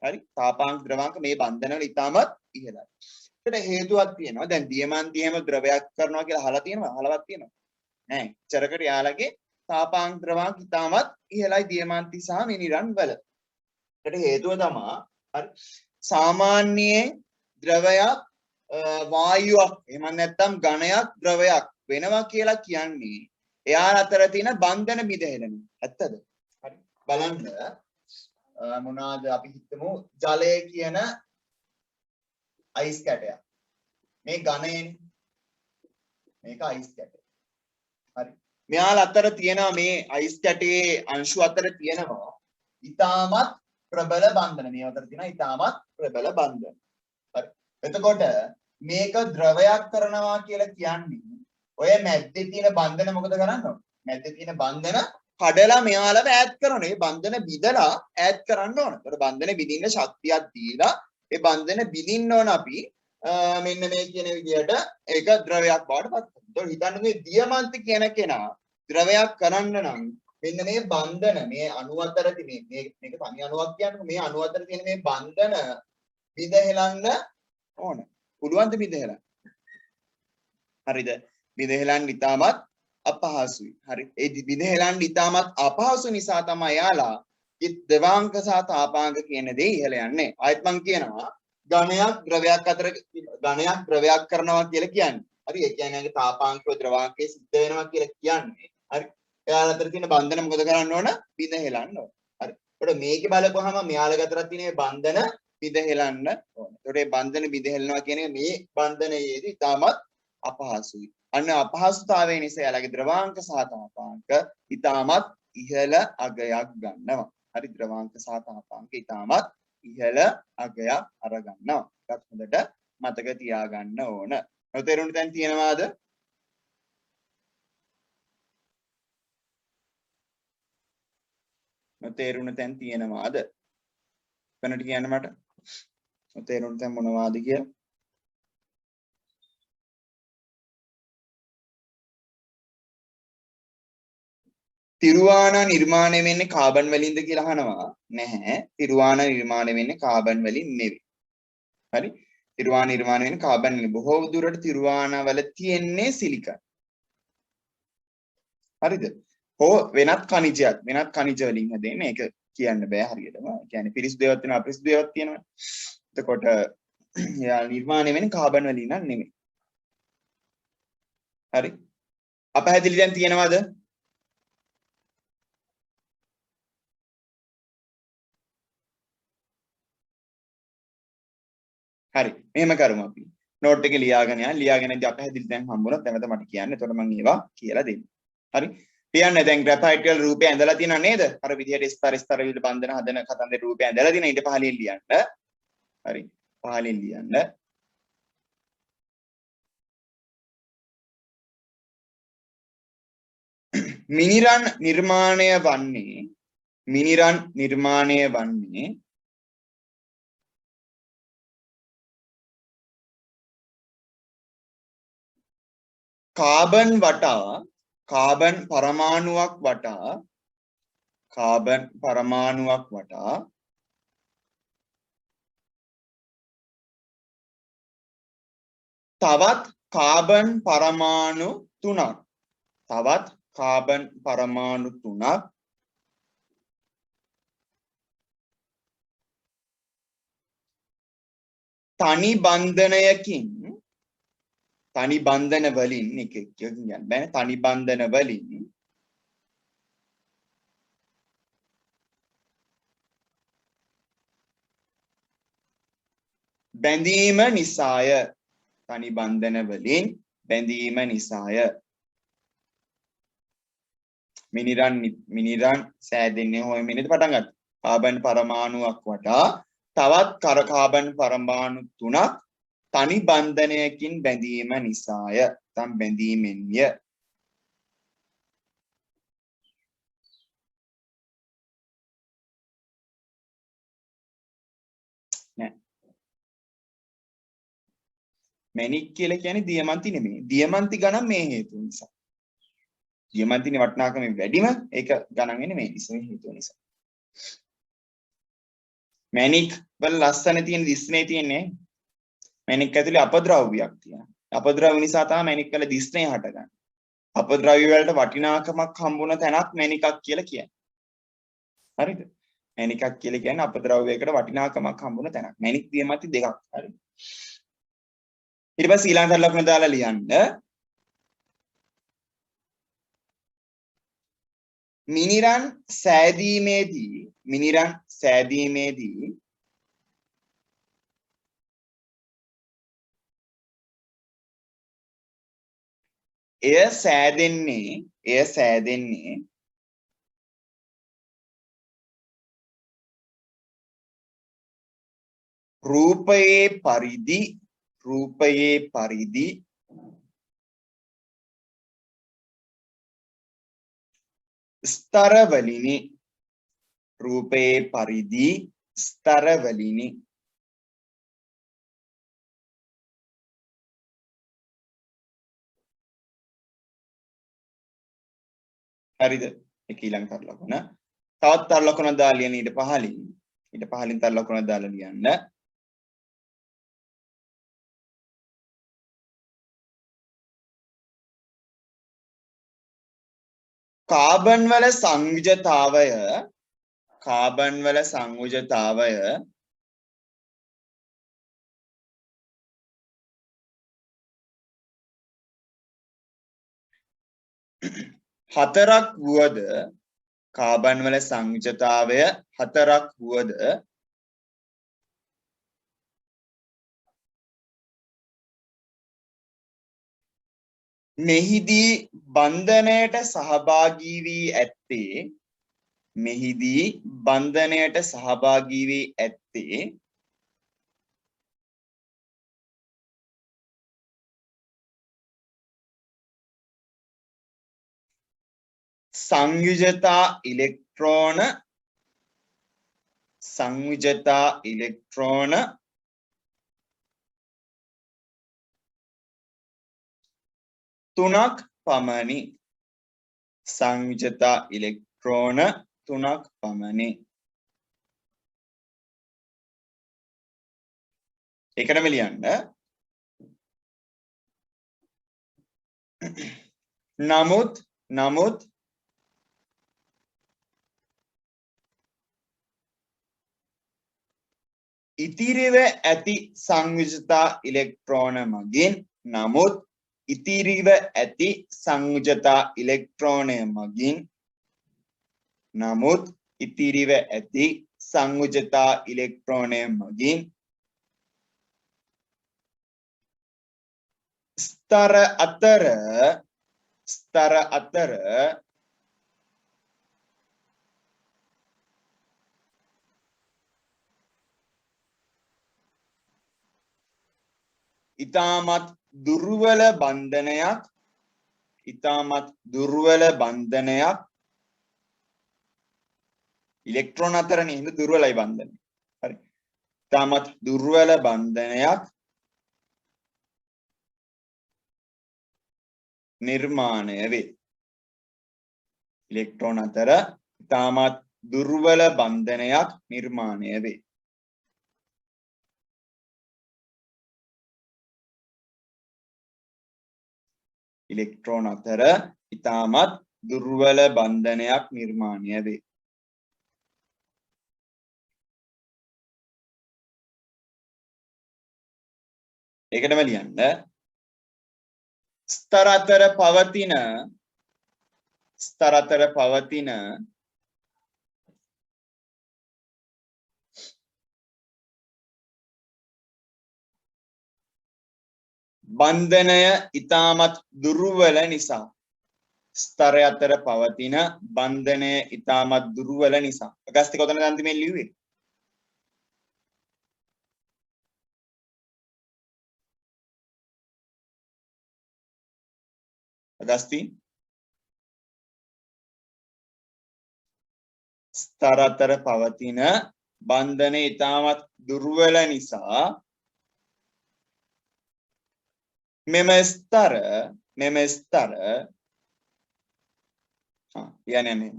හරි. තාපාංක ද්‍රවාංක මේ බන්ධනවල ඉතාමත් ඉහළයි. ඒකට හේතුවක් තියෙනවා. දැන් දියමන්තියෙම ද්‍රවයක් කරනවා කියලා අහලා තියෙනවා. අහලවත් තියෙනවා. නෑ. චරකට යාලගේ තාපාංක ද්‍රවාංක ඉතාමත් ඉහළයි දියමන්ති සහ මිනිරන් වල. ඒකට හේතුව තමයි හරි. සාමාන්‍යයෙන් ද්‍රවයක් වායුවක් එහෙම නැත්නම් ඝනයක් ද්‍රවයක් වෙනවා කියලා කියන්නේ එයාලා අතර තියෙන බන්ධන බිඳහෙලන. ඇත්තද? හරි. බලන්න මොනවාද අපි හිතමු ජලය කියන අයිස් කැටයක්. මේ ඝනයනේ. මේක අයිස් කැටය. හරි. මෙයාලා අතර තියෙනවා මේ අයිස් කැටයේ අංශු අතර තියෙනවා ඊටමත් ප්‍රබල බන්ධන. මේ අතර තියෙනවා ඊටමත් ප්‍රබල බන්ධන. හරි. එතකොට මේක ද්‍රවයක් කරනවා කියලා කියන්නේ ඔය මැද්දේ තියෙන බන්ධන මොකද කරන්න ඕන? මැද්දේ තියෙන බන්ධන කඩලා මෙයාලව ඈත් කරනවා. මේ බන්ධන බිඳලා ඈත් කරන්න ඕන. ඒතර බන්ධන බිඳින්න ශක්තියක් දීලා ඒ බන්ධන බිඳින්න ඕන අපි මෙන්න මේ කියන විදිහට ඒක ද්‍රවයක් බවට පත් කරනවා. ඒතර හිතන්න මේ දියමන්ති කියන කෙනා ද්‍රවයක් කරන්න නම් මෙන්න මේ බන්ධන මේ අණු අතර තියෙන මේක තනි අණුවක් කියන්නේ මේ අණු අතර තියෙන මේ බන්ධන බිඳහෙලන්න ඕන. පුළුවන් ද බිඳහෙලන්න? හරිද? බිඳහෙලන්න ඉතාමත් අපහසුයි. හරි. ඒ බිඳහෙලන්න ඉතාමත් අපහසු නිසා තමයි යාලා ද්‍රවාංක සහ තාපාංක කියන දේ ඉහළ යන්නේ. ආයෙත් මම කියනවා ඝනයක් ද්‍රවයක් අතර ඝනයක් ද්‍රවයක් කරනවා කියලා කියන්නේ. හරි. ඒ කියන්නේ තාපාංකව ද්‍රවාංකයේ සිද්ධ වෙනවා කියලා කියන්නේ. හරි. එයාලා අතර තියෙන බන්ධන මොකද කරන්න ඕන? බිඳහෙලන්න ඕන. හරි. ඒකට මේකේ බලපුවාම මෙයාලා අතර තියෙන බන්ධන බිඳහෙලන්න ඕන. ඒකට මේ බන්ධන බිඳහෙලනවා කියන මේ බන්ධනයේදී ඉතාමත් අපහසුයි. අන්න අපහසුතාවය නිසා යාලගේ ද්‍රවාංක සහ තාපාංක ඊටමත් ඉහළ අගයක් ගන්නවා. හරි. ද්‍රවාංක සහ තාපාංක ඊටමත් ඉහළ අගයක් අර ගන්නවා. ඒකත් හොඳට මතක තියාගන්න ඕන. තේරුණු තැන් තියෙනවාද? තේරුණු තැන් තියෙනවාද? කනට කියන්න මට. තේරුණු තැන් මොනවාද කියලා? තිරුවානා නිර්මාණය වෙන්නේ කාබන් වලින්ද කියලා අහනවා. නැහැ. තිරුවානා නිර්මාණය වෙන්නේ කාබන් වලින් නෙවෙයි. හරි. තිරුවානා නිර්මාණය වෙන්නේ කාබන් වලින්. බොහෝ දුරට තිරුවානා වල තියෙන්නේ සිලිකන්. හරිද? හෝ වෙනත් ඛනිජයක්. වෙනත් ඛනිජ වලින් හැදෙන්නේ. ඒක කියන්න බෑ හරියටම. ඒ කියන්නේ පිරිසිදු ඒවාත් තියෙනවා අපිරිසිදු ඒවාත් තියෙනවා. එතකොට යා නිර්මාණය වෙන්නේ කාබන් වලින් නම් නෙමෙයි. හරි. අපහැදිලි දැන් තියෙනවද? හරි. මෙහෙම කරමු අපි. නෝට් එකේ ලියාගෙන යන්න. ලියාගෙන ඉඳි අපහැදිලි දැන් හම්බුනොත් නැවත මට කියන්න. එතකොට මම ඒවා කියලා දෙන්න. හරි. තියන්නේ දැන් ග්‍රැෆයිට් වල රූපය ඇඳලා තියෙනව නේද? අර විදිහට ස්තර විදිහට බන්ධන හදන කතන්දර රූපය ඇඳලා තියෙන. ඊට පහලින් ලියන්න. හරි. පහලින් ලියන්න. මිනිරන් නිර්මාණය වන්නේ කාබන් පරමාණුවක් වටා තවත් කාබන් පරමාණු තුනක් තනි බන්ධනයකින් තනි බන්ධන වලින් එක කියන්න බෑ තනි බන්ධන වලින් බැඳීම නිසාය තනි බන්ධන වලින් බැඳීම නිසාය මිනිරන් සෑදෙන්නේ හොය මිනිත් පටන් ගත්තා කාබන් පරමාණුවක් වටා තවත් කාබන් පරමාණු තුනක් තනි බන්ධනයකින් බැඳීම නිසාය තම් බැඳීමෙන්ය මැණික් කියලා කියන්නේ දියමන්ති නෙමෙයි දියමන්ති ගණන් මේ හේතු නිසා දියමන්තිනේ වටිනාකම වැඩිම ඒක ගණන් වෙන්නේ මේ නිසා හේතුව නිසා මැණික් වල ලස්සන තියෙන දිස්නේ තියෙන්නේ මැණික් ඇතුලේ අපද්‍රව්‍යයක් තියෙනවා අපද්‍රව්‍ය නිසා තමයි මැණික් වල දිස්නේ හටගන්නේ අපද්‍රව්‍ය වලට වටිනාකමක් හම්බුන තැනක් මැණිකක් කියලා කියන්නේ හරිද මැණිකක් කියලා කියන්නේ අපද්‍රව්‍යයකට වටිනාකමක් හම්බුන තැනක් මැණික් දියමන්ති දෙකක් හරිද ඊට පස්සේ ඊළඟට ලකුණ දාලා ලියන්න මිනිරන් සෑදීමේදී එය සෑදෙන්නේ රූපයේ පරිදි ස්තරවලිනි රූපයේ පරිදි ස්තරවලිනි හරිද ඒක ඊළඟ තර ලකුණ තවත් තර ලකුණ දාලා ලියන්න ඊට පහලින් තර ලකුණ දාලා ලියන්න කාබන් වල සංයුජතාවය හතරක් වුවද කාබන් වල සංයුජතාවය හතරක් වුවද මෙහිදී බන්ධනයට සහභාගී වී ඇත්තේ සංයුජතා ඉලෙක්ට්‍රෝන තුනක් පමණි සංයුජතා ඉලෙක්ට්‍රෝන තුනක් පමණි ඒකටම ලියන්න නමුත් ඉතිරිව ඇති සංයුජතා ඉලෙක්ට්‍රෝන මගින් ඉතිරිව ඇති සංයුජතා ඉලෙක්ට්‍රෝනය මගින් ස්තර අතර ඉතාමත් දුර්වල බන්ධනයක් ඉලෙක්ට්‍රෝන අතරනේ හින්දා දුර්වලයි බන්ධනය හරි ඉතාමත් දුර්වල බන්ධනයක් නිර්මාණය වේ ඉලෙක්ට්‍රෝන අතර ඉතාමත් දුර්වල බන්ධනයක් නිර්මාණය වේ ඉලෙක්ට්‍රෝන අතර ඉතාමත් දුර්වල බන්ධනයක් නිර්මාණය වේ ඒකටම ලියන්න. ස්තර අතර පවතින බන්ධනය ඊටමත් දුර්වල නිසා. ස්තරය අතර පවතින බන්ධනය ඊටමත් දුර්වල නිසා. අගස්ති කොතනද අන්තිමේ ලිව්වේ? අගස්ති ස්තර අතර පවතින බන්ධනය ඊටමත් දුර්වල නිසා මෙම ස්තර කියන්නේ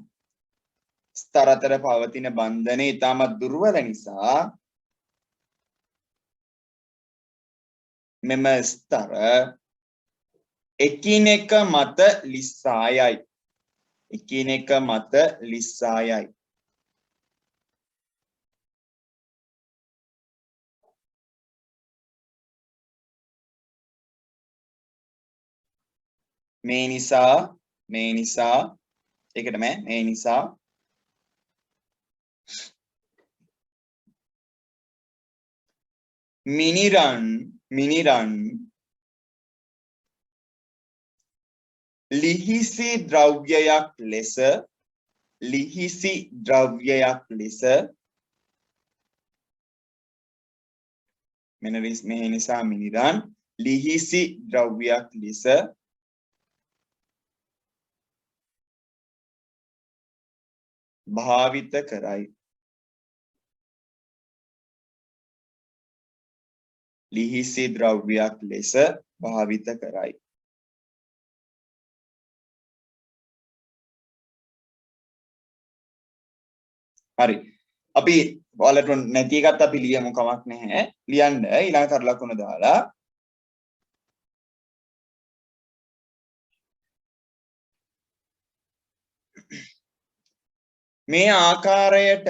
ස්තර අතර පවතින බන්ධනය ඊටමත් දුර්වල නිසා මෙම ස්තර එකිනෙක මත ලිස්සා යයි. මේ නිසා ඒකටම මේ නිසා මිනිරන් ලිහිසි ද්‍රව්‍යයක් ලෙස මේ නිසා මිනිරන් ලිහිසි ද්‍රව්‍යයක් ලෙස භාවිත කරයි. ලිහිසි ද්‍රව්‍යයක් ලෙස භාවිත කරයි. හරි. අපි ඔයාලට නැති එකත් අපි ලියමු කමක් නැහැ. ලියන්න ඊළඟ තර ලකුණ දාලා මේ ආකාරයට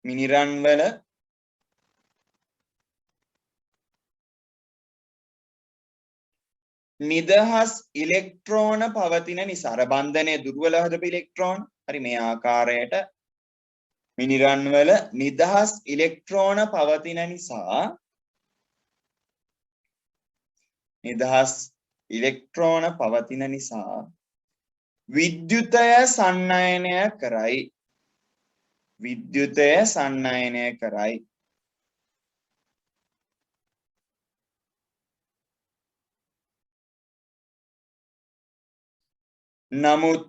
මිනිරන් වල නිදහස් ඉලෙක්ට්‍රෝන පවතින නිසා අර බන්ධනයේ දුර්වල හදපු ඉලෙක්ට්‍රෝන හරි මේ ආකාරයට මිනිරන් වල නිදහස් ඉලෙක්ට්‍රෝන පවතින නිසා විද්‍යුතය සන්නයනය කරයි. නමුත්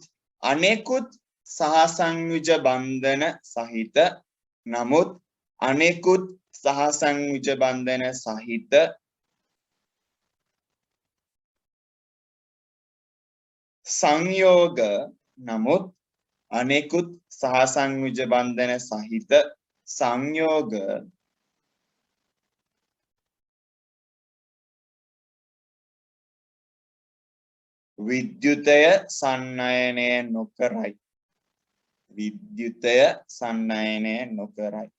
අනෙකුත් සහසංයුජ බන්ධන සහිත සංයෝග විද්‍යුතය සන්නයනය නොකරයි.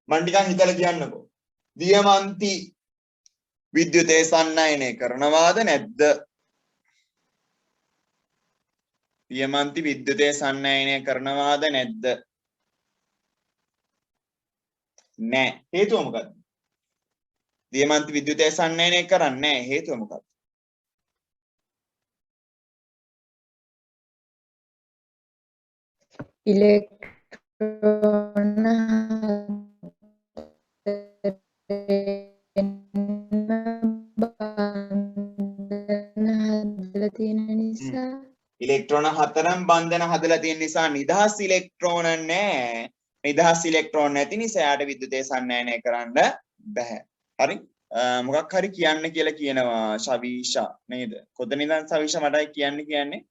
මන් ටිකක් හිතලා කියන්නකෝ. දියමන්ති විද්‍යුතය සන්නයනය කරනවාද නැද්ද? දියමන්ති විද්‍යුතය සන්නයනය කරනවාද නැද්ද? නෑ. හේතුව මොකද්ද? දියමන්ති විද්‍යුතය සන්නයනය කරන්නේ නැහැ. හේතුව මොකක්ද? ඉලෙක්ට්‍රෝන හදලා තියෙන නිසා ඉලෙක්ට්‍රෝන හතරම් බන්ධන හදලා තියෙන නිසා නිදහස් ඉලෙක්ට්‍රෝන නැහැ. නිදහස් ඉලෙක්ට්‍රෝන නැති නිසා යාට විද්‍යුතය සන්නයනය කරන්න බෑ. හරි? මොකක් හරි කියන්න කියලා කියනවා ශවීෂා නේද? කොතනින්ද ශවීෂා මටයි කියන්නේ?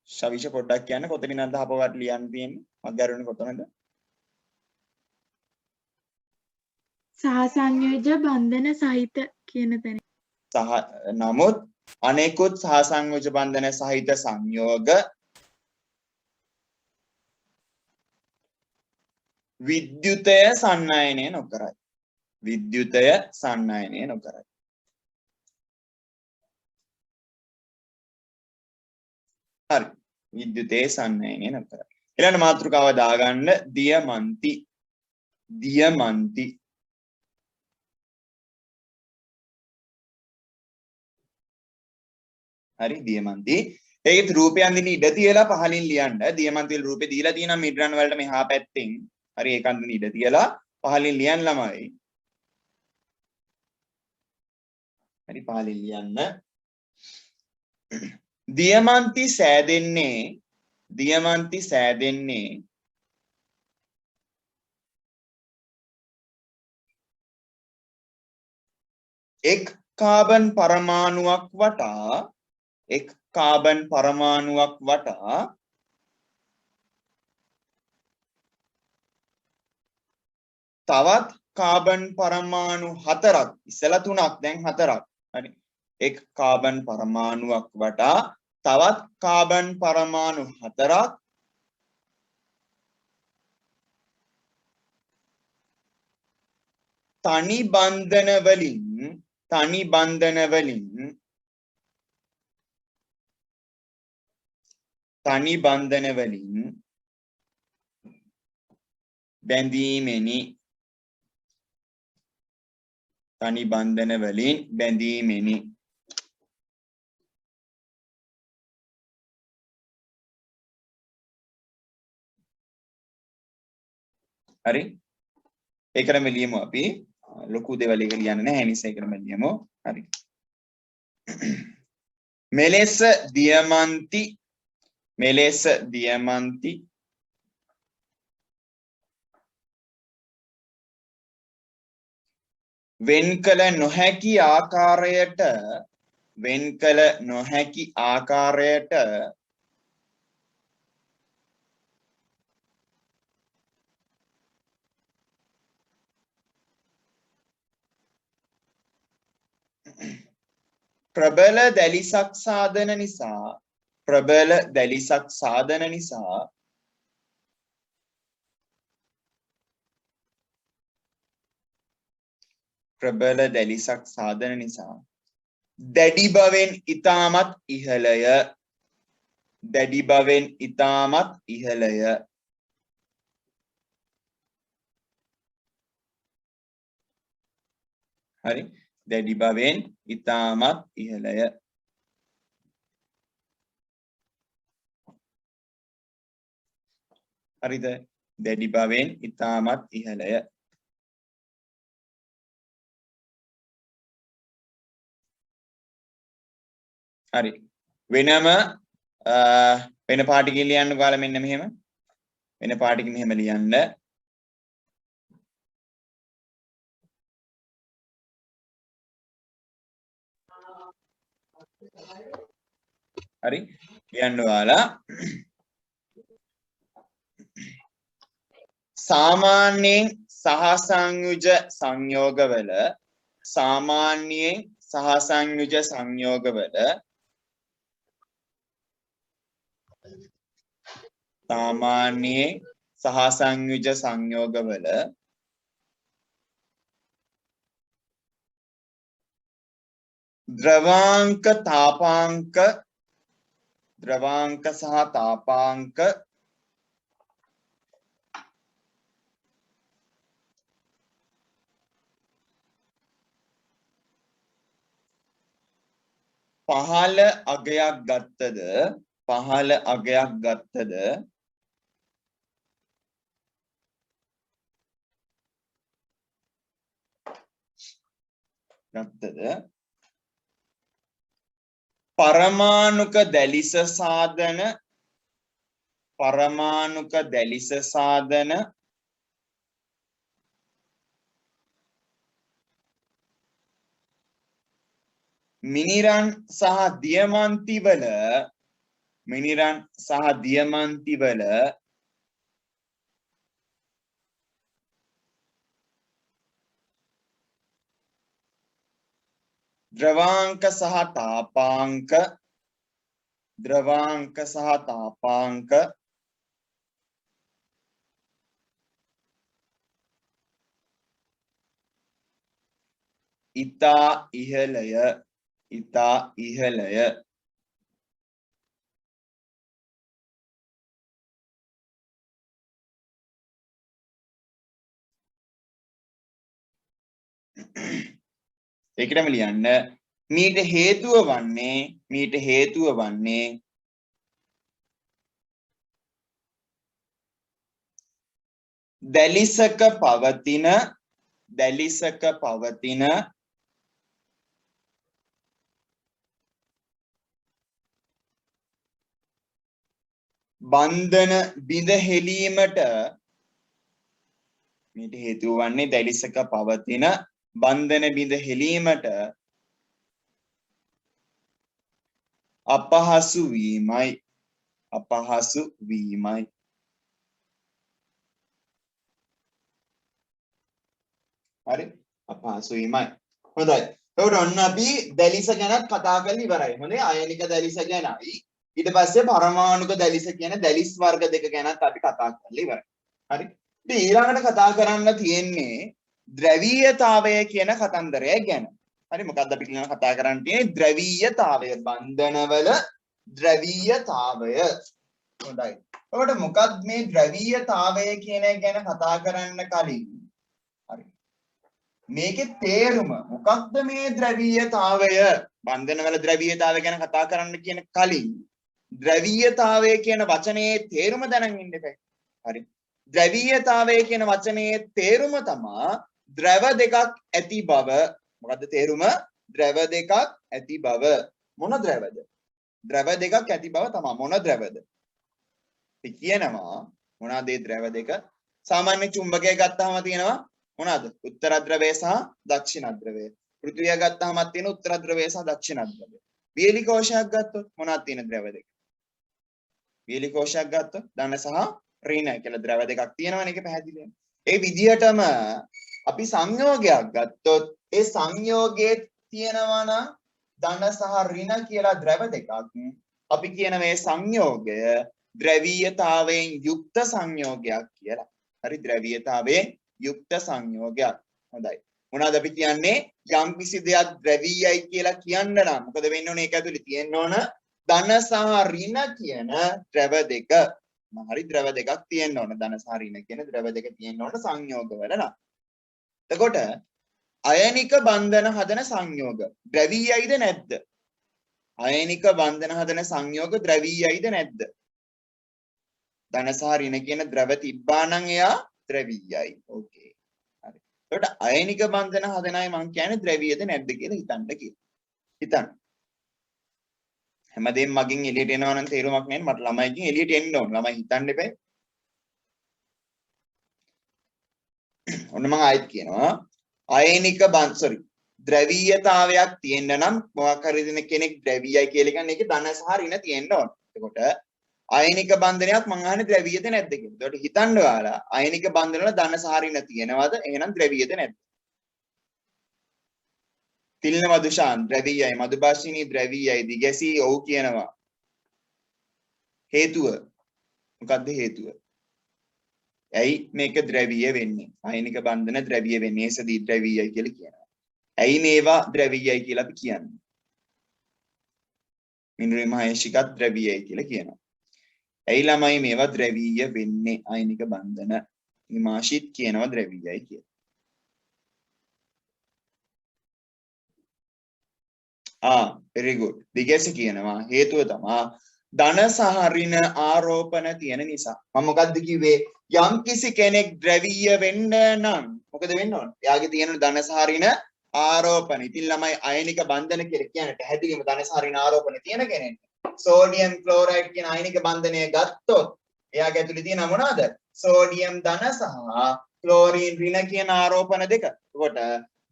ශවීෂා පොඩ්ඩක් කියන්න කොතනින්ද අපවට ලියන්න තියෙන්නේ? මම ගරුනේ කොතනද? සහසංයෝජ බන්ධන සහිත කියන තැන. නමුත් අනෙකුත් සහසංයෝජ බන්ධන සහිත සංයෝග විද්‍යුතය සන්නයනය නොකරයි. විද්‍යුතය සන්නයනය නොකරයි. හරි. විද්‍යුතේ සන්නයනය නොකරයි. ඊළඟ මාතෘකාව දාගන්න දියමන්ති. දියමන්ති. හරි දියමන්ති. ඒකේ රූපය අඳින ඉඩ තියලා පහලින් ලියන්න. දියමන්ති වල රූපේ දීලා තියෙනවා මිඩ්රන් වලට මෙහා පැත්තෙන්. හරි ඒක අඳින ඉඩ තියලා පහලින් ලියන්න ළමයි. හරි පහලින් ලියන්න. දියමන්ති සෑදෙන්නේ එක් කාබන් පරමාණුවක් වටා තවත් කාබන් පරමාණු 4ක් ඉස්සලා 3ක් දැන් 4ක්. හරි. එක් කාබන් පරමාණුවක් වටා තවත් කාබන් පරමාණු 4ක් තනි බන්ධන වලින් බැඳීමෙනි. හරි. ඒකටම ලියමු අපි. ලොකු දේවල් එක ලියන්න නැහැ නිසා ඒකටම ලියමු. හරි. මෙලෙස දියමන්ති වෙන්කල නොහැකි ආකාරයට ප්‍රබල දැලිසක් සාධන නිසා දැඩි බවෙන් ඊටමත් ඉහළය. හරි. දැඩි බවෙන් ඊටමත් ඉහළය. හරිද? දැඩි බවෙන් ඊටමත් ඉහළය. හරි. වෙනම වෙන පාටිකින් ලියන්න ඔයාලා මෙන්න මෙහෙම. වෙන පාටිකින් මෙහෙම ලියන්න. හරි. ලියන්න ඔයාලා. සාමාන්‍යයෙන් සහසංයුජ සංයෝගවල ද්‍රවාංක සහ තාපාංක පහළ අගයක් ගත්තද පරමාණුක දැලිස සාධන මිනිරන් සහ දියමන්ති වල ද්‍රවාංක සහ තාපාංක ද්‍රවාංක සහ තාපාංක ඉතා ඉහළය ඉතා ඉහළය ඒකටම ලියන්න මීට හේතුව වන්නේ දැලිසක පවතින බන්ධන බිඳ හෙලීමට මීට හේතුව වන්නේ දැලිසක පවතින බන්ධන බිඳ හෙලීමට අපහසු වීමයි හරි අපහසු වීමයි හොඳයි එතකොට ඔන්න අපි දැලිස ගැනත් කතා කරලා ඉවරයි හොඳේ අයනික දැලිස ගැනයි ඊට පස්සේ පරමාණුක දැලිස කියන දැලිස් වර්ග දෙක ගැනත් අපි කතා කරලා ඉවරයි හරි ඉතින් ඊළඟට කතා කරන්න තියෙන්නේ ද්‍රවීයතාවය කියන කතන්දරය ගැන හරි මොකක්ද අපි කියන කතා කරන්න තියෙන්නේ ද්‍රවීයතාවය බන්ධනවල ද්‍රවීයතාවය හොඳයි එතකොට මොකක්ද මේ ද්‍රවීයතාවය කියන එක ගැන කතා කරන්න කලින් හරි මේකේ තේරුම මොකක්ද මේ ද්‍රවීයතාවය බන්ධනවල ද්‍රවීයතාවය ගැන කතා කරන්න කියන කලින් ද්‍රවීයතාවය කියන වචනේ තේරුම දැනගෙන ඉන්න එපා හරි ද්‍රවීයතාවය කියන වචනේ තේරුම තමයි ද්‍රව දෙකක් ඇති බව මොකද්ද තේරුම ද්‍රව දෙකක් ඇති බව මොන ද්‍රවද ද්‍රව දෙකක් ඇති බව තමයි මොන ද්‍රවද අපි කියනවා මොනවාද මේ ද්‍රව දෙක සාමාන්‍ය චුම්බකය ගත්තාම තියෙනවා මොනවාද උත්තර ද්‍රවය සහ දක්ෂිණ ද්‍රවය පෘථිවිය ගත්තාමත් තියෙන උත්තර ද්‍රවය සහ දක්ෂිණ ද්‍රවය වියලි කෝෂයක් ගත්තොත් මොනවද තියෙන ද්‍රව දෙක වියලි කෝෂයක් ගත්තොත් ධන සහ ඍණ කියලා ද්‍රව දෙකක් තියෙනවනේ ඒක පැහැදිලිද ඒ විදිහටම අපි සංයෝගයක් ගත්තොත් ඒ සංයෝගයේ තියෙනවා නම් ධන සහ ඍණ කියලා ද්‍රව දෙකක් අපි කියන මේ සංයෝගය ද්‍රවීයතාවයෙන් යුක්ත සංයෝගයක් කියලා හරි ද්‍රවීයතාවයෙන් යුක්ත සංයෝගයක් හොඳයි මොනවාද අපි කියන්නේ යම් කිසි දෙයක් ද්‍රවීයයි කියලා කියන්න නම් මොකද වෙන්න ඕනේ ඒක ඇතුලේ තියෙන්න ඕන ධන සහ ඍණ කියන ද්‍රව දෙක හරි ද්‍රව දෙකක් තියෙන්න ඕන ධන සහ ඍණ කියන ද්‍රව දෙක තියෙන්න ඕන සංයෝගවල නම් එතකොට අයනික බන්ධන හදන සංයෝග ද්‍රවීයයිද නැද්ද අයනික බන්ධන හදන සංයෝග ද්‍රවීයයිද නැද්ද ධන සහ ඍණ කියන ද්‍රව තිබ්බා නම් එයා ද්‍රවීයයි ඕකේ හරි එතකොට අයනික බන්ධන හදන අය මම කියන්නේ ද්‍රවීයද නැද්ද කියලා හිතන්න හැමදේම මගෙන් එළියට එනවා නම් තේරුමක් නැහැ මට ළමයිකින් එළියට එන්න ඕන ළමයි හිතන්න එපා ඔන්න මම ආයෙත් කියනවා අයනික ද්‍රවීයතාවයක් තියෙන්න නම් මොකක් හරි දෙන කෙනෙක් ද්‍රවීයයි කියලා කියන්නේ ඒකේ ධන සහ ඍණ තියෙන්න ඕන එතකොට අයනික බන්ධනයක් මං අහන්නේ ද්‍රවීයද නැද්ද කියලා. එතකොට හිතන්න ඔයාලා අයනික බන්ධන වල ධන සහ ඍණ තියෙනවද? එහෙනම් ද්‍රවීයද නැද්ද? තිල්න මදුෂාන් ද්‍රවීයයි මදුබාෂිනී ද්‍රවීයයි දිගැසී ඔව් කියනවා. හේතුව මොකද්ද හේතුව? ඇයි මේක ද්‍රවීය වෙන්නේ? අයනික බන්ධන ද්‍රවීය වෙන්නේ ඒසදී ද්‍රවීයයි කියලා කියනවා. ඇයි මේවා ද්‍රවීයයි කියලා අපි කියන්නේ? මිනුරේ මහේශිකත් ද්‍රවීයයි කියලා කියනවා. ඇයි ළමයි මේවා ද්‍රවීය වෙන්නේ අයනික බන්ධන හිමාශිත් කියනවා ද්‍රවීයයි කියලා. very good. දිගැස කියනවා හේතුව තමයි ධන සහ ඍණ ආරෝපණ තියෙන නිසා. මම මොකද්ද කිව්වේ? යම් කිසි කෙනෙක් ද්‍රවීය වෙන්න නම් මොකද වෙන්න ඕන? එයාගේ තියෙන ධන සහ ඍණ ආරෝපණ. ඉතින් ළමයි අයනික බන්ධන කියලා කියන්නේ පැහැදිලිවම ධන සහ ඍණ ආරෝපණ තියෙන කෙනෙක්. සෝඩියම් ක්ලෝරයිඩ් කියන අයනික බන්ධනය ගත්තොත් එයාගේ ඇතුලේ තියෙන මොනවාද? සෝඩියම් ධන සහ ක්ලෝරින් ඍණ කියන ආරෝපණ දෙක. එතකොට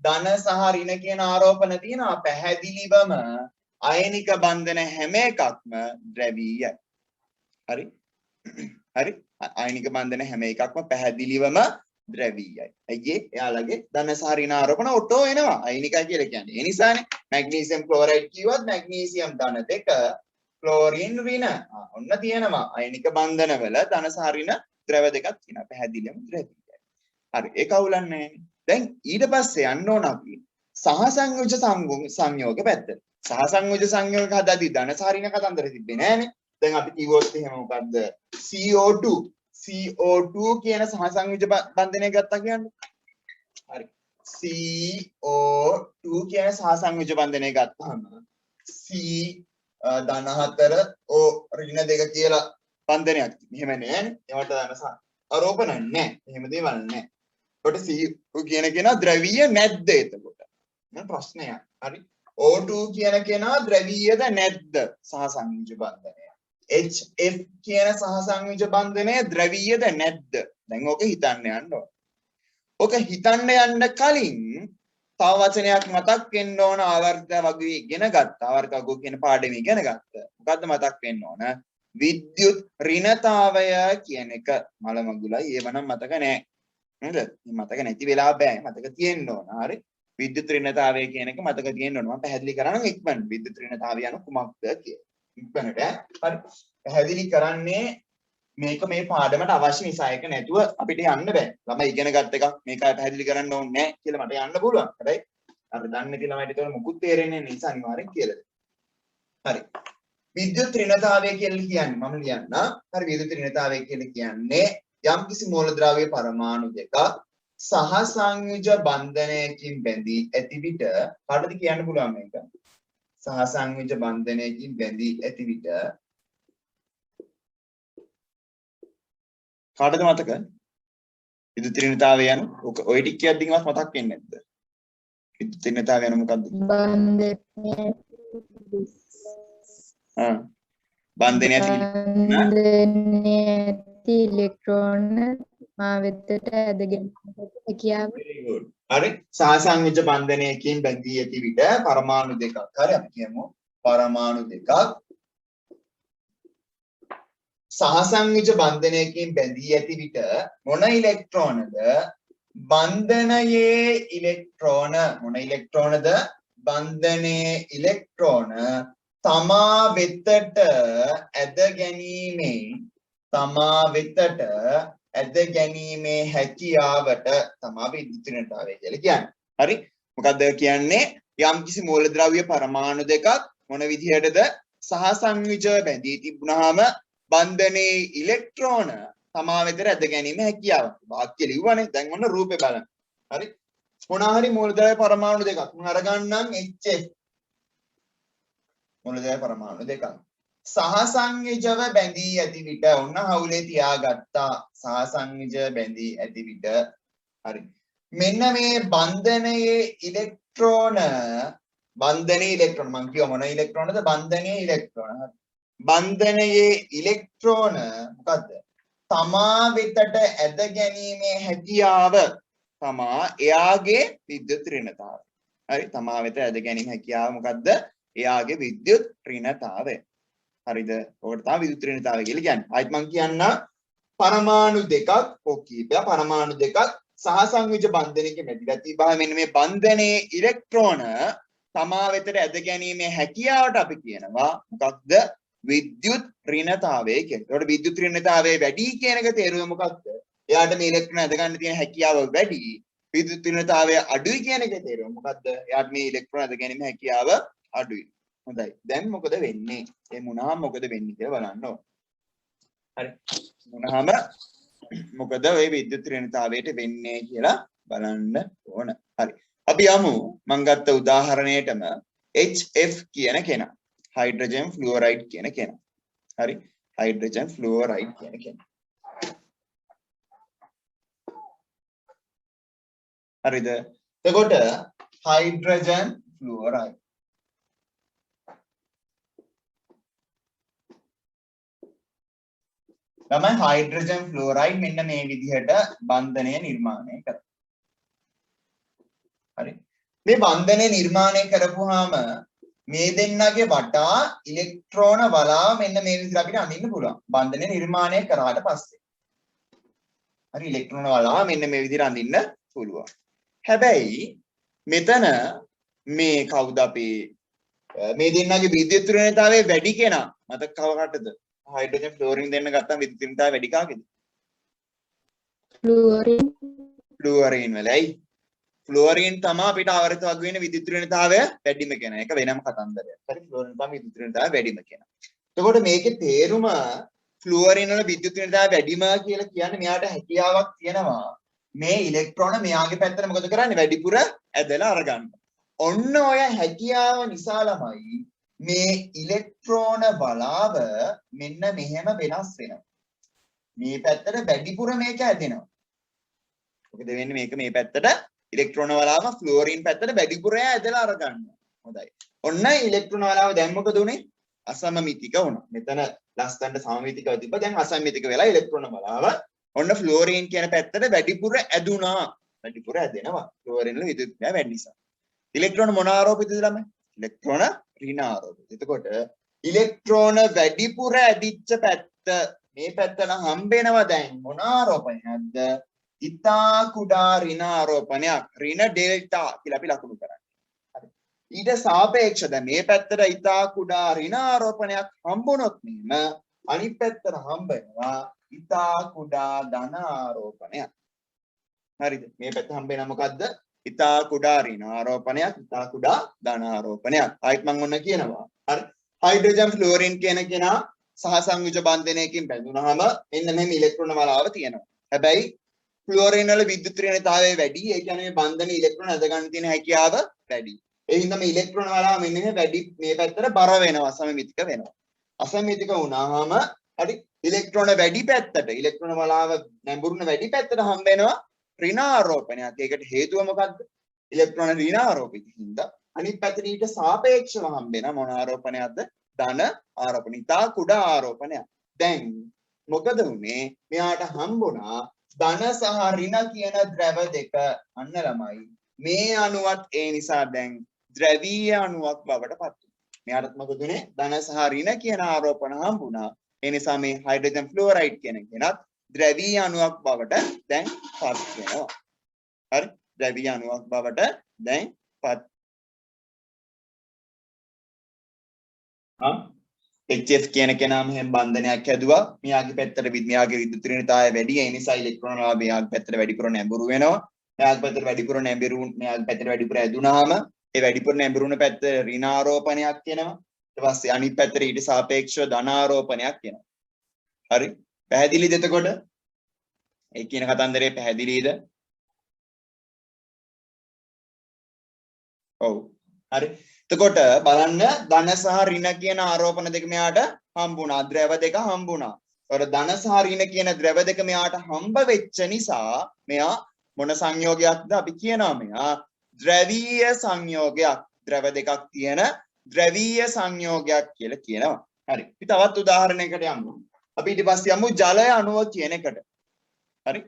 ධන සහ ඍණ කියන ආරෝපණ තියෙනවා පැහැදිලිවම අයනික බන්ධන හැම එකක්ම ද්‍රවීයයි. හරි? හරි? අයනික බන්ධන හැම එකක්ම පැහැදිලිවම ද්‍රවීයයි. අයියේ එයාලගේ ධන සහ ඍණ ආරෝපණ ඔටෝ එනවා. අයනිකයි කියලා කියන්නේ. ඒ නිසානේ මැග්නීසියම් ක්ලෝරයිඩ් කිව්වත් මැග්නීසියම් ධන 2 ක්ලෝරින් ඍණ. ඔන්න තියෙනවා. අයනික බන්ධනවල ධන සහ ඍණ ද්‍රව දෙකක් තියෙනවා. පැහැදිලිවම ද්‍රවීයයි. හරි. ඒක අවුලන්නේ නැහැ. දැන් ඊට පස්සේ යන්න ඕන අපි සහසංයෝජ සංයෝග පැත්තට. සහසංයෝජ සංයෝග හදද්දී ධන සහ ඍණ කතන්දර තිබ්බේ නෑනේ. දැන් අපි කිව්වොත් එහෙම මොකද්ද? CO2 කියන සහසංයෝජ බන්ධනය ගත්තා කියන්නේ. හරි. CO2 කියන සහසංයෝජ බන්ධනය ගත්තාම C ධන 4 O ඍණ 2 කියලා බන්ධනයක්. මෙහෙම නෑනේ. ඒවට ධන සහ ආරෝපණ නැහැ. එහෙම දේවල් නැහැ. ඒකට CO කියන කෙනා ද්‍රවීය නැද්ද එතකොට? මම ප්‍රශ්නයක්. හරි. O2 කියන කෙනා ද්‍රවීයද නැද්ද? සහසංයෝජ බන්ධනය. HF කියන සහසංයෝජ බන්ධනය ද්‍රවීයද නැද්ද? දැන් ඕක හිතන්න යන්න ඕන. ඕක හිතන්න යන්න කලින් තව වචනයක් මතක් වෙන්න ඕන ආවර්ත වගේ ඉගෙන ගත්තා. ආවර්ත වගෝ කියන පාඩම ඉගෙන ගත්තා. මොකද්ද මතක් වෙන්න ඕන? විද්‍යුත් ඍණතාවය කියන එක මල මගුලයි ඒවනම් මතක නැහැ. නේද? මතක නැති වෙලා බෑ. මතක තියෙන්න ඕන. හරි. විද්‍යුත් ඍණතාවය කියන එක මතක තියෙන්න ඕන. මම පැහැදිලි කරනවා ඉක්මන විද්‍යුත් ඍණතාවය යන කුමක්ද කියලා. ඉක්මනට. හරි. පැහැදිලි කරන්නේ මේක මේ පාඩමට අවශ්‍ය නිසා ඒක නැතුව අපිට යන්න බෑ. ළමයි ඉගෙන ගත්ත එකක් මේක පැහැදිලි කරන්න ඕනේ නැහැ කියලා මට යන්න පුළුවන්. හැබැයි අර දන්නේ නැති ළමයිට ඒක මොකුත් තේරෙන්නේ නැහැ නිසා අනිවාර්යෙන් කියලා දෙන්න. හරි. විද්‍යුත් ඍණතාවය කියලා කියන්නේ මම ලියන්න. හරි විද්‍යුත් ඍණතාවය කියලා කියන්නේ යම්කිසි මූලද්‍රව්‍ය පරමාණු දෙකක් සහසංයෝජ බන්ධනයකින් බැඳී ඇති විට කාටද කියන්න පුළුවන් මේක? සහසංයෝජ බන්ධනයකින් බැඳී ඇති විට කාටද මතක? විද්‍යුත් ඍණතාවය යන ඔය ටික කියද්දිවත් මතක් වෙන්නේ නැද්ද? විද්‍යුත් ඍණතාවය යන මොකද්ද? බන්ධනය ඇති ඉලෙක්ට්‍රෝන මා වෙතට ඇදගෙන හැකියාව. හරි. සහසංයෝජ බන්ධනයකින් බැඳී ඇති විට පරමාණු දෙකක්. හරි අපි කියමු පරමාණු දෙකක් සහසංයෝජ බන්ධනයකින් බැඳී ඇති විට මොන ඉලෙක්ට්‍රෝනද බන්ධනයේ ඉලෙක්ට්‍රෝන මොන ඉලෙක්ට්‍රෝනද බන්ධනයේ ඉලෙක්ට්‍රෝන තමා වෙතට ඇද ගැනීමේ හැකියාවට තමයි විද්‍යුත් ඍණතාවය කියලා කියන්නේ. හරි. මොකද්ද කියන්නේ? යම්කිසි මූලද්‍රව්‍ය පරමාණු දෙකක් මොන විදිහටද සහසංයෝජ බැඳී තිබුණාම බන්ධනයේ ඉලෙක්ට්‍රෝන තමා වෙතට ඇද ගැනීමේ හැකියාව. වාක්‍ය ලිව්වනේ. දැන් ඔන්න රූපේ බලන්න. හරි. මොනවා හරි මූලද්‍රව්‍ය පරමාණු දෙකක් මම අරගන්නම් HF මූලද්‍රව්‍ය පරමාණු දෙකක් සහසංයෝජව බැඳී ඇති විට ඔන්න හවුලේ තියාගත්තා. සහසංයෝජ බැඳී ඇති විට හරි. මෙන්න මේ බන්ධනයේ ඉලෙක්ට්‍රෝන මම කියව මොන ඉලෙක්ට්‍රෝනද? බන්ධනයේ ඉලෙක්ට්‍රෝන. හරි. බන්ධනයේ ඉලෙක්ට්‍රෝන මොකද්ද? තමා වෙතට ඇද ගැනීමේ හැකියාව තමා එයාගේ විද්‍යුත් ඍණතාවය. හරි. තමා වෙත ඇද ගැනීම හැකියාව මොකද්ද? එයාගේ විද්‍යුත් ඍණතාවය. හරිද? ඔකට තමයි විද්‍යුත් ඍණතාවය කියලා කියන්නේ. ආයිත් මම කියන්න පරමාණු දෙකක් කීපයක් පරමාණු දෙකක් සහසංයෝජ බන්ධනයකින් බැඳලා තිබා මෙන්න මේ බන්ධනයේ ඉලෙක්ට්‍රෝන තමා වෙතට ඇද ගැනීමේ හැකියාවට අපි කියනවා මොකක්ද? විද්‍යුත් ඍණතාවය කියලා. ඒකට විද්‍යුත් ඍණතාවය වැඩි කියන එක තේරුම මොකක්ද? එයාට මේ ඉලෙක්ට්‍රෝන ඇද ගන්න තියෙන හැකියාව වැඩි. විද්‍යුත් ඍණතාවය අඩුයි කියන එක තේරුම මොකක්ද? එයාට මේ ඉලෙක්ට්‍රෝන ඇද ගැනීම හැකියාව අඩුයි. හොඳයි. දැන් මොකද වෙන්නේ? ඒ මුණාම මොකද වෙන්නේ කියලා බලන්න ඕන. හරි. මුණාම මොකද ওই විද්‍යුත් ඍණතාවයට වෙන්නේ කියලා බලන්න ඕන. හරි. අපි යමු මම ගත්ත උදාහරණයටම HF කියන කෙනා. හයිඩ්‍රජන් ෆ්ලුවරයිඩ් කියන කෙනා. හරි. හයිඩ්‍රජන් ෆ්ලුවරයිඩ් කියන කෙනා. හරිද? එතකොට හයිඩ්‍රජන් ෆ්ලුවරයිඩ් තමයි හයිඩ්‍රජන් ෆ්ලුවරයිඩ් මෙන්න මේ විදිහට බන්ධනය නිර්මාණය කරනවා. හරි. මේ බන්ධනය නිර්මාණය කරපුවාම මේ දෙන්නගේ වටා ඉලෙක්ට්‍රෝන වලාව මෙන්න මේ විදිහට අපිට අඳින්න පුළුවන්. බන්ධනය නිර්මාණය කරාට පස්සේ. හරි ඉලෙක්ට්‍රෝන වලාව මෙන්න මේ විදිහට අඳින්න පුළුවන්. හැබැයි මෙතන මේ කවුද අපේ මේ දෙන්නගේ විද්‍යුත් ත්‍රිණතාවය වැඩි කෙනා මතක කවකටද හයිඩ්‍රජන් ෆ්ලෝරින් දෙන්න ගත්තාම විද්‍යුත් ත්‍රිණතාවය වැඩි කාගේද ෆ්ලුවරින් ෆ්ලුවරින් වලයි ෆ්ලුවරින් තමයි අපිට ආවර්ත වග වෙන විද්‍යුත් ත්‍රිණතාවය වැඩිම කෙනා ඒක වෙනම කතන්දරයක් හරි ෆ්ලුවරින් තමයි විද්‍යුත් ත්‍රිණතාවය වැඩිම කෙනා එතකොට මේකේ තේරුම ෆ්ලුවරින් වල විද්‍යුත් ත්‍රිණතාවය වැඩිම කියලා කියන්නේ මෙයාට හැකියාවක් තියෙනවා මේ ඉලෙක්ට්‍රෝන මෙයාගේ පැත්තට මොකද කරන්නේ වැඩිපුර ඇදලා අරගන්න. ඔන්න ඔය හැකියාව නිසා ළමයි මේ ඉලෙක්ට්‍රෝන බලාව මෙන්න මෙහෙම වෙනස් වෙනවා. මේ පැත්තට වැඩිපුර මේක ඇදෙනවා. මොකද වෙන්නේ මේක මේ පැත්තට ඉලෙක්ට්‍රෝන බලාව ෆ්ලුවරින් පැත්තට වැඩිපුර ඇදලා අරගන්නවා. හොඳයි. ඔන්න ඉලෙක්ට්‍රෝන බලාව දැන් මොකද උනේ? අසමමිතික වුණා. මෙතන ලස්සනට සමමිතිකව තිබ්බ දැන් අසමමිතික වෙලා ඉලෙක්ට්‍රෝන බලාව ඔන්න ෆ්ලුවරින් කියන පැත්තට වැඩිපුර ඇදුනා. වැඩිපුර ඇදෙනවා. ෆ්ලුවරින් වල විද්‍යුත් ක්‍රියාව වැඩි නිසා. ඉලෙක්ට්‍රෝන මොන ආරෝපිතද ළමයි? ඉලෙක්ට්‍රෝන ඍණ ආරෝපිත. එතකොට ඉලෙක්ට්‍රෝන වැඩිපුර ඇදිච්ච පැත්ත මේ පැත්තට හම්බෙනවා දැන් මොන ආරෝපණයක්ද? ඉතා කුඩා ඍණ ආරෝපණයක්. ඍණ ඩෙල්ටා කියලා අපි ලකුණු කරන්නේ. හරි. ඊට සාපේක්ෂව මේ පැත්තට ඉතා කුඩා ඍණ ආරෝපණයක් හම්බුනොත් මෙන්න අනිත් පැත්තට හම්බෙනවා ඉතා කුඩා ධන ආරෝපණයක්. හරිද? මේ පැත්ත හම්බෙනා මොකද්ද? ඉතා කුඩා ඍණ ආරෝපණයක්, ඉතා කුඩා ධන ආරෝපණයක්. ආයිත් මම ඔන්න කියනවා. හරි. හයිඩ්‍රජන් ෆ්ලුවරින් කියන කෙනා සහසංයුජ බන්ධනයකින් බැඳුනහම මෙන්න මෙහෙම ඉලෙක්ට්‍රෝන වලාව තියෙනවා. හැබැයි ෆ්ලුවරින් වල විද්‍යුත් ත්‍රිණතාවය වැඩි. ඒ කියන්නේ මේ බන්ධන ඉලෙක්ට්‍රෝන අද ගන්න තියෙන හැකියාව වැඩි. ඒ හින්දා මේ ඉලෙක්ට්‍රෝන වලාව මෙන්න මෙහෙම වැඩි මේ පැත්තට බර වෙනවා, අසමමිතික වෙනවා. අසමමිතික වුණාම හරි ඉලෙක්ට්‍රෝන වැඩි පැත්තට ඉලෙක්ට්‍රෝන වලාව නැඹුරුන වැඩි පැත්තට හම්බ වෙනවා ඍණ ආරෝපණයක්. ඒකට හේතුව මොකද්ද? ඉලෙක්ට්‍රෝන ඍණ ආරෝපිත හින්දා අනිත් පැත්තට ඊට සාපේක්ෂව හම්බ වෙන මොන ආරෝපණයක්ද? ධන ආරෝපණ. ඉතා කුඩා ආරෝපණයක්. දැන් මොකද උනේ? මෙයාට හම්බුණා ධන සහ ඍණ කියන ද්‍රව දෙක. අන්න ළමයි මේ අණුවත් ඒ නිසා දැන් ද්‍රවීය අණුවක් බවට පත් වෙනවා. මෙයාටත් මොකද උනේ? ධන සහ ඍණ කියන ආරෝපණ හම්බුණා. ඒ නිසා මේ හයිඩ්‍රජන් ෆ්ලුවරයිඩ් කියන කෙනත් ද්‍රවීය අණුවක් බවට දැන් පත් වෙනවා. හරි? ද්‍රවීය අණුවක් බවට දැන් පත්. HF කියන කෙනා මෙහෙම බන්ධනයක් හැදුවා. මෙයාගේ පැත්තට මෙයාගේ විද්‍යුත් ත්‍රිණතාවය වැඩි. ඒ නිසා ඉලෙක්ට්‍රෝන වල මෙයාගේ පැත්තට වැඩිපුර නැඹුරු වෙනවා. මෙයාගේ පැත්තට වැඩිපුර නැඹුරු මෙයාගේ පැත්තට වැඩිපුර ඇදුනහම ඒ වැඩිපුර නැඹුරුන පැත්ත ඍණ ආරෝපණයක් වෙනවා. ඊට පස්සේ අනිත් පැත්තට ඊට සාපේක්ෂව ධන ආරෝපණයක් වෙනවා. හරි? පැහැදිලිද එතකොට? ඒ කියන කතන්දරේ පැහැදිලිද? ඔව්. හරි. එතකොට බලන්න ධන සහ ඍණ කියන ආරෝපණ දෙක මෙයාට හම්බුණා. ද්‍රව දෙක හම්බුණා. ඒතකොට ධන සහ ඍණ කියන ද්‍රව දෙක මෙයාට හම්බ වෙච්ච නිසා මෙයා මොන සංයෝගයක්ද අපි කියනවා මෙයා ද්‍රවීය සංයෝගයක්. ද්‍රව දෙකක් තියෙන ද්‍රවීය සංයෝගයක් කියලා කියනවා. හරි. අපි තවත් උදාහරණයකට යමු. අපි ඊට පස්සේ යමු ජලය අණුව කියන එකට. හරි?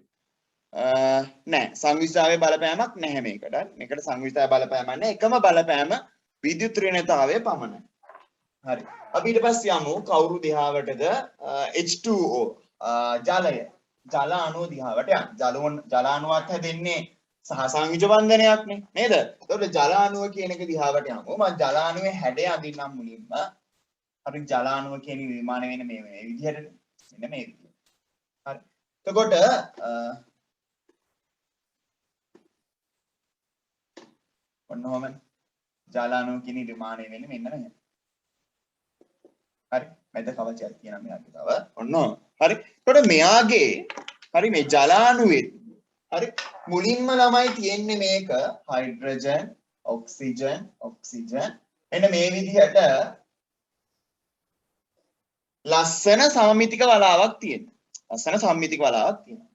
නෑ සංවිස්තාවේ බලපෑමක් නැහැ මේකට. මේකට සංවිස්තාවේ බලපෑමක් නැහැ. එකම බලපෑම විද්‍යුත් ත්‍රිණතාවය පමණයි. හරි. අපි ඊට පස්සේ යමු කවුරු දිහාවටද H2O ජලය. ජල අණුව දිහාවට යන්න. ජල අණුවත් හැදෙන්නේ සහසංයුජ බන්ධනයක්නේ නේද? එතකොට ජල අණුව කියන එක දිහාවට යමු. මම ජල අණුවේ හැඩය අඳින්නම් මුලින්ම. හරි ජල අණුව කියන නිර්මාණය වෙන්නේ මේ විදිහට. මෙන්න මේ විදිහට. හරි. එතකොට ඔන්නෝම ජල අණුව කියන නිර්මාණය වෙන්නේ මෙන්න මෙහෙම. හරි. මැද කවචයක් තියෙනවා මෙයාගේ තව. ඔන්න. හරි. එතකොට මෙයාගේ හරි මේ ජල අණුවේ හරි මුලින්ම ළමයි තියෙන්නේ මේක හයිඩ්‍රජන් ඔක්සිජන් එන්න මේ විදිහට ලස්සන සමමිතික වලාවක් තියෙනවා. ලස්සන සමමිතික වලාවක් තියෙනවා.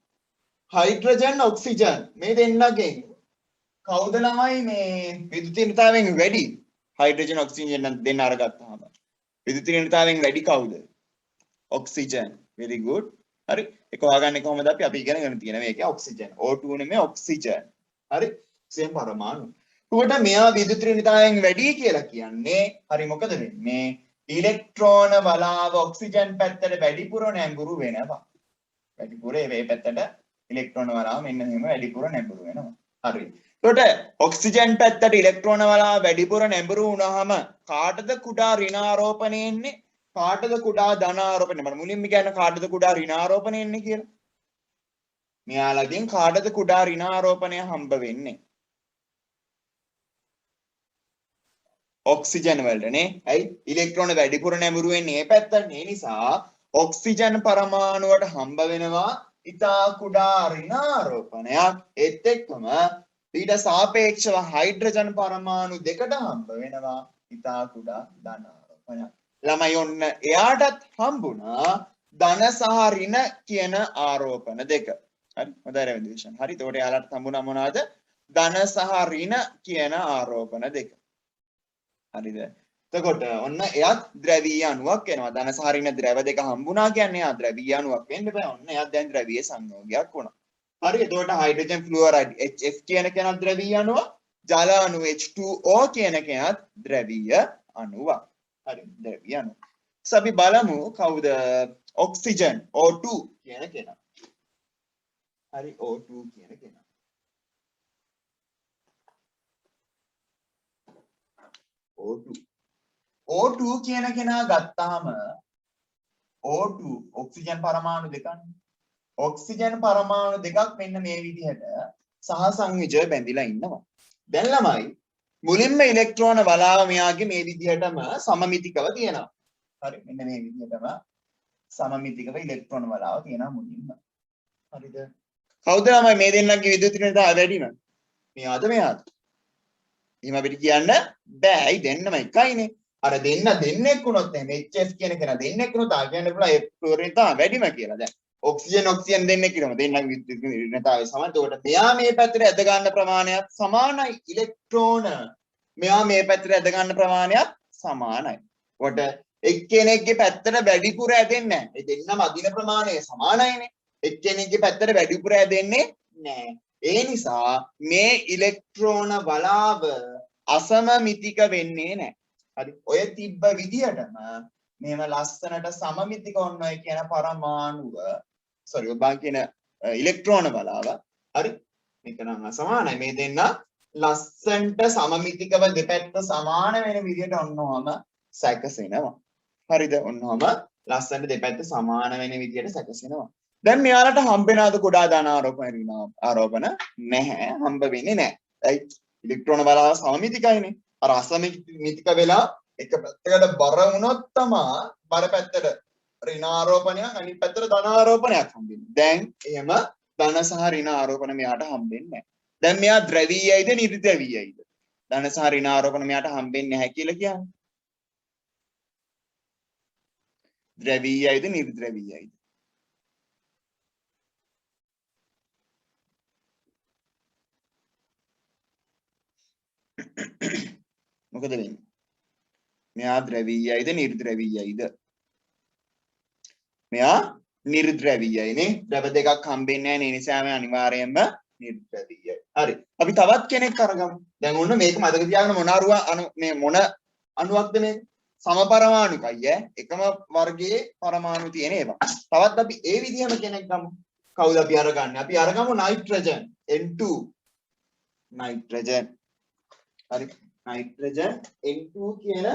හයිඩ්‍රජන් ඔක්සිජන් මේ දෙන්නගෙන් කවුද ළමයි මේ විද්‍යුත් ත්‍රිණතාවයෙන් වැඩි? හයිඩ්‍රජන් ඔක්සිජන් දෙන්න අරගත්තාම විද්‍යුත් ත්‍රිණතාවයෙන් වැඩි කවුද? ඔක්සිජන්. very good. හරි. ඒක හොයාගන්නේ කොහොමද අපි ඉගෙනගෙන තියෙන මේකේ ඔක්සිජන්. O2 නෙමෙයි ඔක්සිජන්. හරි. සෙම් පරමාණු. උකට මෙයා විද්‍යුත් ත්‍රිණතාවයෙන් වැඩි කියලා කියන්නේ හරි මොකද වෙන්නේ? ඉලෙක්ට්‍රෝන වලාව ඔක්සිජන් පැත්තට වැඩිපුර නැඹුරු වෙනවා. වැඩිපුර මේ පැත්තට ඉලෙක්ට්‍රෝන වලාව මෙන්න මෙහෙම වැඩිපුර නැඹුරු වෙනවා. හරි. එතකොට ඔක්සිජන් පැත්තට ඉලෙක්ට්‍රෝන වලාව වැඩිපුර නැඹුරු වුණාම කාටද කුඩා ඍණාරෝපණය එන්නේ? කාටද කුඩා ධනාරෝපණය? මම මුලින්ම කියන්නේ කාටද කුඩා ඍණාරෝපණය එන්නේ කියලා. මෙයාලගෙන් කාටද කුඩා ඍණාරෝපණය හම්බ වෙන්නේ? ඔක්සිජන් වලටනේ. ඇයි? ඉලෙක්ට්‍රෝන වැඩිපුර නැඹුරු වෙන්නේ මේ පැත්තට. ඒ නිසා ඔක්සිජන් පරමාණුවට හම්බ වෙනවා ඉතා කුඩා ඍණාරෝපණයක්. ඒත් එක්කම ඊට සාපේක්ෂව හයිඩ්‍රජන් පරමාණු දෙකට හම්බ වෙනවා ඉතා කුඩා ධනාරෝපණයක්. ළමයි ඔන්න එයාටත් හම්බුණා ධන සහ ඍණ කියන ආරෝපණ දෙක. හරි හොඳයි රවින්ද්‍ර විෂන්. හරි එතකොට එයාලට හම්බුණා මොනවද? ධන සහ ඍණ කියන ආරෝපණ දෙක. හරිද? එතකොට ඔන්න එයාත් ද්‍රවීය අණුවක් වෙනවා. ධන සහ ඍණ ද්‍රව දෙක හම්බුණා කියන්නේ එයා ද්‍රවීය අණුවක් වෙන්න බෑ. ඔන්න එයාත් දැන් ද්‍රවීය සංයෝගයක් වුණා. හරි එතකොට හයිඩ්‍රජන් ෆ්ලුවරයිඩ් HF කියන කෙනා ද්‍රවීය අණුව, ජල අණු H2O කියන කෙනාත් ද්‍රවීය අණුවක්. හරි ද්‍රවීය අණුව. අපි බලමු කවුද ඔක්සිජන් O2 කියන කෙනා. හරි O2 කියන කෙනා. O2 කියන කෙනා ගත්තාම O2 ඔක්සිජන් පරමාණු දෙකනේ. ඔක්සිජන් පරමාණු දෙකක් මෙන්න මේ විදිහට සහසංයුජව බැඳිලා ඉන්නවා. දැන් ළමයි මුලින්ම ඉලෙක්ට්‍රෝන වලාව මෙයාගේ මේ විදිහටම සමමිතිකව තියෙනවා. හරි මෙන්න මේ විදිහටම සමමිතිකව ඉලෙක්ට්‍රෝන වලාව තියෙනවා මුලින්ම. හරිද? කවුද ළමයි මේ දෙන්නගේ විද්‍යුත් ඍණතාවය වැඩිම? මෙයාද මෙයාද? එහෙම අපිට කියන්න බෑ. ඇයි දෙන්නම එකයිනේ. අර දෙන්නෙක් වුණොත් එහෙනම් HF කියන කෙනා දෙන්නෙක් වුණොත් ආ කියන්න පුළුවන් ඒ ෆ්ලෝරින් තමයි වැඩිම කියලා. දැන් ඔක්සිජන් දෙන්නෙක් කියනවා. දෙන්නගේ විද්‍යුත් ඍණතාවය සමානයි. ඒකට මෙයා මේ පැත්තට ඇද ගන්න ප්‍රමාණයත් සමානයි. ඉලෙක්ට්‍රෝන මෙයා මේ පැත්තට ඇද ගන්න ප්‍රමාණයත් සමානයි. කොට එක්කෙනෙක්ගේ පැත්තට වැඩිපුර ඇදෙන්නේ නැහැ. ඒ දෙන්නම අදින ප්‍රමාණය සමානයිනේ. එක්කෙනෙක්ගේ පැත්තට වැඩිපුර ඇදෙන්නේ නැහැ. ඒ නිසා මේ ඉලෙක්ට්‍රෝන වලාව අසමමිතික වෙන්නේ නැහැ. හරි. ඔය තිබ්බ විදියටම මේව ලස්සනට සමමිතික ඔන්න ඔය කියන පරමාණුව ඔබ කියන ඉලෙක්ට්‍රෝන වලාව හරි. මේක නම් අසමානයි. මේ දෙන්න ලස්සනට සමමිතිකව දෙපැත්ත සමාන වෙන විදියට ඔන්නෝම සැකසෙනවා. හරිද? ඔන්නෝම ලස්සනට දෙපැත්ත සමාන වෙන විදියට සැකසෙනවා. දැන් මෙයාලට හම්බෙනවද කුඩා ධන ආරෝපණ නැහැ. හම්බ වෙන්නේ නැහැ. right? ඉලෙක්ට්‍රෝන වලාව සමමිතිකයිනේ. අර අසමමිතික වෙලා එක පැත්තකට බර වුණොත් තමයි බර පැත්තට ඍණ ආරෝපණයක් අනිත් පැත්තට ධන ආරෝපණයක් හම්බෙන්නේ. දැන් එහෙම ධන සහ ඍණ ආරෝපණ මෙයාට හම්බෙන්නේ නැහැ. දැන් මෙයා ද්‍රවීයයිද නිර්ද්‍රවීයයිද? ධන සහ ඍණ ආරෝපණ මෙයාට හම්බෙන්නේ නැහැ කියලා කියන්නේ. ද්‍රවීයයිද නිර්ද්‍රවීයයිද? මොකද වෙන්නේ? මෙයා ද්‍රවීයයිද නිර්ද්‍රවීයයිද? මෙයා නිර්ද්‍රවීයයිනේ. ද්‍රව දෙකක් හම්බෙන්නේ නැහැ. ඒ නිසා මේ අනිවාර්යයෙන්ම නිර්ද්‍රවීයයි. හරි. අපි තවත් කෙනෙක් අරගමු. දැන් ඔන්න මේක මතක තියාගන්න මේ මොන අණුවක්ද මේක? සමපරමාණුකයි ඈ. එකම වර්ගයේ පරමාණු තියෙන ඒවා. තවත් අපි ඒ විදිහම කෙනෙක් ගමු. කවුද අපි අරගන්නේ? අපි අරගමු නයිට්‍රජන් N2. නයිට්‍රජන්. හරි. නයිට්‍රජන් N2 කියන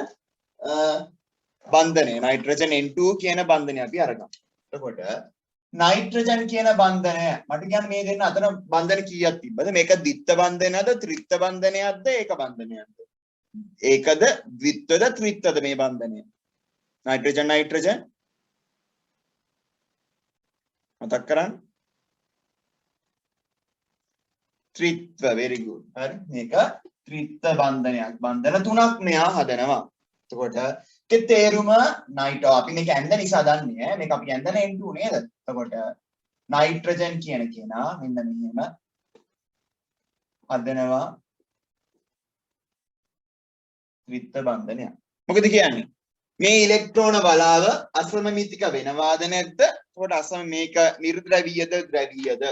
බන්ධනය. නයිට්‍රජන් N2 කියන බන්ධනය අපි අරගමු. එතකොට නයිට්‍රජන් කියන බන්ධනය මට කියන්න මේ දෙන්න අතර බන්ධන කීයක් තිබ්බද? මේක ද්විත්ව බන්ධනයක්ද ත්‍රිත්ව බන්ධනයක්ද ඒක බන්ධනයක්ද? ඒකද ද්විත්වද ත්‍රිත්වද මේ බන්ධනය? නයිට්‍රජන් මතක් කරන්න. ත්‍රිත්ව very good. හරි. මේක ත්‍රිත්ව බන්ධනයක්. බන්ධන තුනක් මෙයා හදනවා. එතකොට ඒකේ තේරුම නයිට්‍රෝ අපි මේක ඇඳ නිසා දන්නේ ඈ. මේක අපි ඇඳන N2 නේද? එතකොට නයිට්‍රජන් කියන කෙනා මෙන්න මෙහෙම හදනවා ත්‍රිත්ව බන්ධනයක්. මොකද කියන්නේ? මේ ඉලෙක්ට්‍රෝන වලාව අසමමිතික වෙනවාද නැද්ද? එතකොට මේක නිර්ද්‍රවීයද ද්‍රවීයද?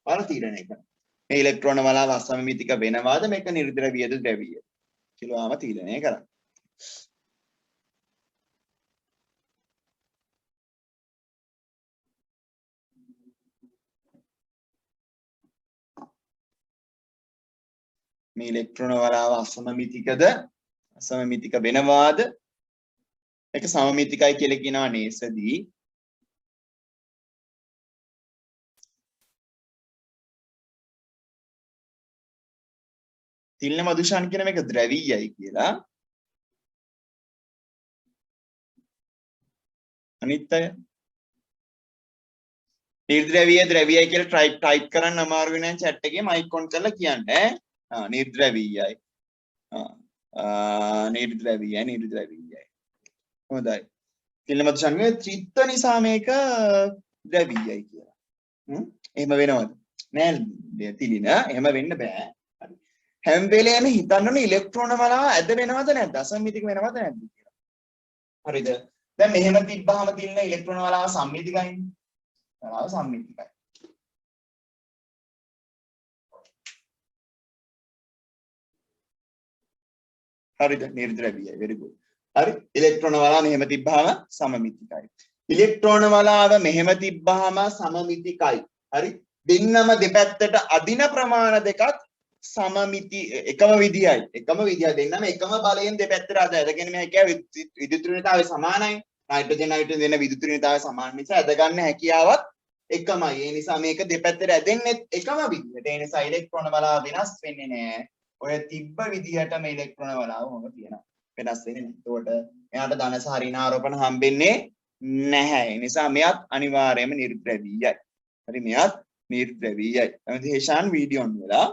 බලලා තීරණය කරනවා. මේ ඉලෙක්ට්‍රෝන වලාව අසමමිතික වෙනවාද මේක නිර්ද්‍රවීයද ද්‍රවීයද කියලාම තීරණය කරන්න. මේ ඉලෙක්ට්‍රෝන වලාව අසමමිතිකද අසමමිතික වෙනවාද ඒක සමමිතිකයි කියලා කියනවා නේසදී තිල්න මදුෂාන් කියන මේක ද්‍රවීයයි කියලා අනිත් අය නිර්ද්‍රවීය ද්‍රවීයයි කියලා ටයිප් කරන්න අමාරු වෙන chat එකේ මයික් ඔන් කරලා කියන්න ඈ නිර්ද්‍රවීයයි නිර්ද්‍රවීයයි හොඳයි තිල්න මදුෂාන් මේ ත්‍රිත්ව නිසා මේක ද්‍රවීයයි කියලා එහෙම වෙනවද නෑ තිලින එහෙම වෙන්න බෑ හැම වෙලේම හිතන්න ඕනේ ඉලෙක්ට්‍රෝන වලාව ඇද වෙනවද නැද්ද අසම්මිතික වෙනවද නැද්ද කියලා. හරිද? දැන් මෙහෙම තිබ්බහම තියෙන ඉලෙක්ට්‍රෝන වලාව සම්මිතිකයිනේ. වලාව සම්මිතිකයි. හරිද? නිර්ද්‍රවීයයි. very good. හරි. ඉලෙක්ට්‍රෝන වලාව මෙහෙම තිබ්බහම සමමිතිකයි. ඉලෙක්ට්‍රෝන වලාව මෙහෙම තිබ්බහම සමමිතිකයි. හරි? දෙන්නම දෙපැත්තට අදින ප්‍රමාණ දෙකත් සමමිති එකම විදියයි දෙන්නම එකම බලයෙන් දෙපැත්තට අදගෙන මේ හැකියාව විද්‍යුත් ඍණතාවය සමානයි නයිට්‍රජන් දෙන විද්‍යුත් ඍණතාවය සමාන නිසා අද ගන්න හැකියාවත් එකමයි ඒ නිසා මේක දෙපැත්තට ඇදෙන්නේ එකම විදියට ඒ නිසා ඉලෙක්ට්‍රෝන වලාව වෙනස් වෙන්නේ නැහැ ඔය තිබ්බ විදියටම ඉලෙක්ට්‍රෝන වලාව මොකද තියෙනවා වෙනස් වෙන්නේ නැහැ ඒකට එයාට ධන සහ ඍණ ආරෝපණ හම්බෙන්නේ නැහැ ඒ නිසා මෙයත් අනිවාර්යයෙන්ම නිර්ද්‍රවීයයි හරි මෙයත් නිර්ද්‍රවීයයි එතන හේෂාන් වීඩියෝ ඔන් වෙලා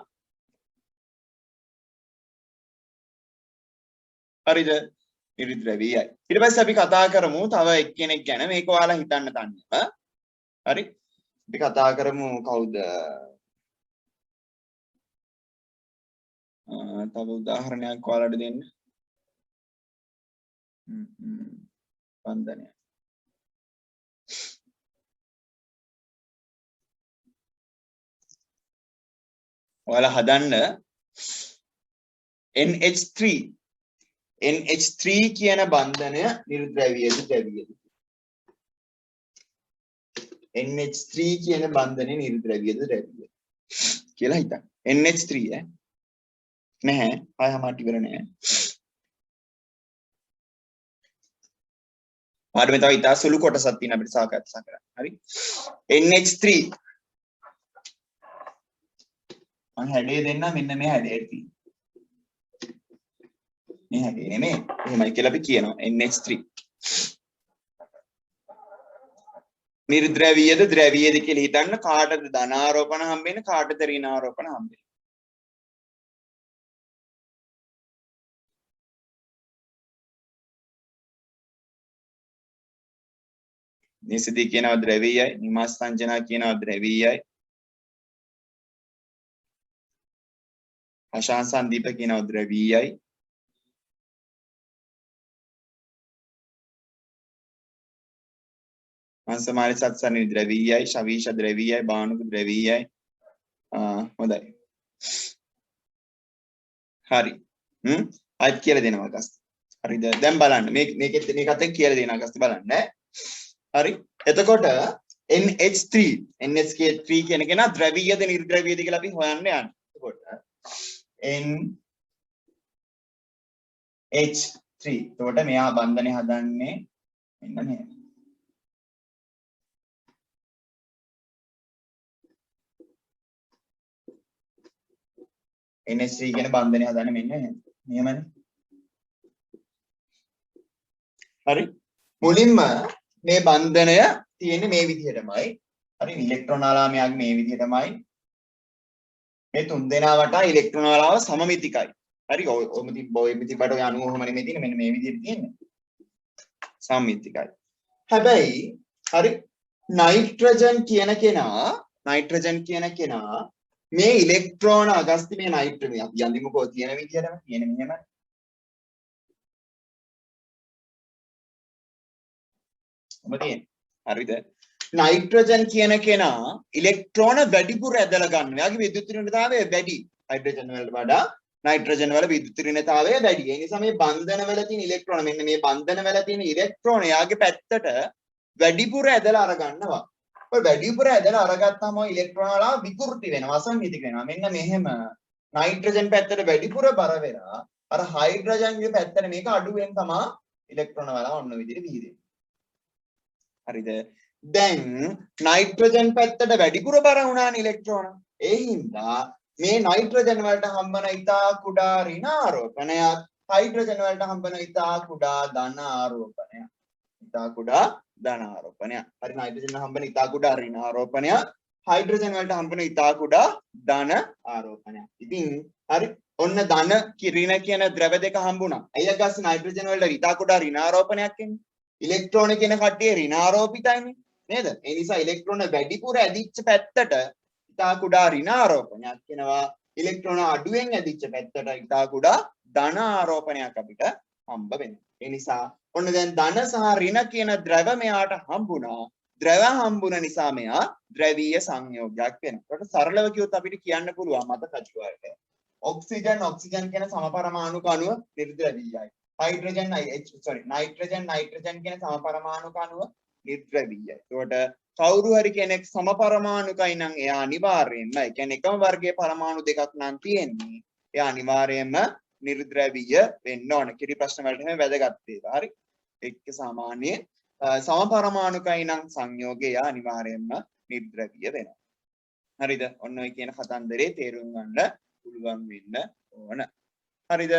හරිද නිර්ද්‍රවීයයි ඊට පස්සේ අපි කතා කරමු තව එක්කෙනෙක් ගැන මේක ඔයාලා හිතන්න තනියම හරි අපි කතා කරමු කවුද තව උදාහරණයක් ඔයාලට දෙන්න වන්දනය ඔයාලා හදන්න NH3 කියන බන්ධනය නිර්ද්‍රවීයද ද්‍රවීයද NH3 කියන බන්ධනය නිර්ද්‍රවීයද ද්‍රවීයද කියලා හිතන්න NH3 නැහැ ආයමට ඉවර නැහැ පාඩමේ තව ඉතා සුළු කොටසක් තියෙන අපිට සාකච්ඡා කරන්න හරි NH3 මම හැඩය දෙන්න මෙන්න මේ හැඩයට තියෙනවා මේ හැටි නෙමෙයි එහෙමයි කියලා අපි කියනවා NH3 නිර්ද්‍රවීයද ද්‍රවීයද කියලා හිතන්න කාටද ධන ආරෝපණ හම්බෙන්නේ කාටද ඍණ ආරෝපණ හම්බෙන්නේ නිසිතී කියනවා ද්‍රවීයයි නිමාස්තංජනා කියනවා ද්‍රවීයයි අශාන් සංදීප කියනවා ද්‍රවීයයි අංශමාලි සත්සනි ද්‍රවීයයි ශවීෂ ද්‍රවීයයි බානුක ද්‍රවීයයි හොඳයි හරි අයිත් කියලා දෙනවා අගස්ත හරිද දැන් බලන්න මේකෙත් මේකත් එක්ක කියලා දෙනවා අගස්ත බලන්න හරි එතකොට NH3 කියන කෙනා ද්‍රවීයද නිර්ද්‍රවීයද කියලා අපි හොයන්න යනවා එතකොට NH3 එතකොට මෙයා බන්ධනේ හදන්නේ මෙන්න මෙහෙම NH3 කියන බන්ධනය හදන්න මෙන්න මෙහෙමනේ හරි මුලින්ම මේ බන්ධනය තියෙන්නේ මේ විදිහටමයි හරි ඉලෙක්ට්‍රෝන ආලාමයක් මේ විදිහටමයි මේ තුන් දෙනා වටා ඉලෙක්ට්‍රෝන වලාව සමමිතිකයි හරි ඔය මිතිබට ඔය 90 ඔහම නෙමෙයි තියෙන්නේ මෙන්න මේ විදිහට තියෙන්නේ සමමිතිකයි හැබැයි හරි නයිට්‍රජන් කියන කෙනා මේ ඉලෙක්ට්‍රෝන අගස්ති මේ නයිට්‍රජන් අපි යන්දිමුකෝ තියෙන විදිහටම තියෙන මෙහෙම හරිද නයිට්‍රජන් කියන කෙනා ඉලෙක්ට්‍රෝන වැඩිපුර ඇදලා ගන්නවා. එයාගේ විද්‍යුත් ඍණතාවය වැඩි. හයිඩ්‍රජන් වලට වඩා නයිට්‍රජන් වල විද්‍යුත් ඍණතාවය වැඩි. ඒ නිසා මේ බන්ධන වල තියෙන ඉලෙක්ට්‍රෝන මෙන්න මේ බන්ධන වල තියෙන ඉලෙක්ට්‍රෝන එයාගේ පැත්තට වැඩිපුර ඇදලා අර ගන්නවා. ඔය වැඩිපුර ඇදලා අරගත්තාම ඔය ඉලෙක්ට්‍රෝන වල විකෘති වෙනවා, අසංවිධික වෙනවා. මෙන්න මෙහෙම නයිට්‍රජන් පැත්තට වැඩිපුර බර වෙලා අර හයිඩ්‍රජන් ගේ පැත්තට මේක අඩුවෙන් තමයි ඉලෙක්ට්‍රෝන වල ඔන්න විදිහට විහිදෙන්නේ. හරිද? දැන් නයිට්‍රජන් පැත්තට වැඩිපුර බර වුණානේ ඉලෙක්ට්‍රෝන. ඒ හින්දා මේ නයිට්‍රජන් වලට හම්බන ඉතා කුඩා ඍණ ආරෝපණයක් හයිඩ්‍රජන් වලට හම්බන ඉතා කුඩා ධන ආරෝපණයක්. ඉතා කුඩා ධන ආරෝපණයක්. හරි නයිට්‍රජන් හම්බන ඉතා කුඩා ඍණ ආරෝපණයක් හයිඩ්‍රජන් වලට හම්බන ඉතා කුඩා ධන ආරෝපණයක්. ඉතින් හරි ඔන්න ධන ඍණ කියන ද්‍රව දෙක හම්බුණා. අයියා ගස් නයිට්‍රජන් වලට ඉතා කුඩා ඍණ ආරෝපණයක් එන්නේ. ඉලෙක්ට්‍රෝන කියන කට්ටිය ඍණ ආරෝපිතයිනේ නේද? ඒ නිසා ඉලෙක්ට්‍රෝන වැඩිපුර ඇදිච්ච පැත්තට ඉතා කුඩා ඍණ ආරෝපණයක් වෙනවා. ඉලෙක්ට්‍රෝන අඩුවෙන් ඇදිච්ච පැත්තට ඉතා කුඩා ධන ආරෝපණයක් අපිට හම්බ වෙනවා. ඒ නිසා ඔන්න දැන් ධන සහ ඍණ කියන ද්‍රව මෙයාට හම්බුණා. ද්‍රව හම්බුන නිසා මෙයා ද්‍රවීය සංයෝගයක් වෙනවා. ඒකට සරලව කියොත් අපිට කියන්න පුළුවන් මතක අජුවාට. ඔක්සිජන් කියන සමපරමාණු අණුව නිර්ද්‍රවීයයි. නයිට්‍රජන් කියන සමපරමාණු අණුව නිර්ද්‍රවීයයි. ඒකට කවුරු හරි කෙනෙක් සමපරමාණුකයි නම් එයා අනිවාර්යයෙන්ම ඒ කියන්නේ එකම වර්ගයේ පරමාණු දෙකක් නම් තියෙන්නේ. එයා අනිවාර්යයෙන්ම නිර්ද්‍රවීය වෙන්න ඕන. කිරි ප්‍රශ්න වලට හැම වැදගත් ඒවා. හරි. එක්ක සාමාන්‍ය සමපරමාණුකයි නම් සංයෝගය එයා අනිවාර්යයෙන්ම නිර්ද්‍රවීය වෙනවා. හරිද? ඔන්න ඔය කියන කතන්දරේ තේරුම් ගන්න පුළුවන් වෙන්න ඕන. හරිද?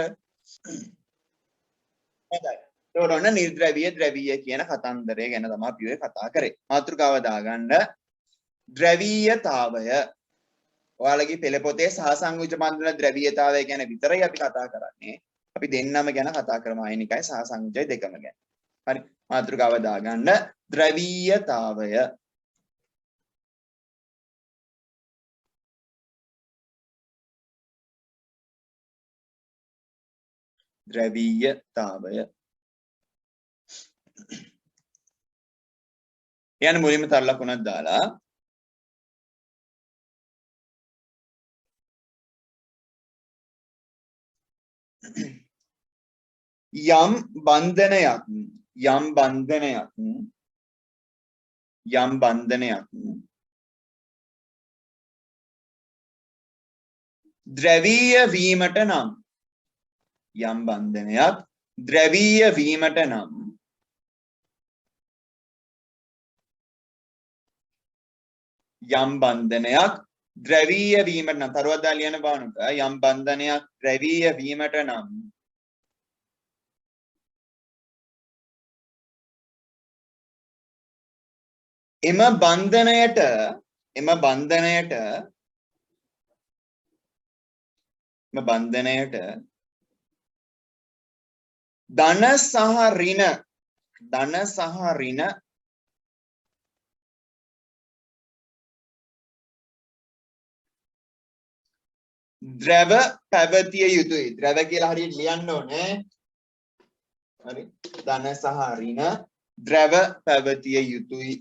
හොඳයි. ඒකට ඔන්න නිර්ද්‍රවීය ද්‍රවීය කියන කතන්දරය ගැන තමයි අපි ඔය කතා කරේ. මාතෘකාව දාගන්න ද්‍රවීයතාවය. ඔයාලගේ පෙළ පොතේ සහසංයුජ බන්ධන ද්‍රවීයතාවය ගැන විතරයි අපි කතා කරන්නේ. අපි දෙන්නම ගැන කතා කරමු අයනිකයි සහසංයුජයි දෙකම ගැන. හරි. මාතෘකාව දාගන්න ද්‍රවීයතාවය. ද්‍රවීයතාවය. යන මුලින්ම තර ලකුණක් දාලා යම් බන්ධනයක් ද්‍රවීය වීමට නම් යම් බන්ධනයක් ද්‍රවීය වීමට නම් යම් බන්ධනයක් ද්‍රවීය වීමට නම් තරුවදා ලියන බානුක යම් බන්ධනයක් ද්‍රවීය වීමට නම් එම බන්ධනයට ධන සහ ඍණ ද්‍රව පැවතිය යුතුයි. ද්‍රව කියලා හරියට ලියන්න ඕනේ. හරි. ධන සහ ඍණ ද්‍රව පැවතිය යුතුයි.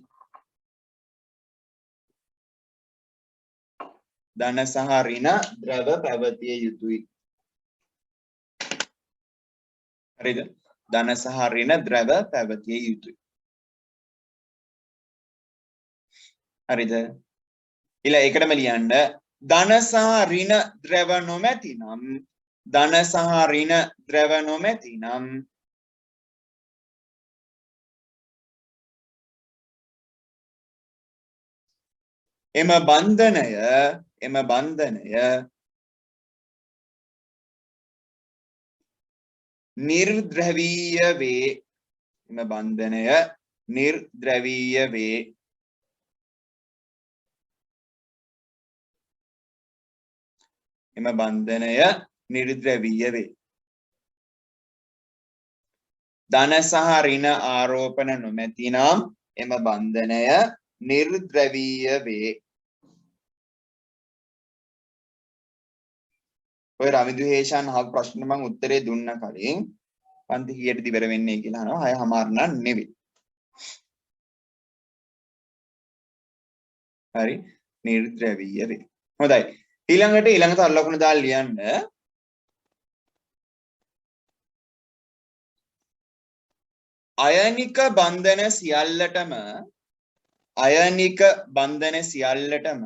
ධන සහ ඍණ ද්‍රව පැවතිය යුතුයි. හරිද? ධන සහ ඍණ ද්‍රව පැවතිය යුතුයි. හරිද? ඊළඟ ඒකටම ලියන්න ධන සහ ඍණ ද්‍රව නොමැති නම් එම බන්ධනය නිර්ද්‍රවීය වේ. එම බන්ධනය නිර්ද්‍රවීය වේ. එම බන්ධනය නිර්ද්‍රවීය වේ. ධන සහ ඍණ ආරෝපණ නොමැති නම් එම බන්ධනය නිර්ද්‍රවීය වේ. ඔය රවිදු හේෂාන් අහපු ප්‍රශ්න මම උත්තරේ දුන්න කලින් පන්ති කීයටද ඉවර වෙන්නේ කියලා අහනවා. 6:00 නම් නෙවෙයි. හරි නිර්ද්‍රවීය වේ. හොඳයි. ඊළඟට ඊළඟ තර ලකුණ දාලා ලියන්න අයනික බන්ධන සියල්ලටම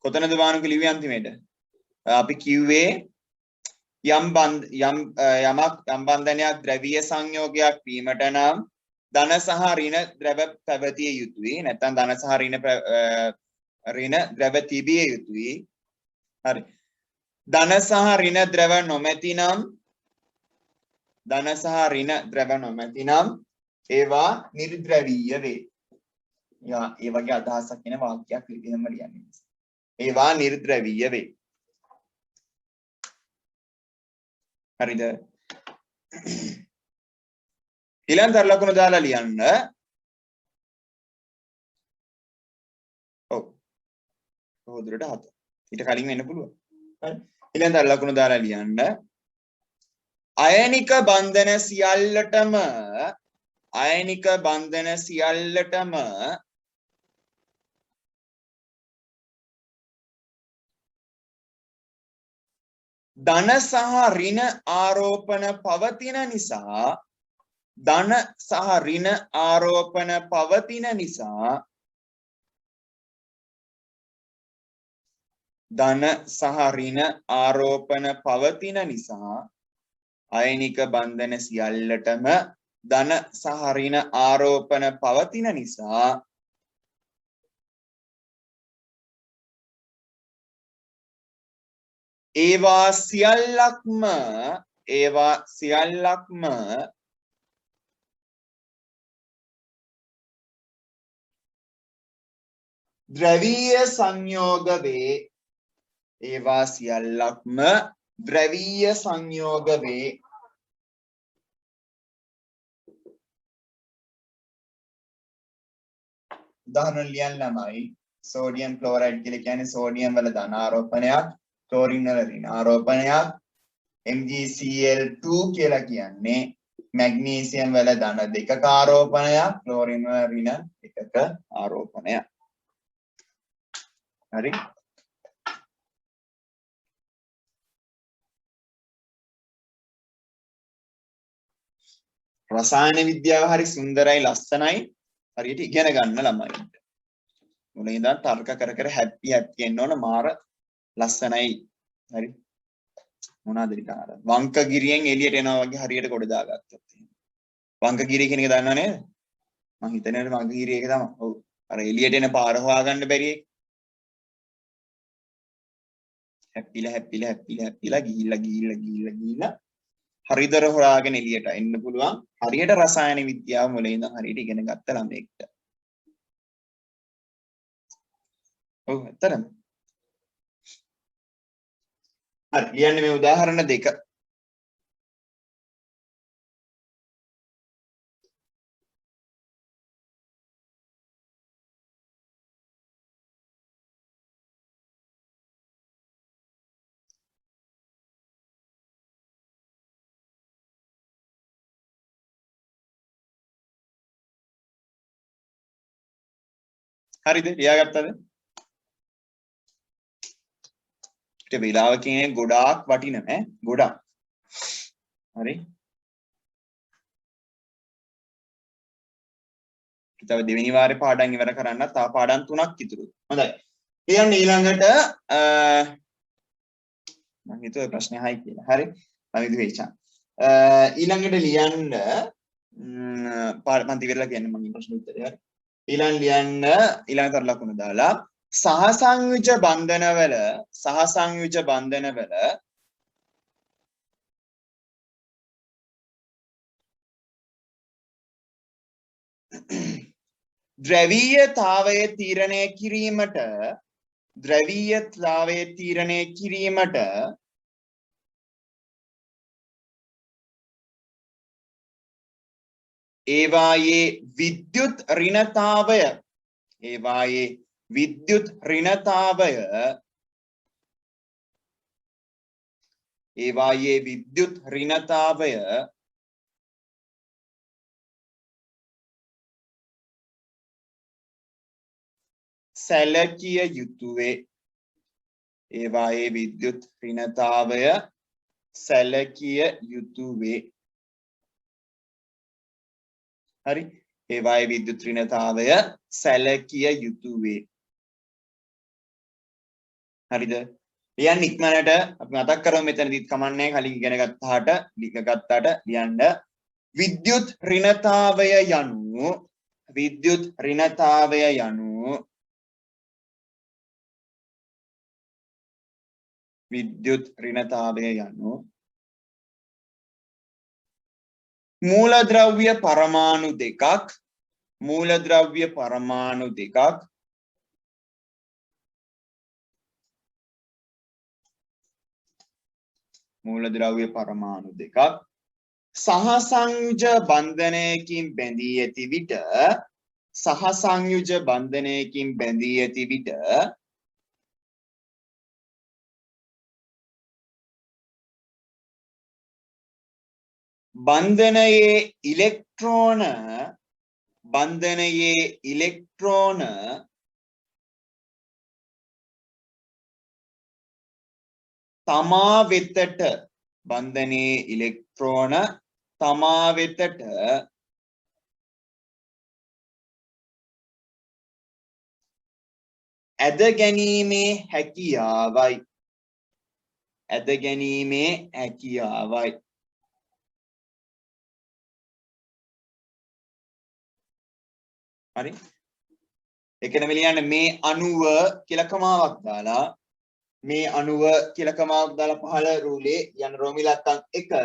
කොතනද වානුක ලිව්වේ අන්තිමේට? අපි කිව්වේ යම් බන්ධනයක් ද්‍රවීය සංයෝගයක් වීමට නම් ධන සහ ඍණ ද්‍රව පැවතිය යුතුයි. නැත්නම් ධන සහ ඍණ ද්‍රව තිබිය යුතුයි. හරි. ධන සහ ඍණ ද්‍රව නොමැති නම් ඒවා නිර්ද්‍රවීය වේ. ඒ වගේ අදහසක් එන වාක්‍යයක් ලියන්න ලියන්නේ. ඒවා නිර්ද්‍රවීය වේ. හරිද? ඊළඟ තර ලකුණු දාලා ලියන්න. ඔව්. කොහොමදට 7. ඊට කලින් වෙන්න පුළුවන්. හරි. ඊළඟ තර ලකුණු දාලා ලියන්න. අයනික බන්ධන සියල්ලටම ධන සහ ඍණ ආරෝපණ පවතින නිසා අයනික බන්ධන සියල්ලටම ධන සහ ඍණ ආරෝපණ පවතින නිසා ඒවා සියල්ලක්ම ද්‍රවීය සංයෝග වේ. උදාහරණ ලියන්නමයි සෝඩියම් ක්ලෝරයිඩ් කියලා කියන්නේ සෝඩියම් වල ධන ආරෝපණයක්, ක්ලෝරින් වල ඍණ ආරෝපණයක්, MgCl2 කියලා කියන්නේ මැග්නීසියම් වල ධන දෙකක ආරෝපණයක්, ක්ලෝරින් වල ඍණ එකක ආරෝපණයක්. හරි. රසායන විද්‍යාව හරි සුන්දරයි ලස්සනයි. හරියට ඉගෙන ගන්න ළමයින්ට. මුලින් ඉඳන් තර්ක කර හැපි එන්න ඕන මාර ලස්සනයි. හරි. මොනවාද නිකන් අර වංකගිරියෙන් එළියට එනවා වගේ හරියට ගොඩ දාගත්තොත් එහෙම. වංකගිරිය කියන එක දන්නව නේද? මං හිතන්නේ වංකගිරිය එක තමයි. ඔව්. අර එළියට එන පාර හොයාගන්න බැරි එක. හැප්පිලා ගිහිල්ලා හරිදර හොයාගෙන එළියට එන්න පුළුවන්. හරියට රසායන විද්‍යාව මුලින් ඉඳන් හරියට ඉගෙන ගත්ත ළමයෙක්ට. ඔව් ඇත්තටම. හරි ලියන්නේ මේ උදාහරණ දෙක. හරිද? ලියාගත්තද? ඊට වෙලාව කියන්නේ ගොඩාක් වටින ඈ ගොඩාක්. හරි. තව දෙවෙනි වාරේ පාඩම් ඉවර කරන්න තව පාඩම් 3ක් ඉතුරුයි. හොඳයි. ඊළඟ ඊළඟට මම හිතුවා ප්‍රශ්නේ හයි කියලා. හරි. මම හිතුවේ ඊළඟට ලියන්න මම ඉවරලා කියන්නේ මම ප්‍රශ්න උත්තරේ. හරි. ඊළඟ ලියන්න ඊළඟට ලකුණු දාලා සහසංයුජ බන්ධනවල ද්‍රවීයතාවය තීරණය කිරීමට ඒවායේ විද්‍යුත් ඍණතාවය සැලකිය යුතුවේ. ඒවායේ විද්‍යුත් ඍණතාවය සැලකිය යුතුවේ. හරි. ඒවායේ විද්‍යුත් ඍණතාවය සැලකිය යුතුවේ. හරිද? ලියන්න ඉක්මනට අපි මතක් කරමු මෙතනදිත් කමන්නේ කලින් ඉගෙන ගත්තාට ලියන්න. විද්‍යුත් ඍණතාවය යනු විද්‍යුත් ඍණතාවය යනු විද්‍යුත් ඍණතාවය යනු මූලද්‍රව්‍ය පරමාණු දෙකක් මූලද්‍රව්‍ය පරමාණු දෙකක් මූලද්‍රව්‍ය පරමාණු දෙකක් සහසංයුජ බන්ධනයකින් බැඳී ඇති විට සහසංයුජ බන්ධනයකින් බැඳී ඇති විට බන්ධනයේ ඉලෙක්ට්‍රෝන තමා වෙතට බන්ධනයේ ඉලෙක්ට්‍රෝන තමා වෙතට ඇද ගැනීමේ හැකියාවයි හරි එකනම ලියන්න මේ අණුව කියලා කමාවක් දාලා මේ අණුව කියලා කමාවක් දාලා පහළ රූලේ යන රෝම ඉලක්කම් 1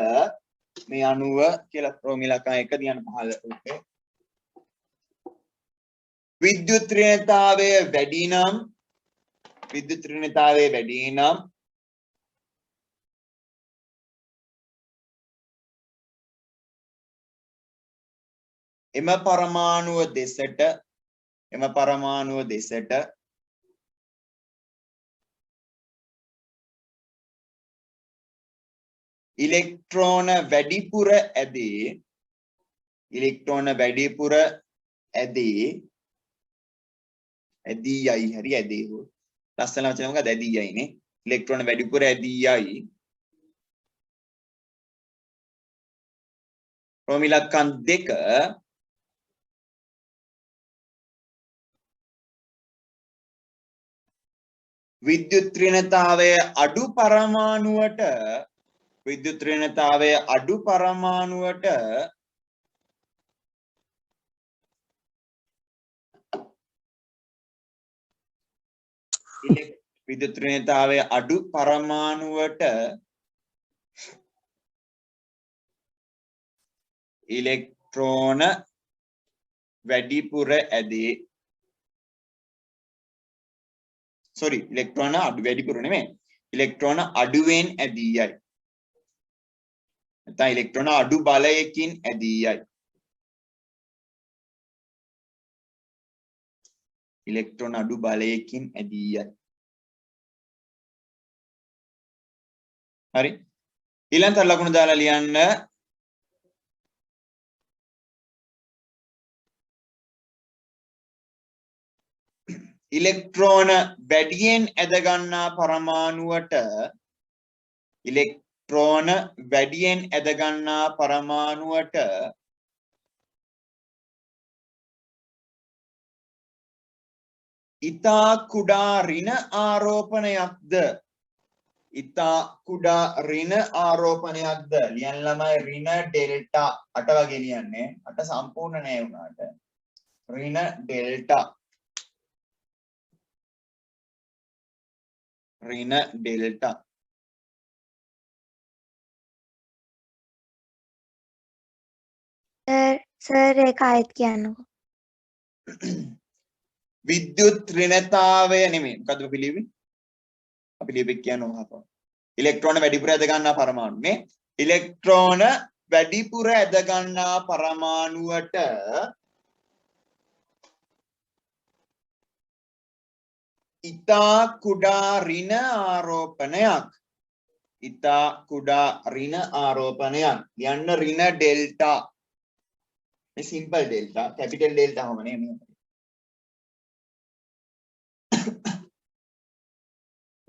මේ අණුව කියලා රෝම ඉලක්කම් 1 දියන පහළ රූලේ විද්‍යුත් ඍණතාවය වැඩි නම් එම පරමාණුව දෙසට ඉලෙක්ට්‍රෝන වැඩිපුර ඇදී යයි හරි ඇදී හො ලස්සන වචන මොකද ඇදී යයිනේ ඉලෙක්ට්‍රෝන වැඩිපුර ඇදී යයි රෝම ඉලක්කම් 2 විද්‍යුත් ඍණතාවය අඩු පරමාණුවට ඉලෙක්ට්‍රෝන වැඩිපුර ඇදී වැඩිපුර නෙමෙයි ඉලෙක්ට්‍රෝන අඩුවෙන් ඇදී යයි නැත්නම් ඉලෙක්ට්‍රෝන අඩු බලයකින් ඇදී යයි හරි ඊළඟට ලකුණු දාලා ලියන්න ඉලෙක්ට්‍රෝන වැඩියෙන් ඇද ගන්නා පරමාණුවට ඉතා කුඩා ඍණ ආරෝපණයක්ද ලියන්න ළමයි ඍණ ඩෙල්ටා 8 වගේ ලියන්නේ 8 සම්පූර්ණ නෑ වුණාට ඍණ ඩෙල්ටා සර් ඒක ආයෙත් කියන්නකෝ. විද්‍යුත් ඍණතාවය නෙමෙයි මොකද්ද අපි ලියුවේ? අපි ලියුවේ කියනවා අපව. ඉලෙක්ට්‍රෝන වැඩිපුර ඇද ගන්නා පරමාණු නේ. ඉලෙක්ට්‍රෝන වැඩිපුර ඇද ගන්නා පරමාණුවට ඉතා කුඩා ඍණ ආරෝපණයක් යන්න ඍණ ඩෙල්ටා මේ සිම්පල් ඩෙල්ටා කැපිටල් ඩෙල්ටා හොම නේ මේ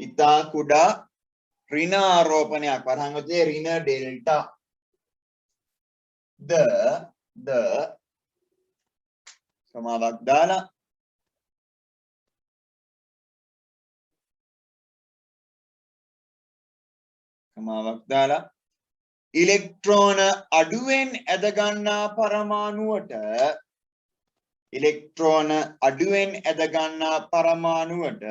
ඉතා කුඩා ඍණ ආරෝපණයක් වරහන් ඔතේ ඍණ ඩෙල්ටා ද සමාවක් දාලා කමාවක් දාලා ඉලෙක්ට්‍රෝන අඩුවෙන් ඇද ගන්නා පරමාණුවට ඉලෙක්ට්‍රෝන අඩුවෙන් ඇද ගන්නා පරමාණුවට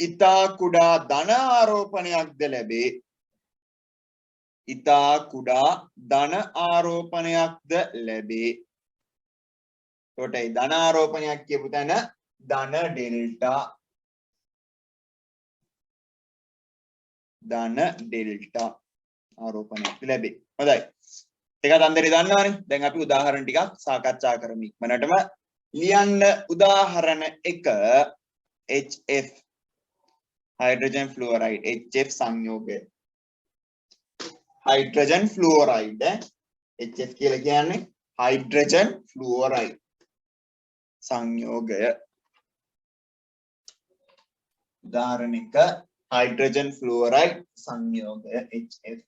ඉතා කුඩා ධන ආරෝපණයක්ද ලැබේ. ඉතා කුඩා ධන ආරෝපණයක්ද ලැබේ. එතකොට මේ ධන ආරෝපණයක් කියපු තැන ධන ඩෙල්ටා ආරෝපණයක් ලැබේ. හොඳයි. ඒකත් අන්දරේ දන්නවනේ. දැන් අපි උදාහරණ ටිකක් සාකච්ඡා කරමු. ඉක්මනටම ලියන්න උදාහරණ 1 HF hydrogen fluoride HF සංයෝගය. hydrogen fluoride HF කියලා කියන්නේ hydrogen fluoride සංයෝගය. උදාහරණ 1 hydrogen fluoride සංයෝගය HF.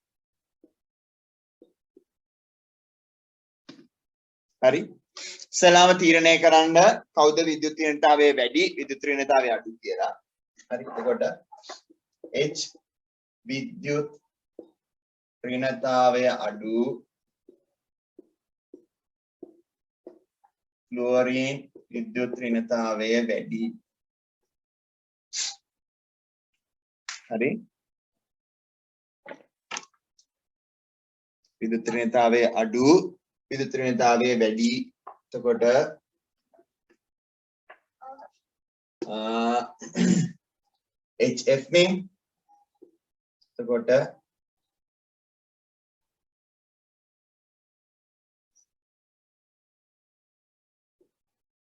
හරි. ඉස්සලාම තීරණය කරන්න කවුද විද්‍යුත් ඍණතාවය වැඩි විද්‍යුත් ඍණතාවය අඩු කියලා. හරි. එතකොට H විද්‍යුත් ඍණතාවය අඩු ක්ලෝරින් විද්‍යුත් ඍණතාවය වැඩි. හරි. විද්‍යුත් ඍණතාවය අඩු විද්‍යුත් ඍණතාවය වැඩි. එතකොට HF में එතකොට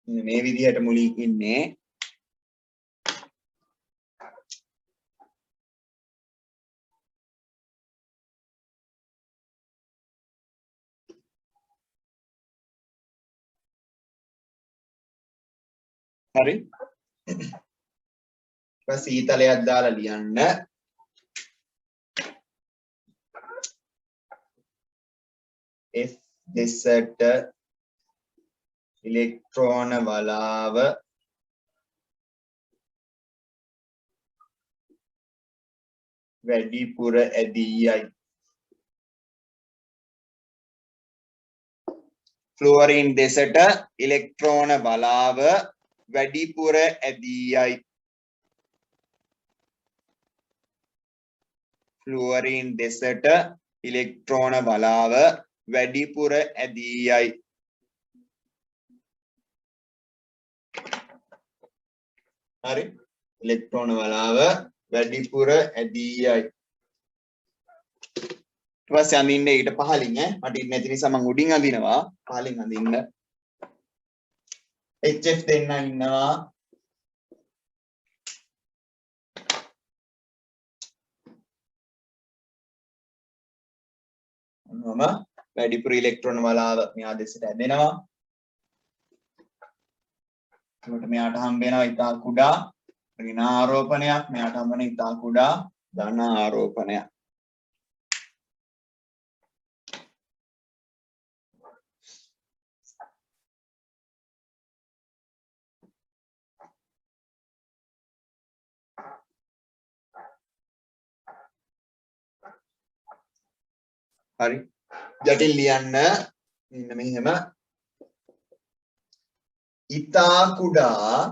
මේ විදිහට මුලින් ඉන්නේ හරි. ඊපස්සේ ඊතලයක් දාලා ලියන්න F දෙසට ඉලෙක්ට්‍රෝන වලාව වැඩිපුර ඇදීයයි. ෆ්ලුවරින් දෙසට ඉලෙක්ට්‍රෝන වලාව වැඩිපුර ඇදීයයි. ෆ්ලුවරින් දෙසට ඉලෙක්ට්‍රෝන වලාව වැඩිපුර ඇදීයයි. හරි. ඉලෙක්ට්‍රෝන වලාව වැඩිපුර ඇදීයයි. ඊට පස්සේ අඳින්න ඊට පහලින් මට ඉන්නේ නැති නිසා මම උඩින් අඳිනවා. පහලින් අඳින්න. HF දෙන්න ඉන්නවා. මම වැඩිපුර ඉලෙක්ට්‍රෝන වලාව මෙහා දෙසට ඇදෙනවා. එතකොට මෙයාට හම්බ වෙනවා ඉතා කුඩා ඍණ ආරෝපණයක්. මෙයාට හම්බ වෙන ඉතා කුඩා ධන ආරෝපණයක්. හරි. ජටිල් ලියන්න මෙන්න මෙහෙම ඉතා කුඩා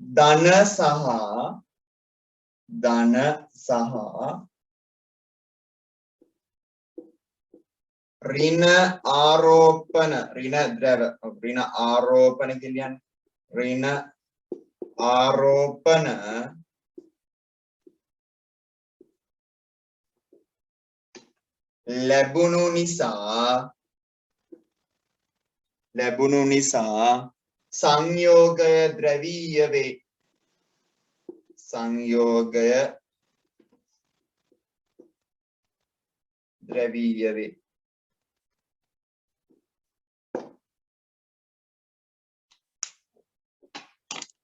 ධන සහ ඍණ ආරෝපණ ඍණ ආරෝපණ කියන්නේ ඍණ ආරෝපණ ලැබුණු නිසා සංයෝගය ද්‍රවීය වේ. සංයෝගය ද්‍රවීය වේ.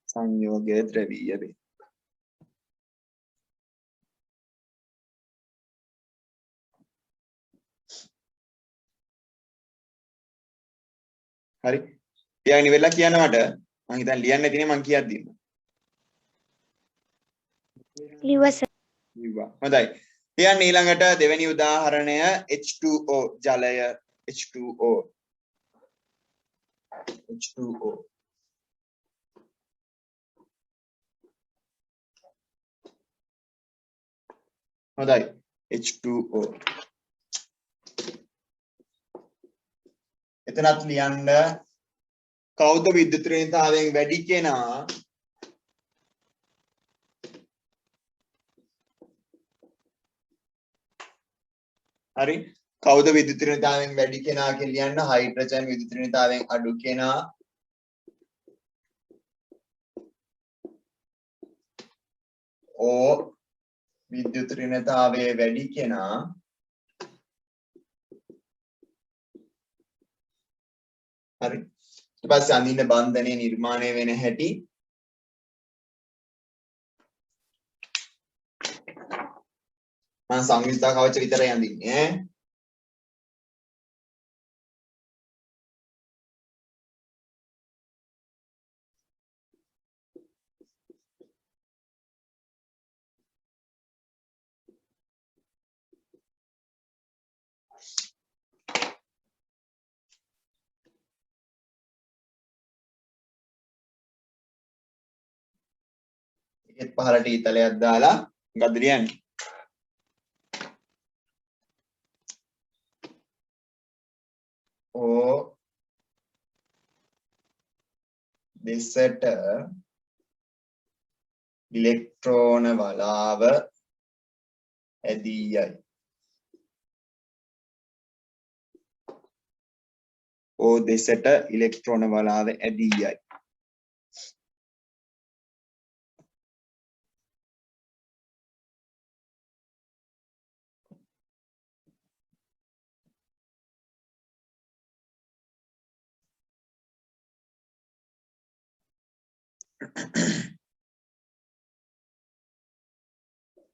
සංයෝගය ද්‍රවීය වේ. හරි. තියාගෙන ඉවරලා කියන්න මට. මං හිතන්නේ ලියන්න නැතිනේ මං කියද්දි. ලිව්වා සර්. ලිව්වා. හොඳයි. තියන්න ඊළඟට දෙවෙනි උදාහරණය H2O ජලය H2O. H2O. හොඳයි. H2O. එතනත් ලියන්න කවුද විද්‍යුත්‍රේණිතාවයෙන් වැඩි කෙනා? හරි. කවුද විද්‍යුත්‍රේණිතාවයෙන් වැඩි කෙනා කියලා ලියන්න. හයිඩ්‍රජන් විද්‍යුත්‍රේණිතාවයෙන් අඩු කෙනා. O විද්‍යුත්‍රේණිතාවයේ වැඩි කෙනා. හරි. ඊට පස්සේ අඳින්න බන්ධනය නිර්මාණය වෙන හැටි. මම සංයුක්ත කවච විතරයි අඳින්නේ ඈ. ඒත් පහලට ඊතලයක් දාලා මොකද්ද ලියන්නේ? O දෙසට ඉලෙක්ට්‍රෝන වලාව ඇදී යයි. O දෙසට ඉලෙක්ට්‍රෝන වලාව ඇදී යයි.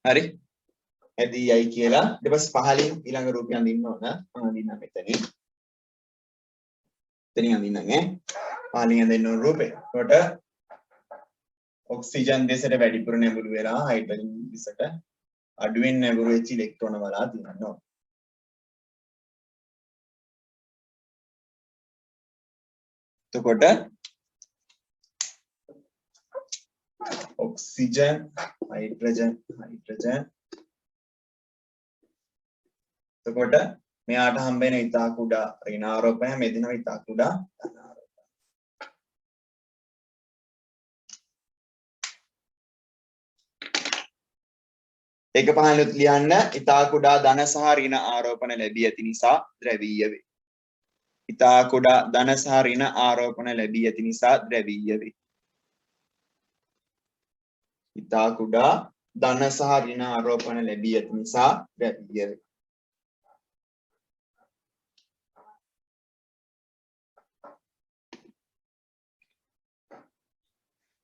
හරි. ඇදී යයි කියලා ඊට පස්සේ පහලින් ඊළඟ රූපය අඳින්න ඕන. මම අඳින්නම් මෙතනින්. එතනින් අඳින්නම් ඈ. පහලින් අඳින්න ඕන රූපේ. එතකොට ඔක්සිජන් දෙසට වැඩිපුර නැඹුරු වෙලා හයිඩ්‍රජන් දෙසට අඩුවෙන් නැඹුරු වෙච්ච ඉලෙක්ට්‍රෝන වලා තියෙනවා. එතකොට ඔක්සිජන් හයිඩ්‍රජන් එතකොට මෙයාට හම්බ වෙන ඉතා කුඩා ඍණාරෝපණය මෙදිනවා ඉතා කුඩා ධනාරෝපණය. ඒක පහළොත් ලියන්න ඉතා කුඩා ධන සහ ඍණ ආරෝපණ ලැබී ඇති නිසා ද්‍රවීය වේ. ඉතා කුඩා ධන සහ ඍණ ආරෝපණ ලැබී ඇති නිසා ද්‍රවීය වේ. ඉතා කුඩා ධන සහ ඍණ ආරෝපණ ලැබී ඇති නිසා ද්‍රවීය වේ.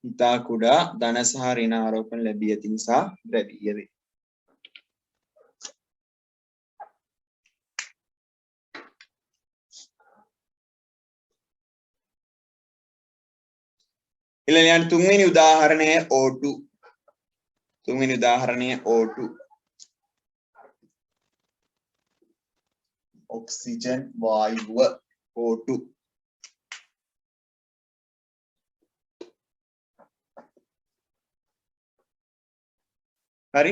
ඉතා කුඩා ධන සහ ඍණ ආරෝපණ ලැබී ඇති නිසා ද්‍රවීය වේ. ඊළඟ තුන්වෙනි උදාහරණය O2. තුන්වෙනි උදාහරණය O2. Oxygen වායුව O2. හරි.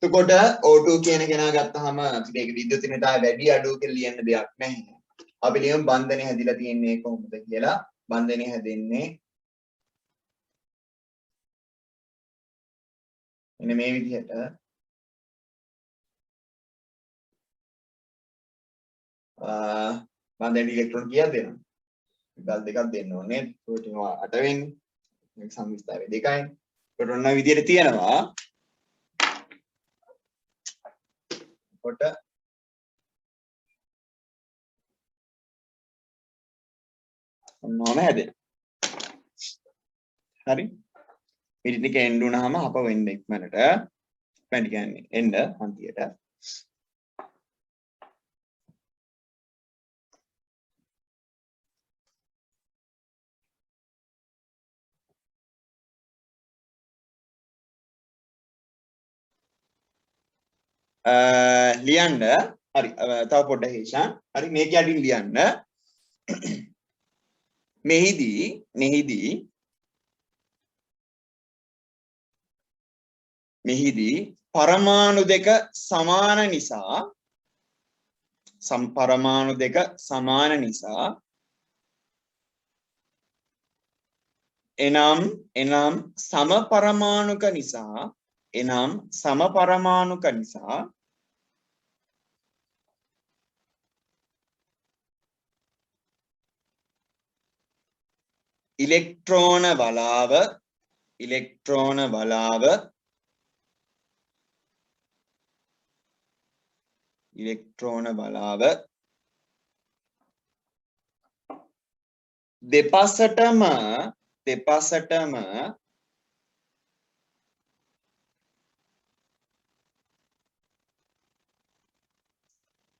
එතකොට O2 කියන කෙනා ගත්තාම අපිට ඒක විද්‍යුත්ිනතාවය වැඩි අඩු කියලා ලියන්න දෙයක් නැහැ. අපි ලියමු බන්ධනය හැදිලා තියෙන්නේ කොහොමද කියලා. බන්ධනය හැදෙන්නේ මෙන්න මේ විදිහට. බන්ධනයේ ඉලෙක්ට්‍රෝන කීයක් දෙනවද? ගල් දෙකක් දෙන්න ඕනේ. ඒකට 8 වෙන්නේ. මේක සංවිස්තාරය 2යි. ඒකට ඔන්න ඔය විදිහට තියෙනවා. කොට ඔන්නෝම හැදෙනවා. හරි. ඊට ටික එන්න උනහම අප වෙන්න ඉක්මනට පැණි කියන්නේ එන්න අන්තියට. ලියන්න හරි තව පොඩ්ඩක් හේෂාන් හරි මේක යටින් ලියන්න මෙහිදී පරමාණු දෙක සමාන නිසා එනම් සමපරමාණුක නිසා ඉලෙක්ට්‍රෝන වලාව දෙපසටම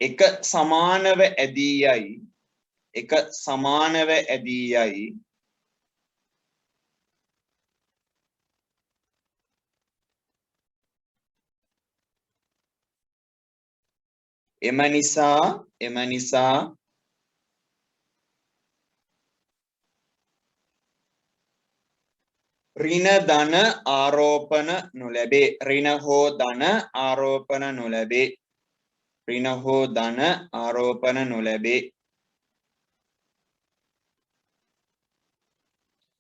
එක සමානව ඇදී යයි එම නිසා ඍණ ධන ආරෝපණ නොලැබේ ඍණ හෝ ධන ආරෝපණ නොලැබේ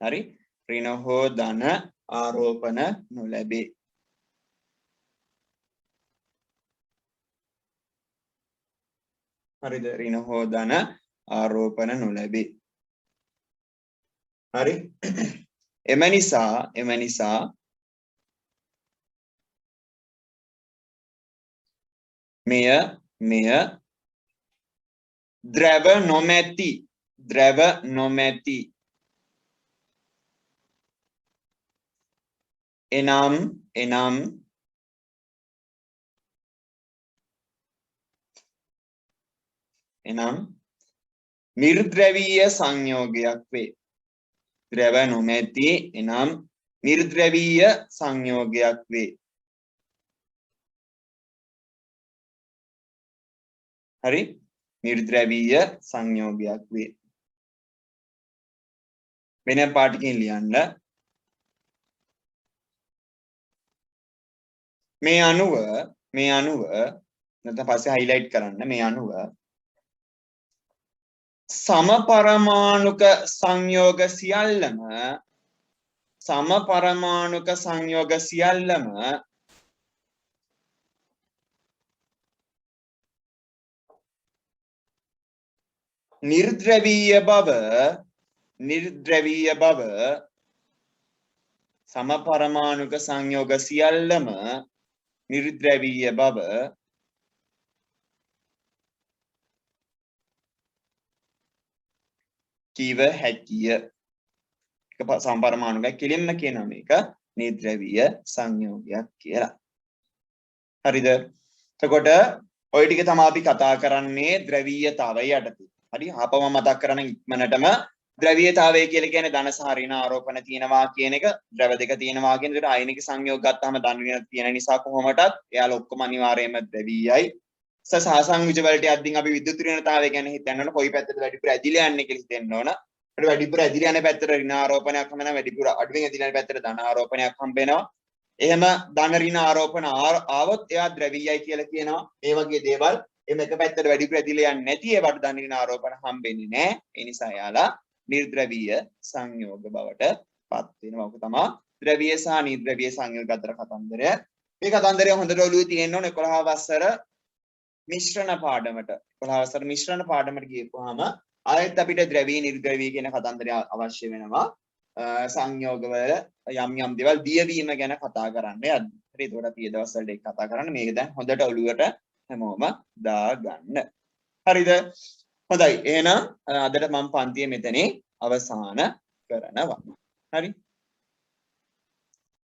හරි ඍණ හෝ ධන ආරෝපණ නොලැබේ හරිද ඍණ හෝ ධන ආරෝපණ නොලැබේ හරි එම නිසා මෙය ද්‍රව නොමැති එනම් නිර්ද්‍රවීය සංයෝගයක් වේ ද්‍රව නොමැති එනම් නිර්ද්‍රවීය සංයෝගයක් වේ හරි නිර්ද්‍රවීය සංයෝගයක් වේ වෙන පාටකින් ලියන්න මේ අණුව නැත්නම් පස්සේ highlight කරන්න මේ අණුව සමපරමාණුක සංයෝග සියල්ලම නිර්ද්‍රවීය බව සමපරමාණුක සංයෝග සියල්ලම නිර්ද්‍රවීය බව කිව හැකිය එක සමපරමාණුකයි කෙලින්ම කියනවා මේක නිර්ද්‍රවීය සංයෝගයක් කියලා හරිද එතකොට ඔය ටික තමයි අපි කතා කරන්නේ ද්‍රවීයතාවය යටතේ හරි ආපම මතක් කරන ඉක්මනටම ද්‍රවීයතාවය කියලා කියන්නේ ධන සහ ඍණ ආරෝපණ තියෙනවා කියන එක ද්‍රව දෙක තියෙනවා කියන එකට ආයනික සංයෝග ගත්තාම ධන ඍණ තියෙන නිසා කොහොමදත් එයාලා ඔක්කොම අනිවාර්යයෙන්ම ද්‍රවීයයි සසංයුජ වලට යද්දී අපි විද්‍යුත් ඍණතාවය ගැන හිතන්න ඕන කොයි පැත්තටද වැඩිපුර ඇදිලා යන්නේ කියලා හිතෙන්න ඕන අපිට වැඩිපුර ඇදිලා යන පැත්තට ඍණ ආරෝපණයක් හම්බ වෙනවා වැඩිපුර අඩුවෙන් ඇදිලා යන පැත්තට ධන ආරෝපණයක් හම්බ වෙනවා එහෙම ධන ඍණ ආරෝපණ ආවොත් එයා ද්‍රවීයයි කියලා කියනවා මේ වගේ දේවල් එහෙම එක පැත්තට වැඩිපුර ඇදිලා යන්නේ නැති ඒවට ධන ඍණ ආරෝපණ හම්බෙන්නේ නැහැ ඒ නිසා එයාලා නිර්ද්‍රවීය සංයෝග බවට පත් වෙනවා. ඔක තමයි ද්‍රවීය සහ නිර්ද්‍රවීය සංයෝග අතර කතන්දරය. මේ කතන්දරය හොඳට ඔළුවේ තියෙන්න ඕනේ 11 වසර මිශ්‍රණ පාඩමට. 11 වසර මිශ්‍රණ පාඩමට ගියපුවාම ආයෙත් අපිට ද්‍රවීය නිර්ද්‍රවීය කියන කතන්දරය අවශ්‍ය වෙනවා. සංයෝගවල යම් දේවල් දියවීම ගැන කතා කරන්න යද්දි. හරි ඒකට අපි දවස් වලට ඒක කතා කරන්න. මේක දැන් හොඳට ඔළුවට හැමෝම දාගන්න. හරිද? හොඳයි එහෙනම් අදට මම පන්තිය මෙතනින් අවසන් කරනවා. හරි